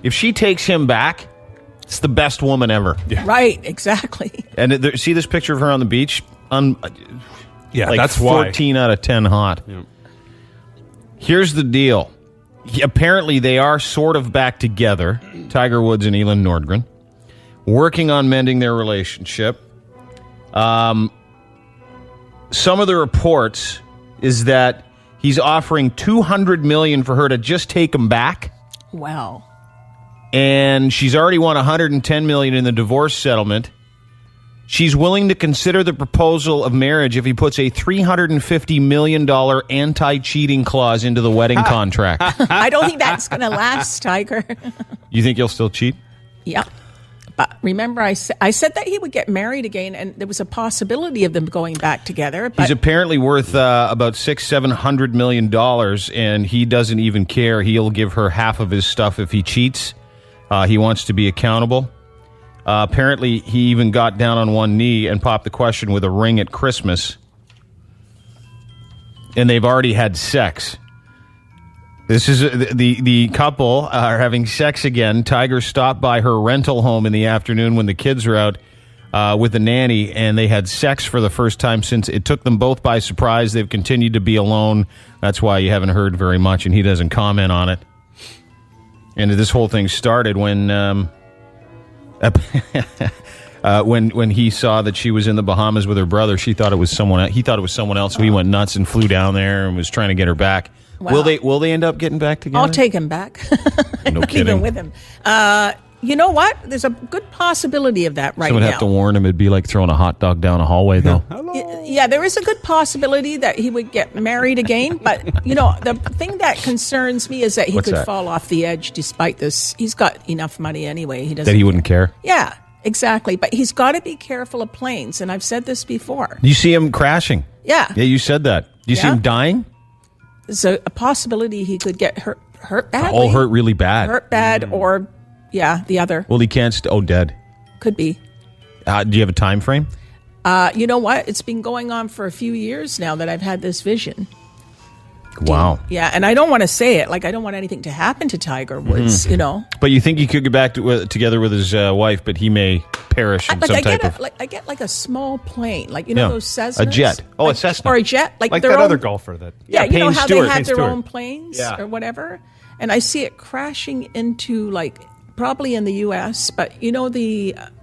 if she takes him back, it's the best woman ever. Right, exactly. And see this picture of her on the beach? Yeah, like that's why. 14 out of 10 hot. Yeah. Here's the deal. Apparently, they are sort of back together, Tiger Woods and Elin Nordgren, working on mending their relationship. Some of the reports is that he's offering $200 million for her to just take him back, Wow. and she's already won $110 million in the divorce settlement. She's willing to consider the proposal of marriage if he puts a $350 million anti-cheating clause into the wedding contract. I don't think that's going to last, Tiger. You think he'll still cheat? Yeah. But remember, I said that he would get married again, and there was a possibility of them going back together. But He's apparently worth about $600-700 million, and he doesn't even care. He'll give her half of his stuff if he cheats. He wants to be accountable. Apparently, he even got down on one knee and popped the question with a ring at Christmas. And they've already had sex. This is the couple are having sex again. Tiger stopped by her rental home in the afternoon when the kids were out with the nanny, and they had sex for the first time since it took them both by surprise. They've continued to be alone. That's why you haven't heard very much, and he doesn't comment on it. And this whole thing started when when he saw that she was in the Bahamas with her brother. He thought it was someone else, so he went nuts and flew down there and was trying to get her back. Wow. Will they end up getting back together? I'll take him back. No Not kidding. even with him. You know what? There's a good possibility of that right Someone now. have to warn him. It'd be like throwing a hot dog down a hallway, though. Yeah, there is a good possibility that he would get married again. But, the thing that concerns me is that he What's could that? fall off the edge despite this. He's got enough money anyway. He doesn't. That he wouldn't care. Yeah, exactly. But he's got to be careful of planes. And I've said this before. You see him crashing. Yeah. Yeah, you said that. Do you see Yeah. him dying? There's a possibility he could get hurt badly. Oh, hurt really bad. Hurt bad or, the other. Well, he can't. Dead. Could be. Do you have a time frame? You know what? It's been going on for a few years now that I've had this vision. Wow. Yeah, and I don't want to say it. Like, I don't want anything to happen to Tiger Woods, But you think he could get back together with his wife, but he may perish in some type of... I get like a small plane, like, Yeah. those Cessnas? A jet. Oh, a Cessna. Or a jet. Like Like their that own, other golfer that... Yeah, you know Payne how Stewart. they have Payne their Stewart. own planes Yeah. or whatever? And I see it crashing into, like, probably in the U.S., but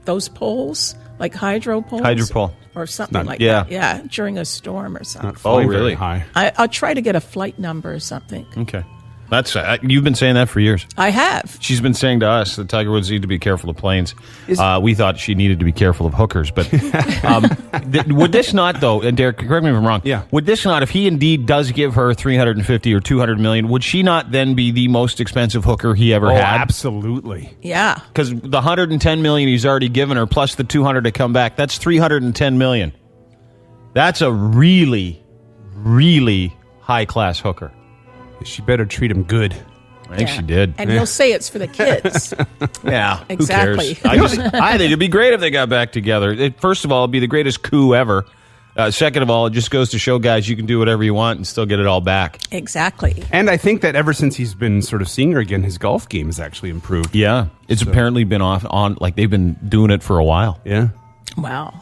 those poles, like hydro poles? Hydropole. Or something like yeah. that. Yeah, during a storm or something. Not flying very really? high. I'll try to get a flight number or something. Okay. That's you've been saying that for years. I have. She's been saying to us that Tiger Woods need to be careful of planes. We thought she needed to be careful of hookers, but would this not, though? And Derek, correct me if I'm wrong. Yeah. Would this not, if he indeed does give her $350 or $200 million, would she not then be the most expensive hooker he ever had? Absolutely. Yeah. Because the $110 million he's already given her, plus the $200 to come back, that's $310 million. That's a really, really high class hooker. She better treat him good. I think she did. And he'll say it's for the kids. Yeah, Exactly. Who cares? I think it'd be great if they got back together. First of all, it'd be the greatest coup ever. Second of all, it just goes to show guys you can do whatever you want and still get it all back. Exactly. And I think that ever since he's been sort of seeing her again, his golf game has actually improved. Yeah, it's apparently been like they've been doing it for a while. Yeah. Wow.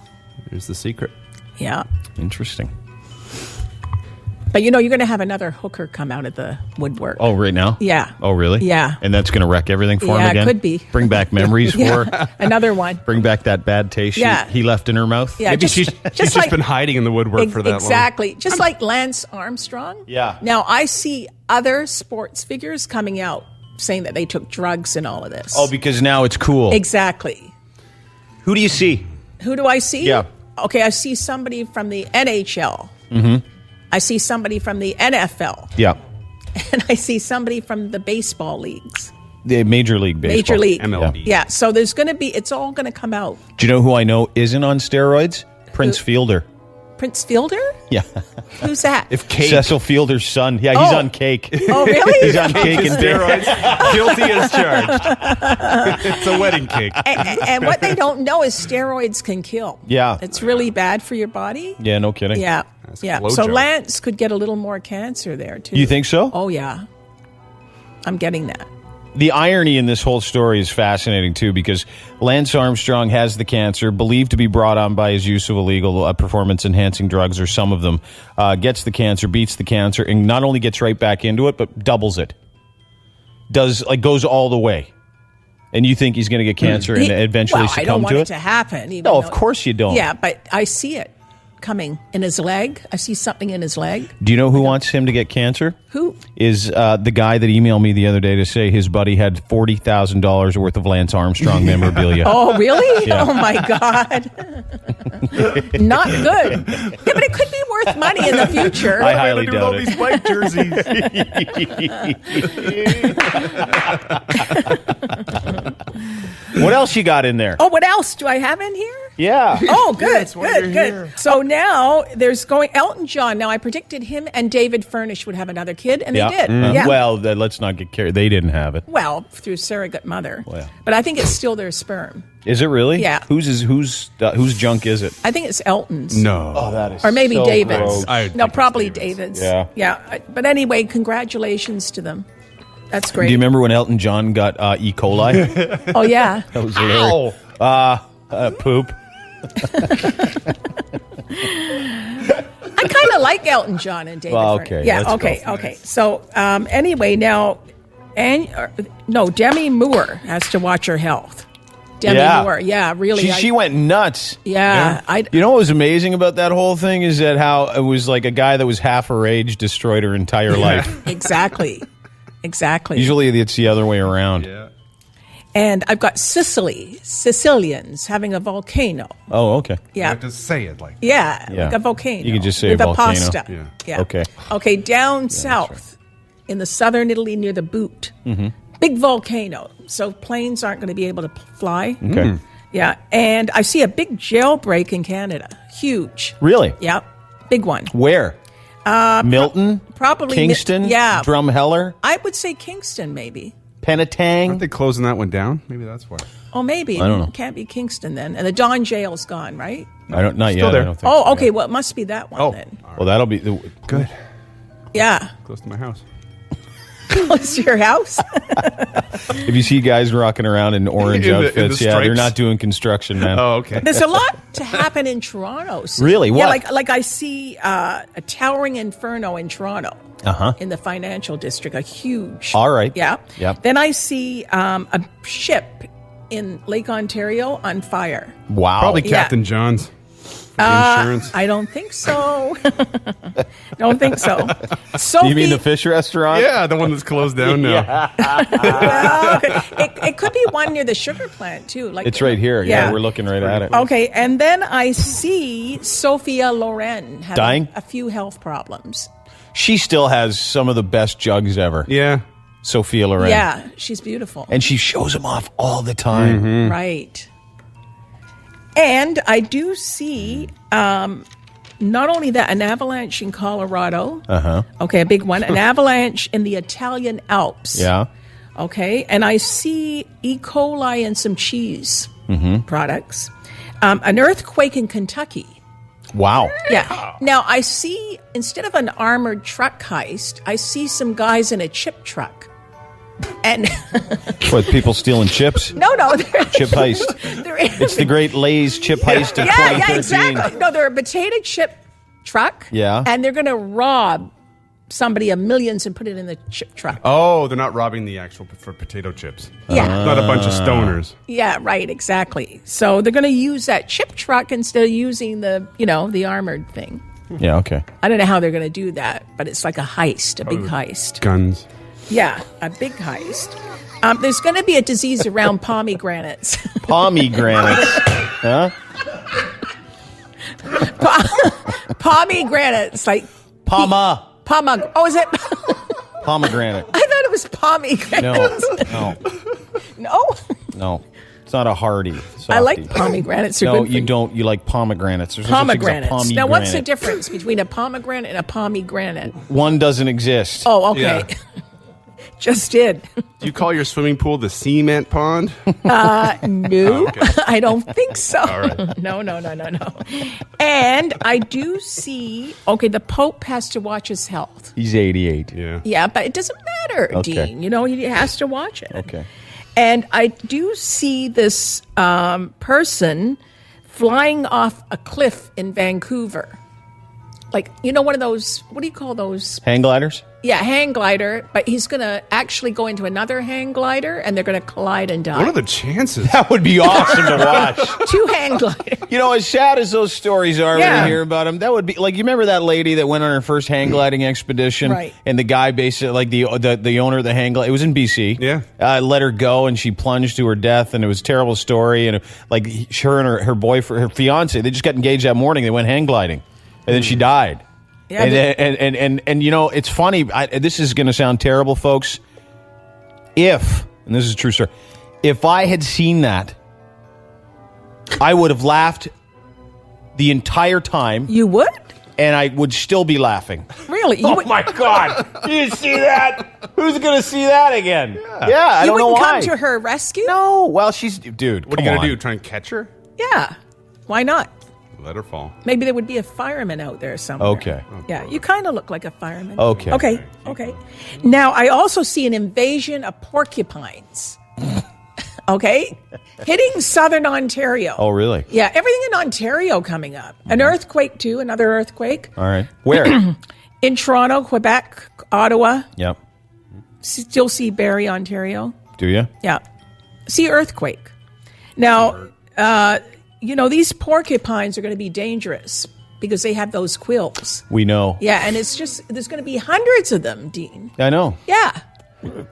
There's the secret. Yeah. Interesting. But you're going to have another hooker come out of the woodwork. Oh, right now? Yeah. Oh, really? Yeah. And that's going to wreck everything for him Yeah, it again? could be. Bring back memories for her? Another one. Bring back that bad taste Yeah. he left in her mouth? Yeah, Maybe she's just like- been hiding in the woodwork for that long. Exactly. Just like Lance Armstrong. Yeah. Now, I see other sports figures coming out saying that they took drugs and all of this. Oh, because now it's cool. Exactly. Who do you see? Who do I see? Yeah. Okay, I see somebody from the NHL. Mm-hmm. I see somebody from the NFL. Yeah. And I see somebody from the baseball leagues. The Major League Baseball. Major League. MLB. Yeah, so there's going to be, it's all going to come out. Do you know who I know isn't on steroids? Prince Fielder. Prince Fielder? Yeah. Who's that? Cecil Fielder's son. Yeah, he's Oh. on cake. Oh, really? He's on cake and Steroids. Guilty as charged. It's a wedding cake. And what they don't know is steroids can kill. Yeah. It's really bad for your body. Yeah, no kidding. Yeah. That's a Yeah. blow So job. Lance could get a little more cancer there, too. You think so? Oh, yeah. I'm getting that. The irony in this whole story is fascinating, too, because Lance Armstrong has the cancer, believed to be brought on by his use of illegal performance-enhancing drugs, or some of them, gets the cancer, beats the cancer, and not only gets right back into it, but doubles it. Goes all the way. And you think he's going to get cancer and eventually I succumb don't want to it to happen. even No, of though- course you don't. Yeah, but I see it coming in his leg. I see something in his leg. Do you know who wants him to get cancer? Who? Is the guy that emailed me the other day to say his buddy had $40,000 worth of Lance Armstrong memorabilia. Oh, really? Yeah. Oh, my God. Not good. Yeah, but it could be worth money in the future. I highly doubt all it. these white jerseys. What else you got in there? Oh, what else do I have in here? Yeah. Oh, good, That's why good, you're good. here. So now there's going Elton John. Now I predicted him and David Furnish would have another kid, and they did. Yeah. Well, let's not get carried. They didn't have it. Well, through surrogate mother. Well. But I think it's still their sperm. Is it really? Yeah. Whose junk is it? I think it's Elton's. No. Oh, that is Or maybe so David's. gross. No, probably David's. Yeah. Yeah. But anyway, congratulations to them. That's great. Do you remember when Elton John got E. coli? Oh, yeah. That was hilarious. Poop. I kind of like Elton John and David Well, Furnish. okay, Yeah, let's okay, go. okay. So anyway, now, Demi Moore has to watch her health. Demi Moore, yeah, really. She went nuts. Yeah. You know what was amazing about that whole thing is that how it was like a guy that was half her age destroyed her entire life. Exactly. Usually it's the other way around. Yeah. And I've got Sicilians having a volcano. Oh, okay. Yeah. You have to say it like Yeah, Yeah. like a volcano. You can just say with volcano. a pasta. Yeah. Okay. Okay, down south in the southern Italy near the Boot, Mm-hmm. big volcano. So planes aren't going to be able to fly. Okay. Yeah, and I see a big jailbreak in Canada. Huge. Really? Yeah, big one. Where? Milton? Probably Kingston? yeah. Drumheller? I would say Kingston, maybe. Penetang? Aren't they closing that one down? Maybe that's why. Oh, maybe. I don't know. It can't be Kingston then. And the Don jail's gone, right? Not Still yet. there. I don't think Oh, so. okay. Well, it must be that one then. Well, that'll be Good. Yeah. Close to my house. Close to your house. If you see guys rocking around in orange In the outfits, they're stripes? not doing construction, man. Oh, okay. There's a lot to happen in Toronto. So. Really? What? Yeah, like I see a towering inferno in Toronto. In the financial district, a huge. All right. Yeah. Yep. Then I see a ship in Lake Ontario on fire. Wow. Probably Yeah. Captain John's. For the insurance. I don't think so. Don't think so. Sophie, You mean the fish restaurant? Yeah, the one that's closed down now. it could be one near the sugar plant too. Like It's right here. Yeah, we're looking right at it. Okay, and then I see Sophia Loren having Dying? a few health problems. She still has some of the best jugs ever. Yeah. Sophia Loren. Yeah, she's beautiful. And she shows them off all the time. Mm-hmm. Right. And I do see not only that, an avalanche in Colorado. Uh-huh. Okay, a big one. An avalanche in the Italian Alps. Yeah. Okay, and I see E. coli and some cheese products. An earthquake in Kentucky. Wow. Yeah. Now, I see, instead of an armored truck heist, I see some guys in a chip truck. And What, people stealing chips? no, Chip heist. It's the great Lay's chip heist of 2013. yeah, exactly. No, they're a potato chip truck. Yeah. And they're going to rob somebody of millions and put it in the chip truck. Oh, they're not robbing the actual for potato chips. Yeah. Not a bunch of stoners. Yeah, right, exactly. So they're going to use that chip truck instead of using the armored thing. Yeah, okay. I don't know how they're going to do that, but it's like a heist, a big heist. Guns. Yeah, a big heist. There's going to be a disease around pomegranates. Pomegranates. Huh? Pomegranates, like Poma. Oh, is it? Pomegranate. I thought it was pomegranates. No. It's not a hardy. Softie. I like pomegranates. They're No, good for you don't. You like pomegranates. There's no such thing as a Pomegranates. Now, what's the pomegranate. difference between a pomegranate and a pomegranate? One doesn't exist. Oh, okay. Yeah. Just did. Do you call your swimming pool the cement pond? No, okay. I don't think so. All right. No. And I do see, the Pope has to watch his health. He's 88. Yeah. Yeah, but it doesn't matter, Okay. Dean. He has to watch it. Okay. And I do see this person flying off a cliff in Vancouver. Like, one of those, what do you call those? Hang gliders? Yeah, hang glider, but he's going to actually go into another hang glider and they're going to collide and die. What are the chances? That would be awesome to watch. Two hang gliders. As sad as those stories are when you hear about them, that would be like, you remember that lady that went on her first hang gliding expedition? Right. And the guy basically, like the owner of the hang glider, it was in BC. Yeah. Let her go and she plunged to her death and it was a terrible story. And like her and her boyfriend, her fiance, they just got engaged that morning. They went hang gliding and then she died. Yeah, and it's funny. This is going to sound terrible, folks. And this is a true story, if I had seen that I would have laughed the entire time. You would? And I would still be laughing. Really? Oh, my God. Did you see that? Who's going to see that again? Yeah, I don't know why. You wouldn't come to her rescue? No. Well, she's... Dude, what are you going to do? Try and catch her? Yeah. Why not? Let her fall. Maybe there would be a fireman out there somewhere. Okay. Yeah, you kind of look like a fireman. Okay. Okay. Now, I also see an invasion of porcupines. Okay? Hitting southern Ontario. Oh, really? Yeah, everything in Ontario coming up. An earthquake, too, another earthquake. All right. Where? In Toronto, Quebec, Ottawa. Yep. Still see Barrie, Ontario. Do you? Yeah. See earthquake. Now, these porcupines are going to be dangerous because they have those quills. We know. Yeah, and it's just, there's going to be hundreds of them, Dean. I know. Yeah.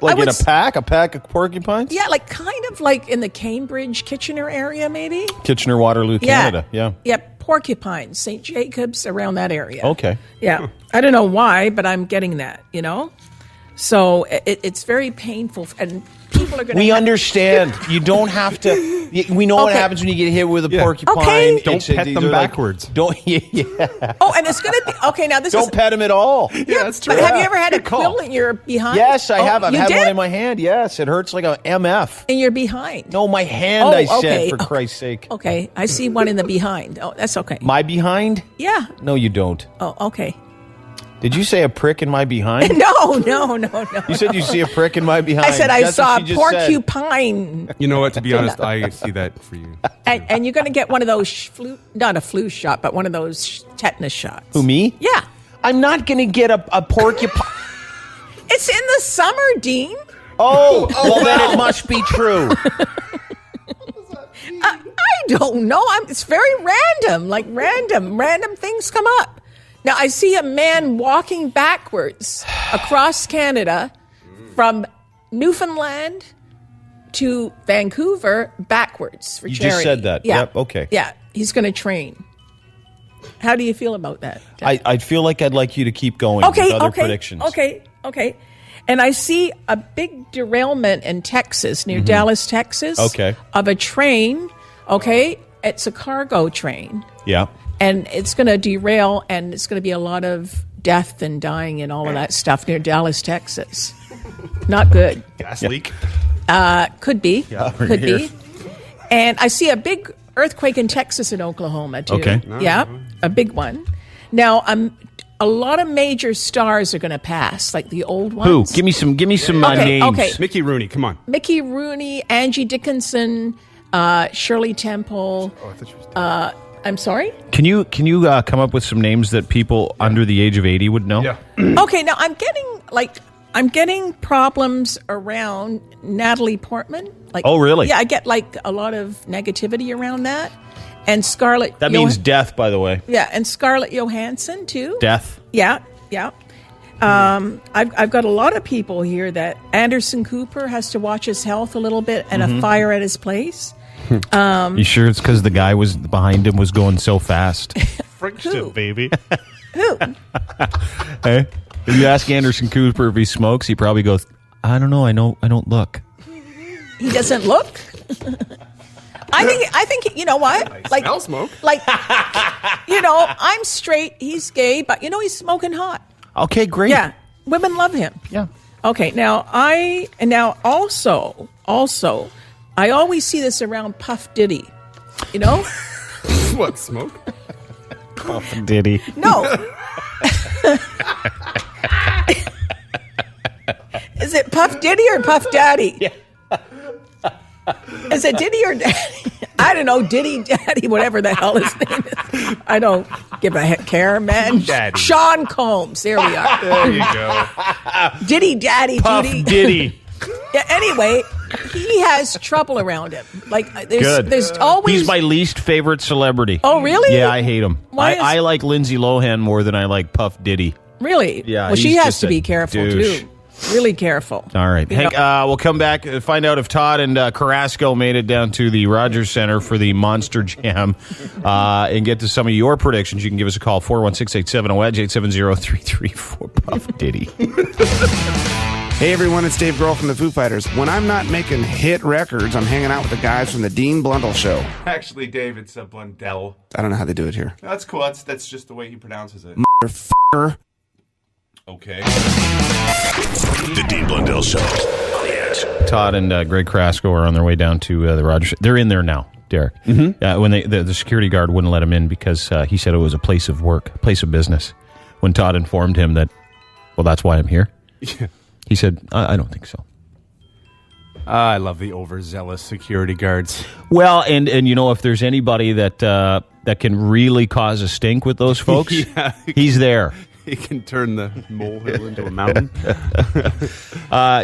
Like in a pack of porcupines? Yeah, like kind of like in the Cambridge, Kitchener area, maybe. Kitchener, Waterloo, Canada. Yeah. Yeah, porcupines, St. Jacobs, around that area. Okay. Yeah. I don't know why, but I'm getting that, So it's very painful, and people are going to... We understand. You don't have to... We know what happens when you get hit with a porcupine. Okay. Don't pet them backwards. Don't... Yeah. Oh, and it's going to be... Okay, now this Don't pet them at all. Yeah, that's true. But have you ever had a quill in your behind? Yes, I have. I've had did? one in my hand. Yes, it hurts like a MF. In your behind? No, my hand, I said, for Christ's sake. Okay, I see one in the behind. Oh, that's okay. My behind? Yeah. No, you don't. Oh, okay. Did you say a prick in my behind? No. You said you see a prick in my behind. I said I That's saw what a she just porcupine. You know what? To be honest, I see that for you. And you're going to get one of those not a flu shot, but one of those tetanus shots. Who, me? Yeah. I'm not going to get a porcupine. It's in the summer, Dean. Oh, well, then it must be true. I don't know. It's very random. Like random things come up. Now, I see a man walking backwards across Canada from Newfoundland to Vancouver backwards for You charity. just said that. Yeah. Yep, okay. Yeah, he's going to train. How do you feel about that? I feel like I'd like you to keep going with other predictions. Okay. And I see a big derailment in Texas, near Dallas, Texas. Okay. Of a train. Okay. It's a cargo train. Yeah. And it's going to derail, and it's going to be a lot of death and dying and all of that stuff near Dallas, Texas. Not good. Gas leak? Could be. Yeah, Could be. And I see a big earthquake in Texas and Oklahoma, too. Okay. Yeah, a big one. Now, a lot of major stars are going to pass, like the old ones. Who? Give me some names. Okay. Mickey Rooney, come on. Mickey Rooney, Angie Dickinson, Shirley Temple. Oh, I thought she was dead. I'm sorry? Can you come up with some names that people under the age of 80 would know? Yeah. Okay, now I'm getting problems around Natalie Portman. Like, oh, really? Yeah, I get like a lot of negativity around that. And Scarlett. That means death, by the way. Yeah, and Scarlett Johansson too. Death. Yeah. I've got a lot of people here that Anderson Cooper has to watch his health a little bit, and a fire at his place. You sure it's because the guy was behind him was going so fast? Friction, baby. Who? Hey, if you ask Anderson Cooper if he smokes, he probably goes, I don't know. I don't look. He doesn't look. I think you know what? I smell smoke. Like, I'm straight. He's gay, but he's smoking hot. Okay, great. Yeah, women love him. Yeah. Okay, now also, I always see this around Puff Diddy. What, smoke? Puff Diddy. No. Is it Puff Diddy or Puff Daddy? Yeah. Is it Diddy or Daddy? I don't know, Diddy, Daddy, whatever the hell his name is. I don't give a heck care, man. Daddy. Sean Combs, there we are. There you go. Diddy, Daddy, Puff Judy. Diddy. Yeah, anyway, he has trouble around him. Like, there's always... He's my least favorite celebrity. Oh, really? Yeah, I hate him. Why I like Lindsay Lohan more than I like Puff Diddy. Really? Yeah. Well, she he's has just to a be careful, douche. too. Really careful. All right. Hank, we'll come back and find out if Todd and Carrasco made it down to the Rogers Center for the Monster Jam and get to some of your predictions. You can give us a call, 416-870-EDGE, 870-334 Puff Diddy. Hey everyone, it's Dave Grohl from the Foo Fighters. When I'm not making hit records, I'm hanging out with the guys from the Dean Blundell Show. Actually, Dave, it's Blundell. I don't know how they do it here. That's cool. That's just the way he pronounces it. Motherfucker. Okay. The Dean Blundell Show on the Edge. Todd and Greg Krasko are on their way down to the Rogers. They're in there now, Derek. Mm-hmm. When the security guard wouldn't let him in because he said it was a place of work, place of business. When Todd informed him that, well, that's why I'm here. Yeah. He said, I don't think so. I love the overzealous security guards. Well, and you know, if there's anybody that can really cause a stink with those folks, he's there. He can turn the molehill into a mountain.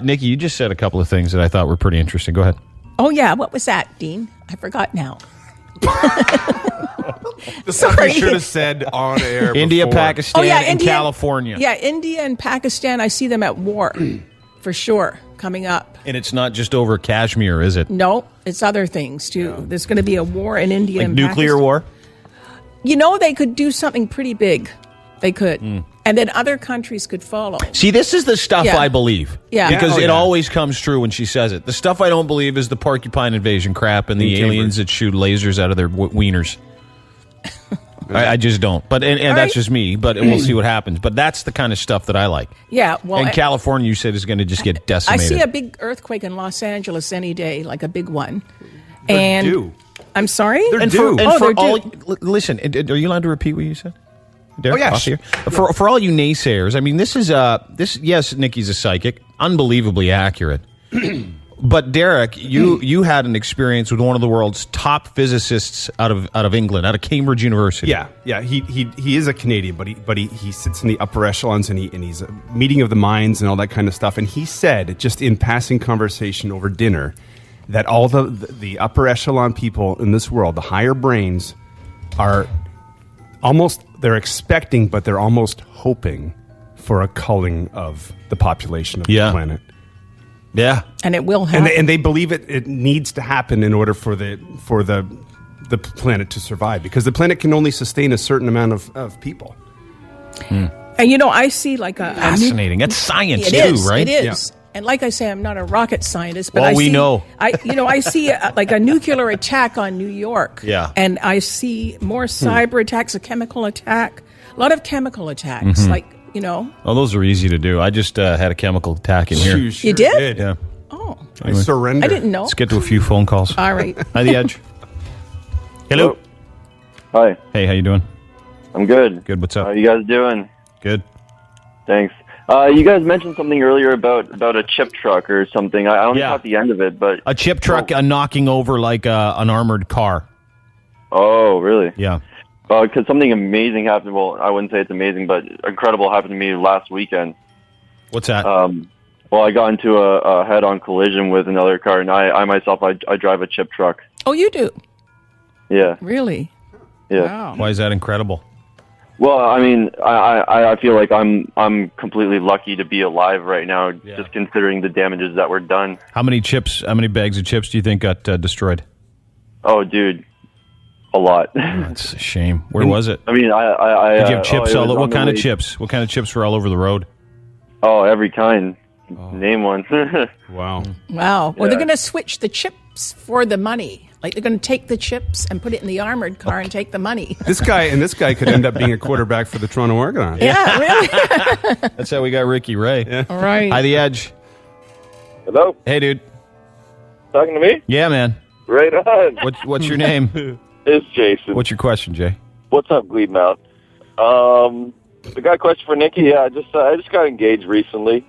Nikki, you just said a couple of things that I thought were pretty interesting. Go ahead. Oh, yeah. What was that, Dean? I forgot now. The stuff you should have said on air India, before. Pakistan, and California. Yeah, India and Pakistan, I see them at war, for sure, coming up. And it's not just over Kashmir, is it? No, it's other things, too. Yeah. There's going to be a war in India like and nuclear Pakistan. War? You know, they could do something pretty big. They could. And then other countries could follow. See, this is the stuff I believe. Yeah. Because it always comes true when she says it. The stuff I don't believe is the porcupine invasion crap and the aliens that shoot lasers out of their wieners. I just don't. But and that's just me. But we'll see what happens. But that's the kind of stuff that I like. Yeah. Well, and California, you said, is going to just get decimated. I see a big earthquake in Los Angeles any day, like a big one. They're due. I'm sorry? They're due. Listen, are you allowed to repeat what you said? Derek, yeah. Here? For all you naysayers, I mean, this is yes, Nikki's a psychic, unbelievably accurate. But Derek, you had an experience with one of the world's top physicists out of England, out of Cambridge University. Yeah. He is a Canadian, but he sits in the upper echelons and he's a meeting of the minds and all that kind of stuff. And he said, just in passing conversation over dinner, that all the upper echelon people in this world, the higher brains, are almost, they're expecting, but they're almost hoping for a culling of the population of the planet. Yeah. And it will happen. And they believe it needs to happen in order for the planet to survive, because the planet can only sustain a certain amount of people. And you know, I see like a fascinating. That's science right? It is. Yeah. And like I say, I'm not a rocket scientist, but we know. I see like a nuclear attack on New York. Yeah. And I see more cyber attacks, a chemical attack, a lot of chemical attacks. Like, you know. Oh, those are easy to do. I just had a chemical attack in here. You did? Yeah. Oh. Anyway, I surrender. I didn't know. Let's get to a few phone calls. All right. Hi, The Edge. Hello. Hi. Hey, how you doing? I'm good. Good. What's up? How you guys doing? Good. Thanks. You guys mentioned something earlier about a chip truck or something. I only caught the end of it, but a chip truck knocking over like an armored car. Oh, really? Yeah. Because something amazing happened. Well, I wouldn't say it's amazing, but incredible happened to me last weekend. What's that? Well, I got into a head-on collision with another car, and I myself drive a chip truck. Oh, you do? Yeah. Really? Yeah. Wow. Why is that incredible? Well, I mean, I feel like I'm completely lucky to be alive right now, just considering the damages that were done. How many bags of chips do you think got destroyed? Oh, dude, a lot. That's a shame. Where was it? I mean, did you have chips what kind of chips? What kind of chips were all over the road? Oh, every kind. Name one. Wow. Wow. Well, they're going to switch the chips for the money. Like they're going to take the chips and put it in the armored car and take the money. This guy could end up being a quarterback for the Toronto Argonauts. Yeah, really. That's how we got Ricky Ray. Yeah. All right. Hi, The Edge. Hello. Hey, dude. Talking to me? Yeah, man. Right on. What's your name? It's Jason. What's your question, Jay? What's up, Gleed Mount? I got a question for Nikki. Yeah, I just got engaged recently.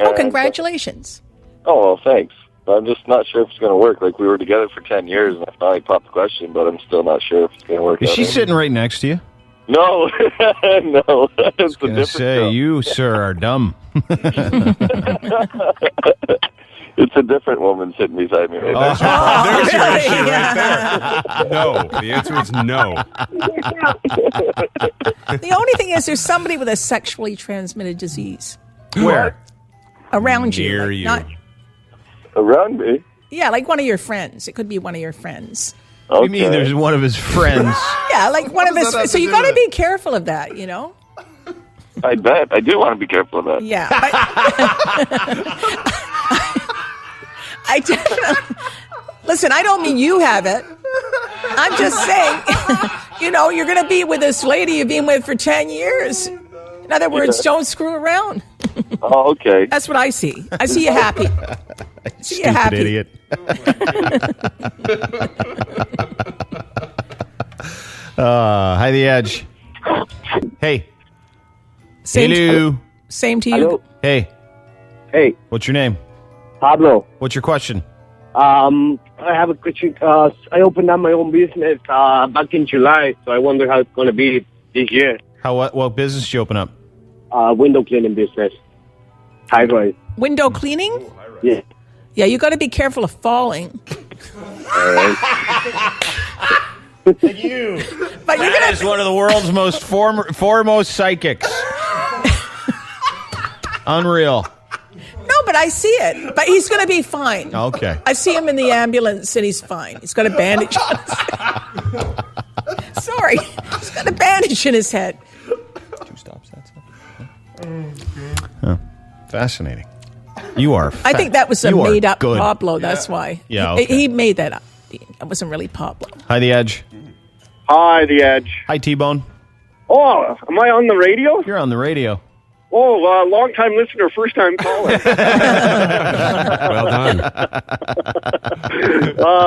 Oh, congratulations. Oh, well, thanks. I'm just not sure if it's going to work. Like, we were together for 10 years, and I finally popped the question, but I'm still not sure if it's going to work. Is she sitting right next to you? No. No. It's I was say, you, sir, are dumb. It's a different woman sitting beside me right now. There's your issue right there. No. The answer is no. The only thing is there's somebody with a sexually transmitted disease. Where? Around you. Near like, you. Not, around me? Yeah, like one of your friends. It could be one of your friends. Okay. You mean there's one of his friends? Yeah, like one of his. So you got to be careful of that, you know. I bet. I do want to be careful of that. Yeah. I definitely... Listen, I don't mean you have it. I'm just saying, you're going to be with this lady you've been with for 10 years. In other words, don't screw around. Oh, okay. That's what I see. I see you happy. See you happy. Idiot. Hi, The Edge. Hey. Hello. Same to you. Hello. Hey. Hey. What's your name? Pablo. What's your question? I have a question. I opened up my own business back in July, so I wonder how it's going to be this year. What business did you open up? Window cleaning business. High-rise. Window cleaning? Yeah. Yeah, you got to be careful of falling. All right. You. But that is one of the world's most foremost psychics. Unreal. No, but I see it. But he's going to be fine. Okay. I see him in the ambulance, and he's fine. He's got a bandage on his head. Sorry. He's got a bandage in his head. 2 stops, that's it. Huh. Fascinating. You are. I think that was a made-up good. Pablo. That's why. Yeah, okay. He made that up. It wasn't really Pablo. Hi, The Edge. Hi, The Edge. Hi, T-Bone. Oh, am I on the radio? You're on the radio. Oh, long-time listener, first-time caller. Well done.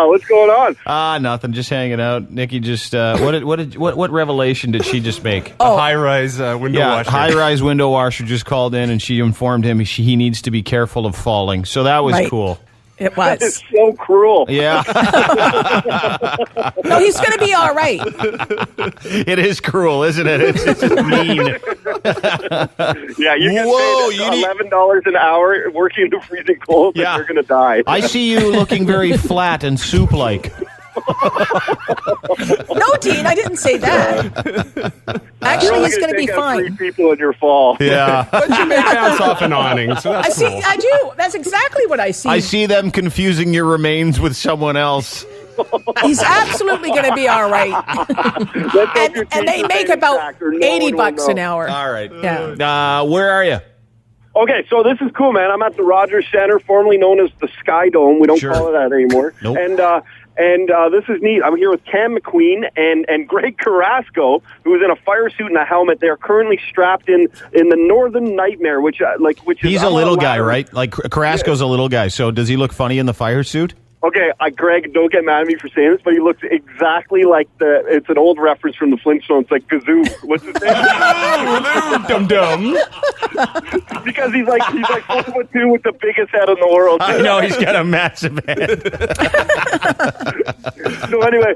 What's going on? Nothing. Just hanging out. Nikki just what revelation did she just make? A high-rise window washer. High-rise window washer just called in, and she informed him he needs to be careful of falling. So that was cool. It was. It's so cruel. Yeah. No, he's going to be all right. It is cruel, isn't it? It's mean. Yeah, you get paid $11 an hour working in the freezing cold, and you're going to die. I see you looking very flat and soup-like. No, Dean, I didn't say that. Actually, he's going to be fine. 3 people in your fall. Yeah. But you may bounce off an awning, so that's cool. I do. That's exactly what I see. I see them confusing your remains with someone else. He's absolutely going to be all right. and they make about $80 an hour. All right. Yeah. Where are you? Okay, so this is cool, man. I'm at the Rogers Center, formerly known as the Sky Dome. We don't call it that anymore. Nope. And this is neat. I'm here with Cam McQueen and Greg Carrasco, who is in a fire suit and a helmet. They are currently strapped in the Northern Nightmare, which is he's a little guy, right? Like Carrasco's a little guy. So does he look funny in the fire suit? Okay, Greg, don't get mad at me for saying this, but he looks exactly like it's an old reference from the Flintstones, like Gazoo. What's his name? Dum-dum. Because he's like 4'2" with the biggest head in the world. I know, he's got a massive head. So anyway,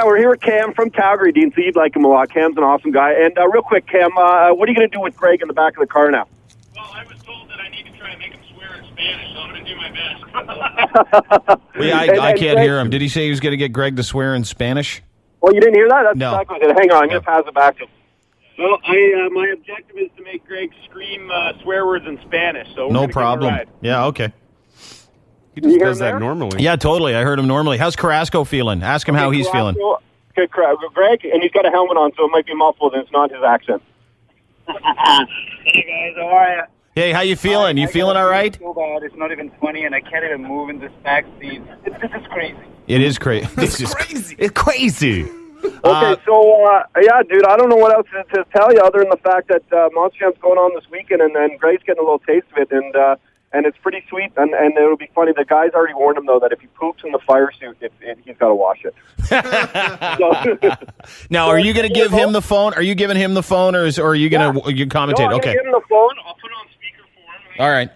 we're here with Cam from Calgary, Dean, so you'd like him a lot. Cam's an awesome guy. And real quick, Cam, what are you going to do with Greg in the back of the car now? Well, I was told that I need to try and make him swear in Spanish, so I'm going to do my best. I can't hear him. Did he say he was going to get Greg to swear in Spanish? Well, you didn't hear that? That's No. exactly it. Hang on, I'm going to pass it back to him. Well, my objective is to make Greg scream swear words in Spanish. So No problem. Yeah, okay. He just does that normally. Yeah, totally. I heard him normally. How's Carrasco feeling? Ask him how he's feeling. Okay, Greg, and he's got a helmet on, so it might be muffled, and it's not his accent. Hey, guys, how are you? Hey, how you feeling? You feeling all right? So bad. It's not even funny, and I can't even move in this back seat. This is crazy. It is crazy. This is crazy. It's crazy. Okay, so, yeah, dude, I don't know what else to tell you other than the fact that Monster Jam's going on this weekend, and Greg's getting a little taste of it, and it's pretty sweet, and it'll be funny. The guy's already warned him, though, that if he poops in the fire suit, he's got to wash it. Now, are you going to give him the phone? Are you giving him the phone, or are you going to commentate? No, I'm okay. gonna give him the phone. I'll put it on speaker for him. All right.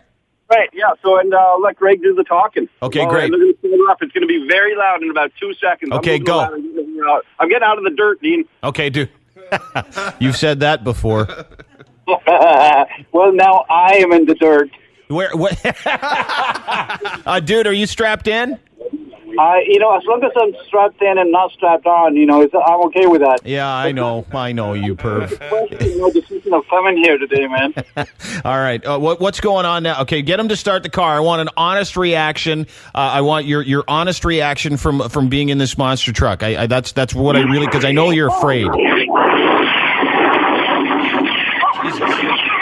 Right, yeah, so, and I'll let Greg do the talking. Okay, great. It's going to be very loud in about 2 seconds. Okay, go. I'm getting out of the dirt, Dean. Okay, dude. You've said that before. Well, now I am in the dirt. Where? What? Dude, are you strapped in? As long as I'm strapped in and not strapped on, I'm okay with that. Yeah, I know, you perv. Decision of coming here today, man. All right, what's going on now? Okay, get him to start the car. I want an honest reaction. I want your honest reaction from being in this monster truck. That's what I really, because I know you're afraid. Jesus.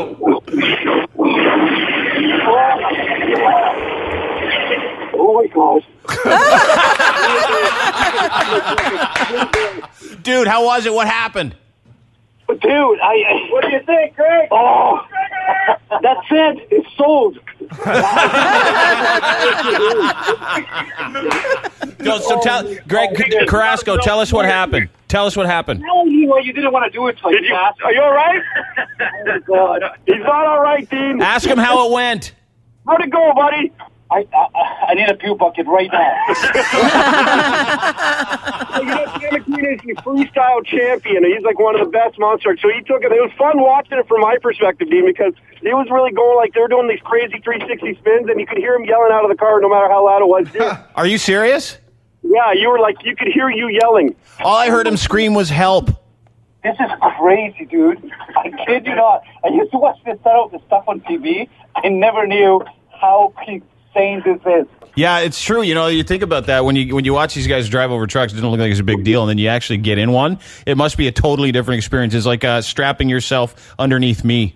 go. Oh my God. Dude, how was it? What happened? Dude, what do you think, Greg? Oh, that's it. It's sold. Greg Carrasco, tell us what happened. Tell us what happened. Telling you what you didn't want to do it like that. Are you all right? Oh, God. He's not all right, Dean. Ask him how it went. How'd it go, buddy? I need a puke bucket right now. Sam Dean is the freestyle champion. He's like one of the best monsters. So he took it. It was fun watching it from my perspective, Dean, because he was really going like they were doing these crazy 360 spins, and you could hear him yelling out of the car no matter how loud it was. Dude. Are you serious? Yeah, you were like, you could hear you yelling. All I heard him scream was help. This is crazy, dude. I kid you not. I used to watch this stuff on TV. I never knew how insane this is. Yeah, it's true. You know, you think about that when you watch these guys drive over trucks, it doesn't look like it's a big deal, and then you actually get in one. It must be a totally different experience. It's like strapping yourself underneath me.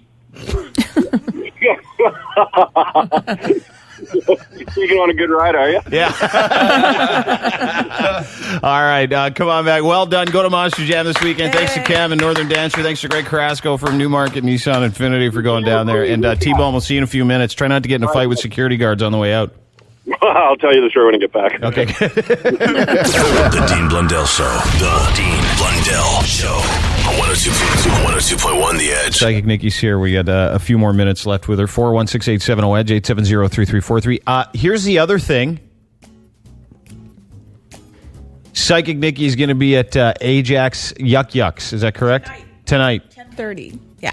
You're on a good ride, are you? Yeah. All right, come on back. Well done. Go to Monster Jam this weekend. Thanks to Cam and Northern Dancer. Thanks to Greg Carrasco from Newmarket Nissan Infinity for going down there. And T-Bone, we'll see you in a few minutes. Try not to get in a fight with security guards on the way out. I'll tell you the story when I get back. Okay. The Dean Blundell Show. The Dean Blundell Show. On 102.1 The Edge. Psychic Nikki's here. We got a few more minutes left with her. 416-870-EDGE, 870-3343. Here's the other thing. Psychic Nikki is going to be at Ajax Yuck Yucks. Is that correct? Tonight. 10:30. Yeah.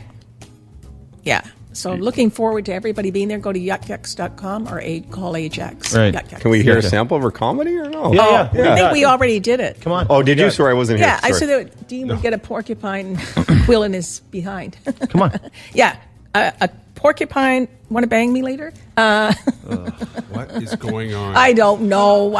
Yeah. So looking forward to everybody being there. Go to yuckyucks.com or call Ajax. Right. Yuck Yucks. Can we hear a sample of her comedy or no? I think we already did it. Come on. Oh, did you? Sorry, I wasn't here. Yeah, I Sorry. said that Dean would get a porcupine quill in his behind. Come on. Yeah. A porcupine. Want to bang me later? What is going on? I don't know.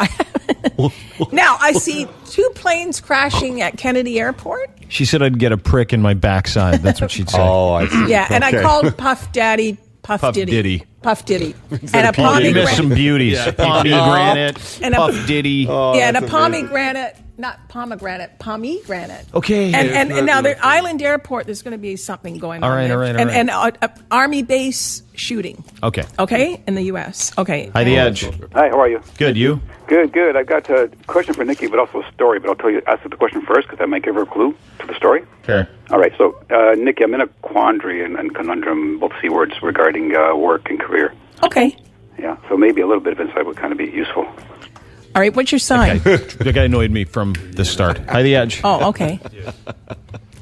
Now, I see 2 planes crashing at Kennedy Airport. She said I'd get a prick in my backside. That's what she'd say. Oh, I see. Yeah, and I called Puff Daddy Puff Diddy. Puff Diddy. And a You pomegranate. missed some beauties. Yeah. Pomegranate, And a- Puff Diddy. And a pomegranate, not pomegranate, pomegranate. Okay. And now the Island Airport, there's going to be something going All on right, there. all right, all And Army base shooting. Okay. Okay, in the U.S. Okay. Hi, The Edge. Hi, how are you? Good, you? Good. I've got a question for Nikki, but also a story. But I'll ask the question first because that might give her a clue to the story. Okay. All right. So, Nikki, I'm in a quandary and conundrum, both C words, regarding work and career. Okay. Yeah. So maybe a little bit of insight would kind of be useful. All right, what's your sign? The guy annoyed me from the start. Hi, The Edge. Oh, okay.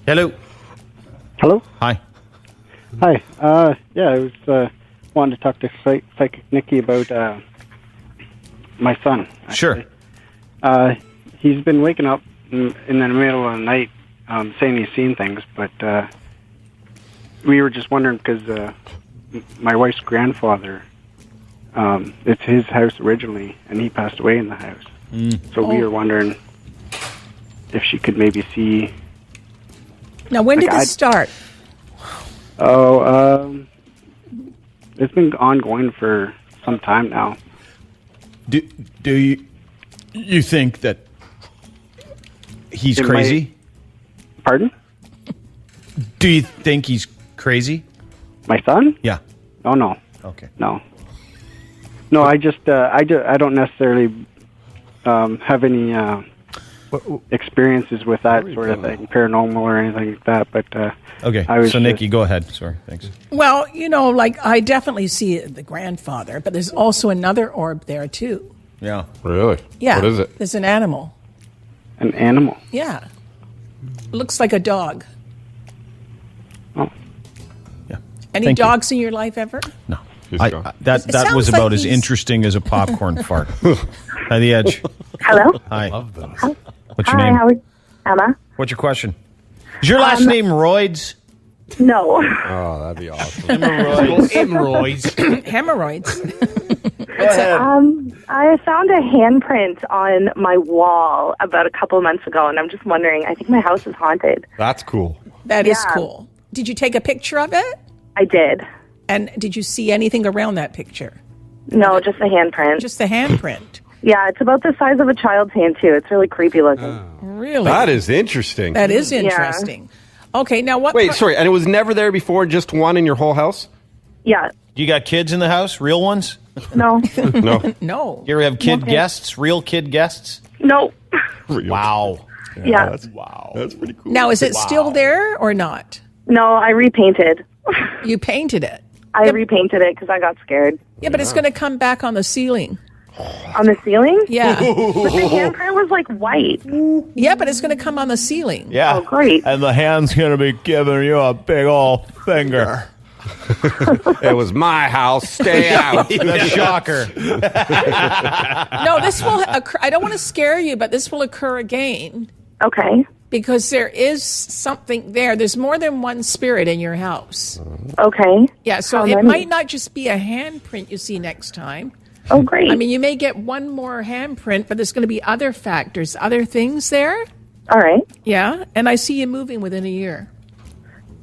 Hello. Hello? Hi. Hi. I was wanted to talk to Psychic Nikki about my son. Actually. Sure. He's been waking up in the middle of the night saying he's seen things, but we were just wondering because my wife's grandfather, it's his house originally, and he passed away in the house. So we were wondering if she could maybe see... Now, when did this start? Oh, it's been ongoing for some time now. Do you think that he's It crazy? Pardon? Do you think he's crazy? My son? Yeah. Oh, no. Okay. No. No, I just, I don't necessarily have any experiences with that sort of thing, paranormal or anything like that, but... Okay, I was so Nikki, go ahead. Sorry, thanks. Well, I definitely see the grandfather, but there's also another orb there, too. Yeah. Really? Yeah. What is it? There's an animal. An animal? Yeah. Looks like a dog. Oh. Yeah. Any Thank you. dogs in your life ever? No. gone. That sounds was like about as he's- interesting as a popcorn fart. Hi, The Edge. Hello? Hi. Love those. What's your Hi, name? how are you? Emma? What's your question? Is your last name Roids? No. Oh, that'd be awesome. Hemorrhoids. Hemorrhoids. I found a handprint on my wall about a couple of months ago, and I'm just wondering, I think my house is haunted. That's cool. That is Yeah. cool. Did you take a picture of it? I I did. And did you see anything around that picture? No, just a handprint. Just the handprint. Yeah, it's about the size of a child's hand, too. It's really creepy looking. Really? That is interesting. That is interesting. Okay, now what... Wait, sorry, and it was never there before, just one in your whole house? Yeah. You got kids in the house? Real ones? No. No. No. You ever have kid Okay. guests? Real kid guests? No. Wow. Yeah. That's pretty cool. Now, is it still there or not? No, I repainted. You painted it? I repainted it because I got scared. Yeah, but it's going to come back on the ceiling. On the ceiling? Yeah. But the handprint was like white. Yeah, but it's going to come on the ceiling. Yeah. Oh, great. And the hand's going to be giving you a big old finger. It was my house. Stay out. The shocker. No, this will occur. I don't want to scare you, but this will occur again. Okay. Because there is something there. There's more than one spirit in your house. Okay. Yeah, so How it many? might not just be a handprint you see next time. Oh, great. I mean, you may get one more handprint, but there's going to be other factors, other things there. All right. Yeah, and I see you moving within a year.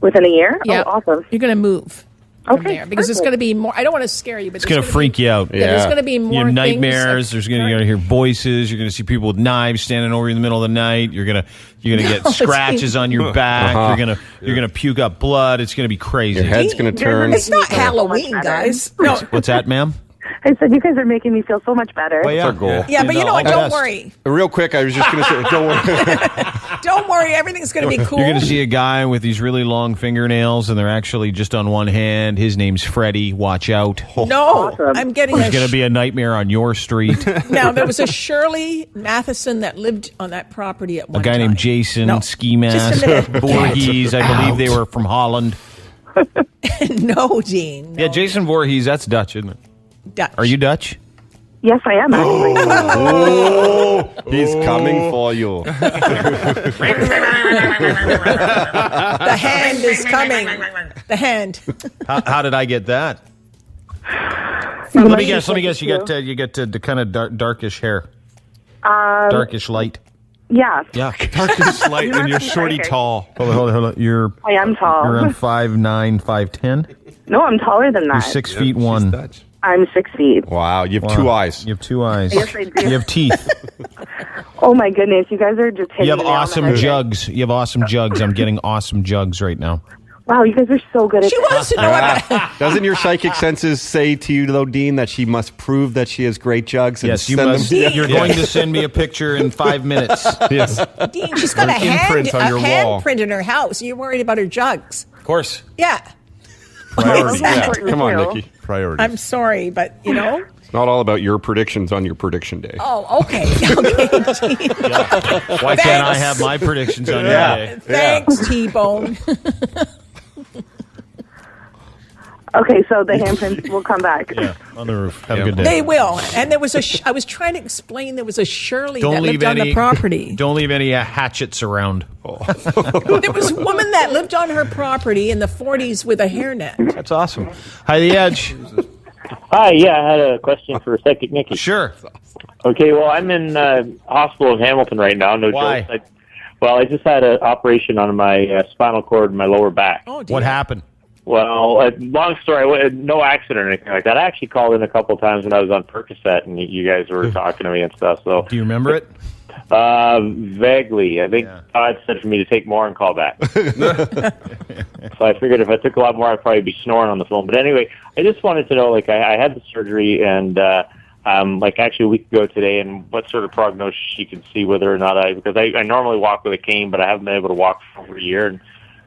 Within a year? Yeah, Oh, awesome. You're going to move from Okay, there because it's perfect. going to be more. I don't want to scare you, but It's going to freak you out. Yeah, there's going to be You more have things nightmares. You're going to hear voices. You're going to see people with knives standing over you in the middle of the night. You're going to get No, scratches on your back. You're going to puke up blood. It's going to be crazy. Your head's going to turn. It's not Halloween, guys. No. What's that, ma'am? I said, you guys are making me feel so much better. That's our goal. Yeah, but you know what? all Don't the worry. Real quick, I was just going to say, don't worry. Don't worry. Everything's going to be cool. You're going to see a guy with these really long fingernails, and they're actually just on one hand. His name's Freddie. Watch out. No, I'm getting There's going to be a nightmare on your street. Now, there was a Shirley Matheson that lived on that property at one A guy time. named Jason, No. Ski Just Mask, a minute. Voorhees. I believe they were from Holland. No, Dean. Yeah, Jason Voorhees. That's Dutch, isn't it? Dutch. Are you Dutch? Yes, I am, actually. Oh, he's coming for you. The hand is coming. The hand. How did I get that? Let me guess. You got the kind of darkish hair, darkish light. Yeah. Yeah, Darkest light and you're shorty Darker. tall. Hold on. You're I am tall. around 5'9", 5'10". No, I'm taller than You're that. 6 feet 1. I'm 6 feet. Wow, you have two eyes. You have two eyes. Yes, I do. You have teeth. Oh, my goodness. You guys are just hitting You have the nail on the awesome head. jugs. You have awesome jugs. I'm getting awesome jugs right now. Wow, you guys are so good at She wants to know what. Doesn't your psychic senses say to you, though, Dean, that she must prove that she has great jugs? And Yes, you send must. them? You're going to send me a picture in 5 minutes. Yes. Dean, she's got An a imprint on your wall. handprint in her house. You're worried about her jugs. Of course. Yeah. Priority. Yeah. Yeah. Come on, Nikki. Priority. I'm sorry, but, you know. It's not all about your predictions on your prediction day. Oh, okay. Okay, Dean. Why can't I have my predictions on your day? Thanks, T-Bone. Okay, so the handprints will come back. Yeah, on the roof. Have a good day. They will. And there was I was trying to explain there was a Shirley that lived on the property. Don't leave any hatchets around. There was a woman that lived on her property in the 40s with a hairnet. That's awesome. Hi, The Edge. Hi, yeah, I had a question for Psychic Nikki. Sure. Okay, well, I'm in hospital in Hamilton right now. No Why? joke. I just had an operation on my spinal cord and my lower back. Oh, dear. What happened? Well, long story, no accident or anything like that. I actually called in a couple of times when I was on Percocet, and you guys were talking to me and stuff. So, Do you remember it? Vaguely. I think Todd said for me to take more and call back. So I figured if I took a lot more, I'd probably be snoring on the phone. But anyway, I just wanted to know, like, I had the surgery, and like actually a week ago today, and what sort of prognosis you can see whether or not because I normally walk with a cane, but I haven't been able to walk for over a year, and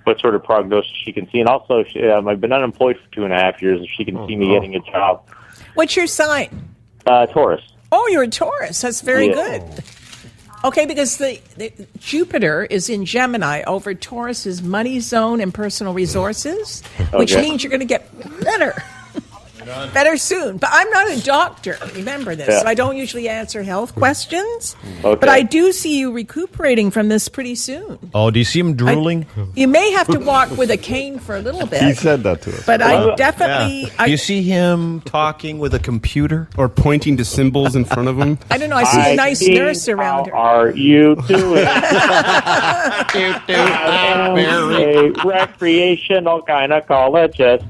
what sort of prognosis she can see. And also, I've been unemployed for 2.5 years, and she can see me getting a job. What's your sign? Taurus. Oh, you're a Taurus. That's very Yeah. good. Okay, because the Jupiter is in Gemini over Taurus's money zone and personal resources, which Okay. means you're going to get better. Better soon. But I'm not a doctor. Remember this. Yeah. So I don't usually answer health questions. Okay. But I do see you recuperating from this pretty soon. Oh, do you see him drooling? You may have to walk with a cane for a little bit. He said that to us. But I definitely... Yeah. Do you see him talking with a computer? Or pointing to symbols in front of him? I don't know. I see a nice nurse around her. How are you doing? I am a recreational gynecologist.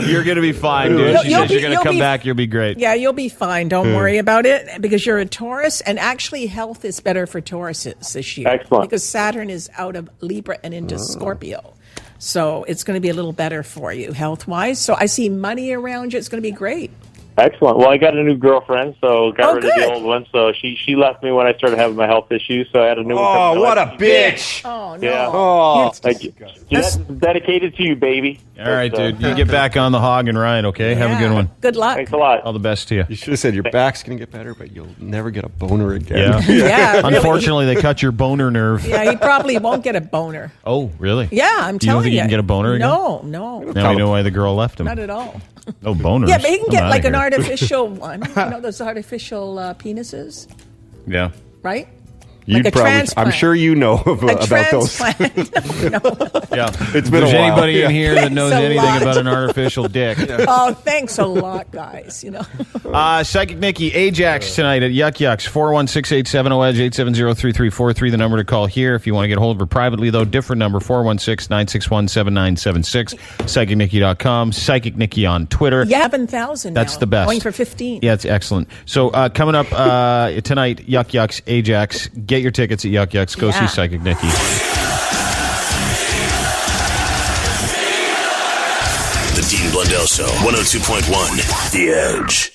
You're going to be fine, dude. She says you're going to come back. You'll be great. Yeah, you'll be fine. Don't worry about it because you're a Taurus, and actually health is better for Tauruses this year. Excellent. Because Saturn is out of Libra and into Scorpio. So it's going to be a little better for you health-wise. So I see money around you. It's going to be great. Excellent. Well, I got a new girlfriend, so got rid of good. the old one. So she left me when I started having my health issues, so I had a new one. Oh, what a bitch! Oh, no. Yeah. Oh, That's dedicated to you, baby. All right, dude. You get back on the hog and ride, okay? Have a good one. Good luck. Thanks a lot. All the best to you. You should have said your back's going to get better, but you'll never get a boner again. Yeah. Yeah, really. Unfortunately, they cut your boner nerve. Yeah, he probably won't get a boner. Oh, really? Yeah, I'm Do you don't telling think you. you can get a boner again? No. Now we know why the girl left him. Not at all. No boners. Yeah, but he can I'm get outta like an here. artificial one. You know those artificial penises, Yeah. right? You'd Like a probably, transplant. I'm sure you know about those. transplant. Yeah. It's been There's a while. anybody in here that Thanks knows a anything lot. about an artificial dick. Oh, thanks a lot, guys. You know. Psychic Nikki, Ajax tonight at Yuck Yucks, 416-870-EDGE, 870-3343, the number to call here. If you want to get a hold of her privately, though, different number, 416-961-7976, psychicnikki.com, Psychic Nikki on Twitter. 11,000 That's now. the best. Going for 15. Yeah, it's excellent. So coming up tonight, Yuck Yucks, Ajax. Get your tickets at Yuck Yucks. Go see Psychic Nikki. The Dean Blundell Show, 102.1 The Edge.